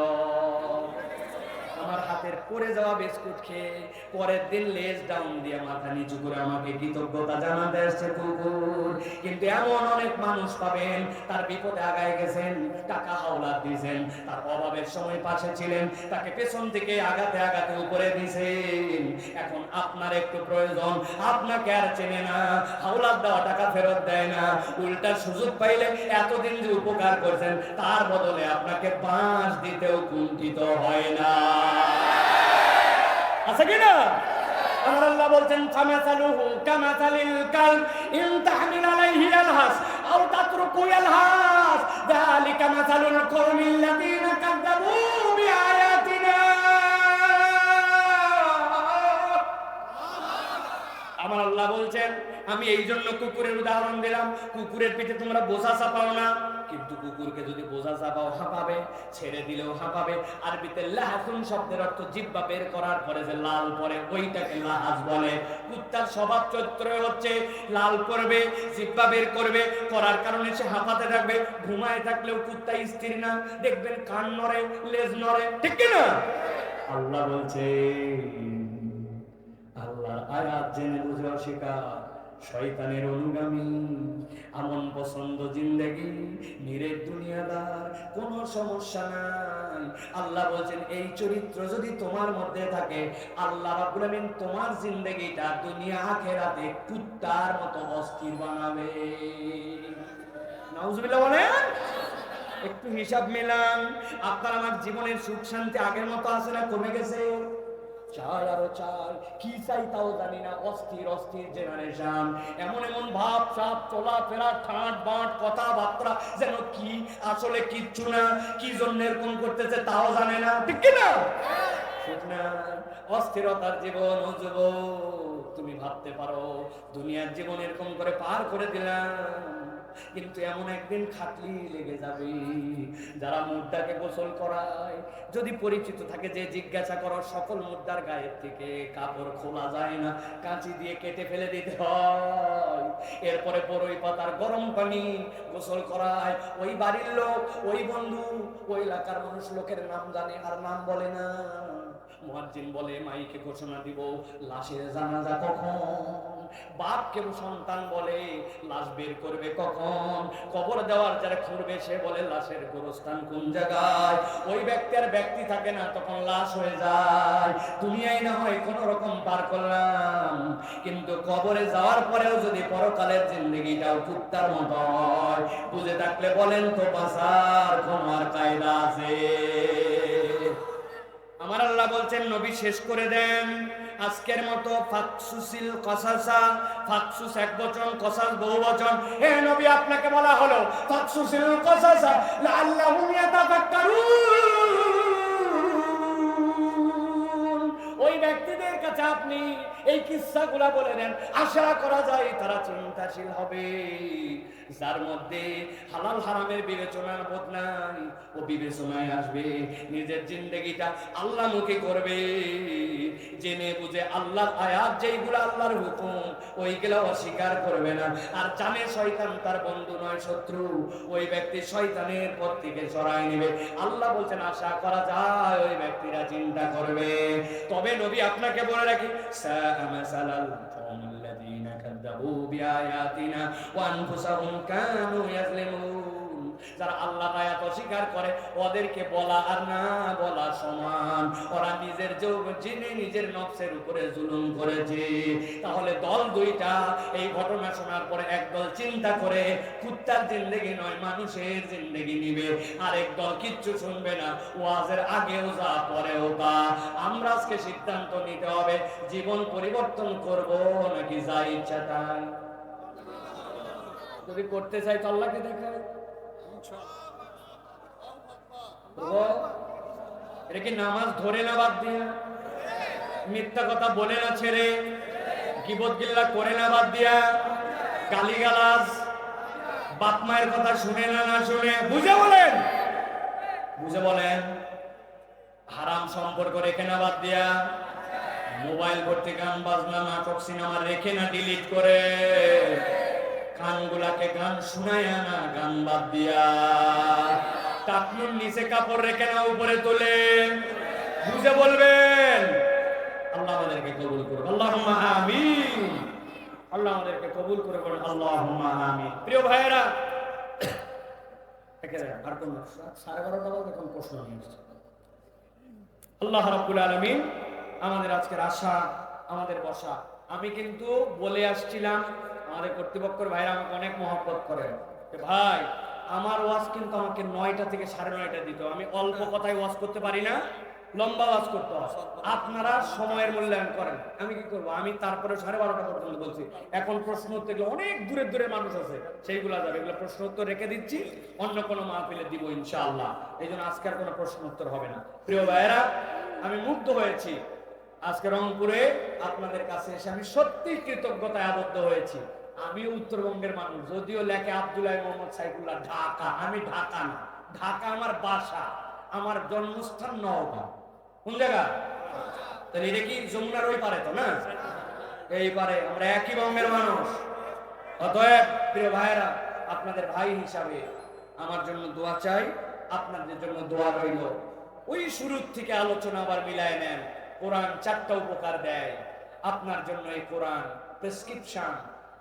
আমার হাতের পড়ে যাওয়া বিস্কুট খেয়ে পরের দিন লেজ ডাউন দিয়ে মাথা নিচু করে আমাকে কৃতজ্ঞতা জানাতে আসছে কুকুর। কিন্তু এমন অনেক মানুষ পাবেন, তার বিপদে আগায় গেছেন, টাকা হাওলাত দিয়েছেন, তার অভাবের সময় পাশে ছিলেন, তাকে পেছন থেকে আগাতে আগাতে উপরে দিয়েছেন, এখন আপনার একটু প্রয়োজন, আপনাকে আর চেনে না, হাওলাত দেওয়া টাকা ফেরত দেয় না, উল্টা সুযোগ পাইলে এতদিন যে উপকার করছেন তার বদলে আপনাকে 5 দিতেও কুণ্ঠিত হয় না। আছে কিনা? আমার আল্লাহ বলছেন, কামাসালুহু কামাসালিল কালব ইন তাহমিল আলাইহি ইয়ালহাস আও তাতরুকু ইয়ালহাস, যালিকা মাসালুল কওমিল্লাযীনা কাযযাবু বিআয়াতিনা। আমার আল্লাহ বলছেন, আমি এই জন্য কুকুরের উদাহরণ দিলাম, কুকুরের পিঠে তোমরা বোঝা চাপাও না, কিন্তু কুকুরকে যদি বোঝা চাপাও হাঁপাবে, ছেড়ে দিলেও হাঁপাবে। আরবিতে লাহাসুন শব্দের অর্থ জিহ্বা বের করার পরে যে লাল পরে, ওইটাকে লাহাস বলে। কুত্তার স্বভাব চরিত্র হচ্ছে লাল করবে, জিহ্বা বের করবে, করার কারণে সে হাঁপাতে থাকবে। ঘুমায় থাকলেও কুত্তা স্থির না, দেখবেন কান নড়ে, লেজ নড়ে, ঠিক কিনা? আল্লাহ বলছে, আল্লাহর আয়াত জেনে বুঝে অস্বীকার, শয়তানের অনুগামী, আমন পছন্দ জিন্দেগি, নিরেট দুনিয়াদার, কোনো সমস্যা নাই। আল্লাহ বলছেন এই চরিত্র যদি তোমার মধ্যে থাকে, আল্লাহ রাব্বুল আমিন তোমার জিন্দেগিটা দুনিয়া আখিরাতে কুত্তার মতো অস্থির বানাবে। নাউজুবিল্লাহ বলেন। একটু হিসাব মিলান, আপনার আমার জীবনের সুখ শান্তি আগের মতো আছে না কমে গেছে? চাই আরো চাই, কি চাই তাও জানি না, অস্থির অস্থির জেনারেশন, এমন এমন ভাব সাপ চলাফেরা ঠাঁট বাঁট কথাবার্তা যেন কি আসলে কিচ্ছু না, কি জন্য এরকম করতেছে তাও জানে না, ঠিক কিনা? ঠিক না? অস্থিরতার জীবন। ও যুবক, তুমি ভাবতে পারো দুনিয়ার জীবন এরকম করে পার করে দিলাম, কিন্তু এমন একদিন খাটলি লেগে যাবে। যারা মুদ্রাকে গোসল করায়, যদি পরিচিত থাকে, যে জিজ্ঞাসা করো, সকল মুদ্রার গায়ের থেকে কাপড় খোলা যায় না, কাঁচি দিয়ে কেটে ফেলে দিতে হয়। এরপরে বড়ই পাতার গরম পানি গোসল করায়। ওই বাড়ির লোক, ওই বন্ধু, ওই এলাকার মানুষ লোকের নাম জানে আর নাম বলে না। মুয়াজ্জিন বলে মাইকে ঘোষণা দিব লাশের জানাজা কখন, বাপকে সন্তান বলে লাশ বের করবে কখন, কবর দেওয়ার যারা খুঁড়বে সে বলে লাশের গোরস্থান কোন জায়গায়। ওই ব্যক্তি আর ব্যক্তি থাকে না, তখন লাশ হয়ে যায়। দুনিয়ায় না হয় কোন রকম পার করলাম, কিন্তু কবরে যাওয়ার পরেও যদি পরকালের জিন্দেগিটাও কুত্তার মতো হয়, বুঝে থাকলে বলেন তো বাঁচার কোন আর কায়দা আছে? আমার আল্লাহ বলছেন নবী শেষ করে দেন আজকের মতো। ফাকসুসিল কসাসা, ফাকসুস এক বচন, কসাস বহু বচন। হে নবী, আপনাকে বলা হলো ফাকসুসিল কসাসা লাআল্লাহুম ইয়াতাফাক্কারুন। ওই ব্যক্তিদের কাছে আপনি এই কিস্সাগুলা বলে দেন, আশা করা যায় তারা চিন্তাশীল হবে। যার মধ্যে হালাল হারামের বিবেচনার বোধ নাই, ও বিবেচনায় আসবে, নিজের জিন্দেগিটা আল্লাহমুখী করবে, জেনে বুঝে আল্লাহর আয়াত যেইগুলো আল্লাহর হুকুম ওইগুলো অস্বীকার করবে না। আর জানে শয়তান তার বন্ধু নয়, শত্রু, ওই ব্যক্তি শয়তানের পথ থেকে সরায় নেবে। আল্লাহ বলছেন আশা করা যায় ওই ব্যক্তিরা চিন্তা করবে। তবে নবী আপনাকে বলে রাখি, সাআমাসালাল কওমুল্লাযীনা কাযযাবু বিআয়াতিনা ওয়া আনফুসাহুম কানু ইয়াজলিমুন। যারা আল্লাহর আয়াত অস্বীকার করে, ওদেরকে বলা আর না বলা সমান। ওরা নিজের জেনে নিজের নফসের উপরে জুলুম করেছে। তাহলে দল দুইটা এই ঘটনা শোনার পরে একদল চিন্তা করে কুত্তার জিন্দেগি নয় মানুষের জিন্দেগি নিবে, আরেক দল কিচ্ছু শুনবে না, ওয়াজের আগেও যা পরেও তা। আমরা আজকে সিদ্ধান্ত নিতে হবে জীবন পরিবর্তন করব নাকি যা ইচ্ছা তাই। যদি করতে চাই তো আল্লাহকে দেখায়। এটা কি নামাজ ধরে না বাদ দিয়ে, মিথ্যা কথা বলে না ছেড়ে, গীবত গিল্লা করে না বাদ দিয়া, গালিগালাজ বাপ মায়ের কথা শুনে না না শুনে, বুঝে বলেন, বুঝে বলেন, হারাম সম্পর্ক রেখে না বাদ দিয়া, মোবাইল ভর্তি গান বাজনা নাটক সিনেমা রেখে না ডিলিট করে, কানগুলাকে গান শুনায় না গান বাদ দিয়া, টাকনুর নিচে কাপড় রেখে না উপরে তোলে, বুঝে বলবেন। আল্লাহ আমাদেরকে কবুল করুন, আল্লাহুম্মা আমিন। আল্লাহ আমাদেরকে কবুল করে বলেন আল্লাহুম্মা আমিন। প্রিয় ভাইয়েরা, আর কোন 12:30 বাজে এখন প্রশ্ন নিয়ে আসছে। আল্লাহ রাব্বুল আলামিন আমাদের আজকের আশা, আমাদের বসা। আমি কিন্তু বলে আসছিলাম, আমাদের কর্তৃপক্ষের ভাইরা আমাকে অনেক মহব্বত করেন, ভাই আমার ওয়াজ কিন্তু আমাকে 9টা থেকে 9:30 দিত। আমি অল্প কথায় ওয়াজ করতে পারি না, লম্বা ওয়াজ করতে হয়। আপনারা সময়ের মূল্যায়ন করেন, আমি কি করবো, আমি তারপরে 12:30 পর্যন্ত বলছি। এখন প্রশ্ন উত্তর অনেক দূরের দূরের মানুষ আছে, সেইগুলা যাবে, এগুলো প্রশ্ন উত্তর রেখে দিচ্ছি, অন্য কোনো মাহফিলে দিব ইনশাআল্লাহ। এই জন্য আজকে আর কোনো প্রশ্ন উত্তর হবে না। প্রিয় ভাইয়েরা, আমি মুগ্ধ হয়েছি আজকে রংপুরে আপনাদের কাছে এসে, আমি সত্যি কৃতজ্ঞতায় আবদ্ধ হয়েছি। আমি উত্তরবঙ্গের মানুষ, যদিও লেখে আব্দুল্লাহ মোহাম্মদ সাইফুল্লাহ ঢাকা, আমি ঢাকা না, ঢাকা আমার বাসা, আমার জন্মস্থান নওগাঁ। কোন জায়গা? তাহলে এটা কি যমুনার ওই পারে তো না, এই পারে, আমরা একই বঙ্গের মানুষ। অতএব প্রিয় ভাইয়েরা, আপনাদের ভাই হিসাবে আমার জন্য দোয়া চাই, আপনাদের জন্য দোয়া রইল। ওই শুরু থেকে আলোচনা আবার মিলায় নেন। কোরআন 4টা উপকার দেয় আপনার জন্য। এই কোরআন প্রেসক্রিপশন,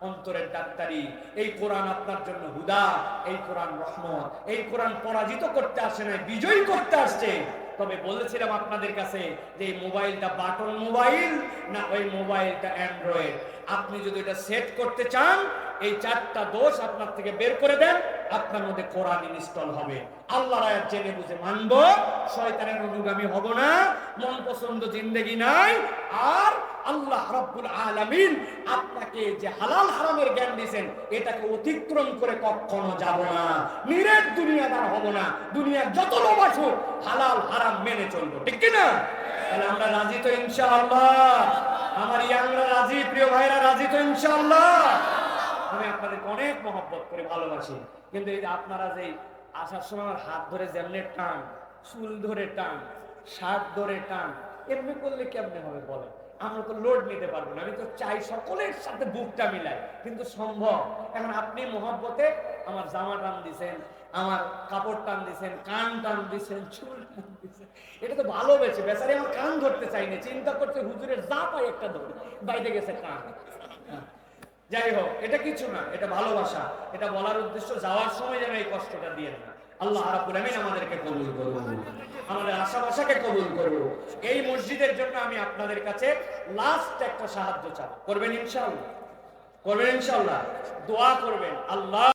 অন্তরের ডাক্তারি। এই কোরআন আপনার জন্য হুদা, এই কোরআন রহমত। এই কোরআন পরাজিত করতে আসে না, বিজয়ী করতে আসছে। তবে বলেছিলাম আপনাদের কাছে যে এই মোবাইলটা বাটন মোবাইল না ওই মোবাইলটা অ্যান্ড্রয়েড। আপনি যদি এটা সেট করতে চান, এই 4টা দোষ আপনার থেকে বের করে দেন, আপনার মধ্যে কোরআন ইনস্টল হবে। আল্লাহর আয়াত জেনে বুঝে মানব, শয়তানের অনুগামী হব না, মন পছন্দ জিন্দেগি নাই। আর আল্লাহ রাব্বুল আলামিন আপনাকে যে হালাল হারামের জ্ঞান দিয়েছেন, এটাকে অতিক্রম করে কখনো যাব না, নিরেট দুনিয়াদার হব না। দুনিয়ার যত লোভ আসুক, হালাল হারাম মেনে চলবো, ঠিক কি না? তাহলে আমরা রাজি তো ইনশাআল্লাহ? আমার ইয়াংরা রাজি, প্রিয় ভাইরা রাজি তো ইনশাআল্লাহ? আমি আপনাদেরকে অনেক মহব্বত করে ভালোবাসি, কিন্তু এই যে আপনারা যে আসার সময় আমার হাত ধরে যেমনি টান, চুল ধরে টান, শার্ট ধরে টান, এমনি করলে কেমনে হবে বলেন? আমরা তো লোড নিতে পারবো না। আমি তো চাই সকলের সাথে বুকটা মিলাই, কিন্তু সম্ভব। এখন আপনি মহব্বতে আমার জামা টান দিছেন, আমার কাপড় টান দিছেন, কান টান দিছেন, চুল টান দিছেন, এটা তো ভালোবেসে। বেচারি আমার কান ধরতে চাইনি, চিন্তা করতে হুজুরের যা পাই একটা ধরে বাইরে গেছে কান। যাই হোক, এটা কিছু না, এটা ভালোবাসা। এটা বলার উদ্দেশ্য যাওয়ার সময় যেন এই কষ্টটা দিয়ে না। আল্লাহ রাব্বুল আমিন আমাদেরকে কবুল করুন, আমাদের আশা-আশাকে কবুল করুন। এই মসজিদের জন্য আমি আপনাদের কাছে লাস্ট একটা সাহায্য চাই। করবেন ইনশাআল্লাহ? করবেন ইনশাআল্লাহ? দোয়া করবেন, আল্লাহ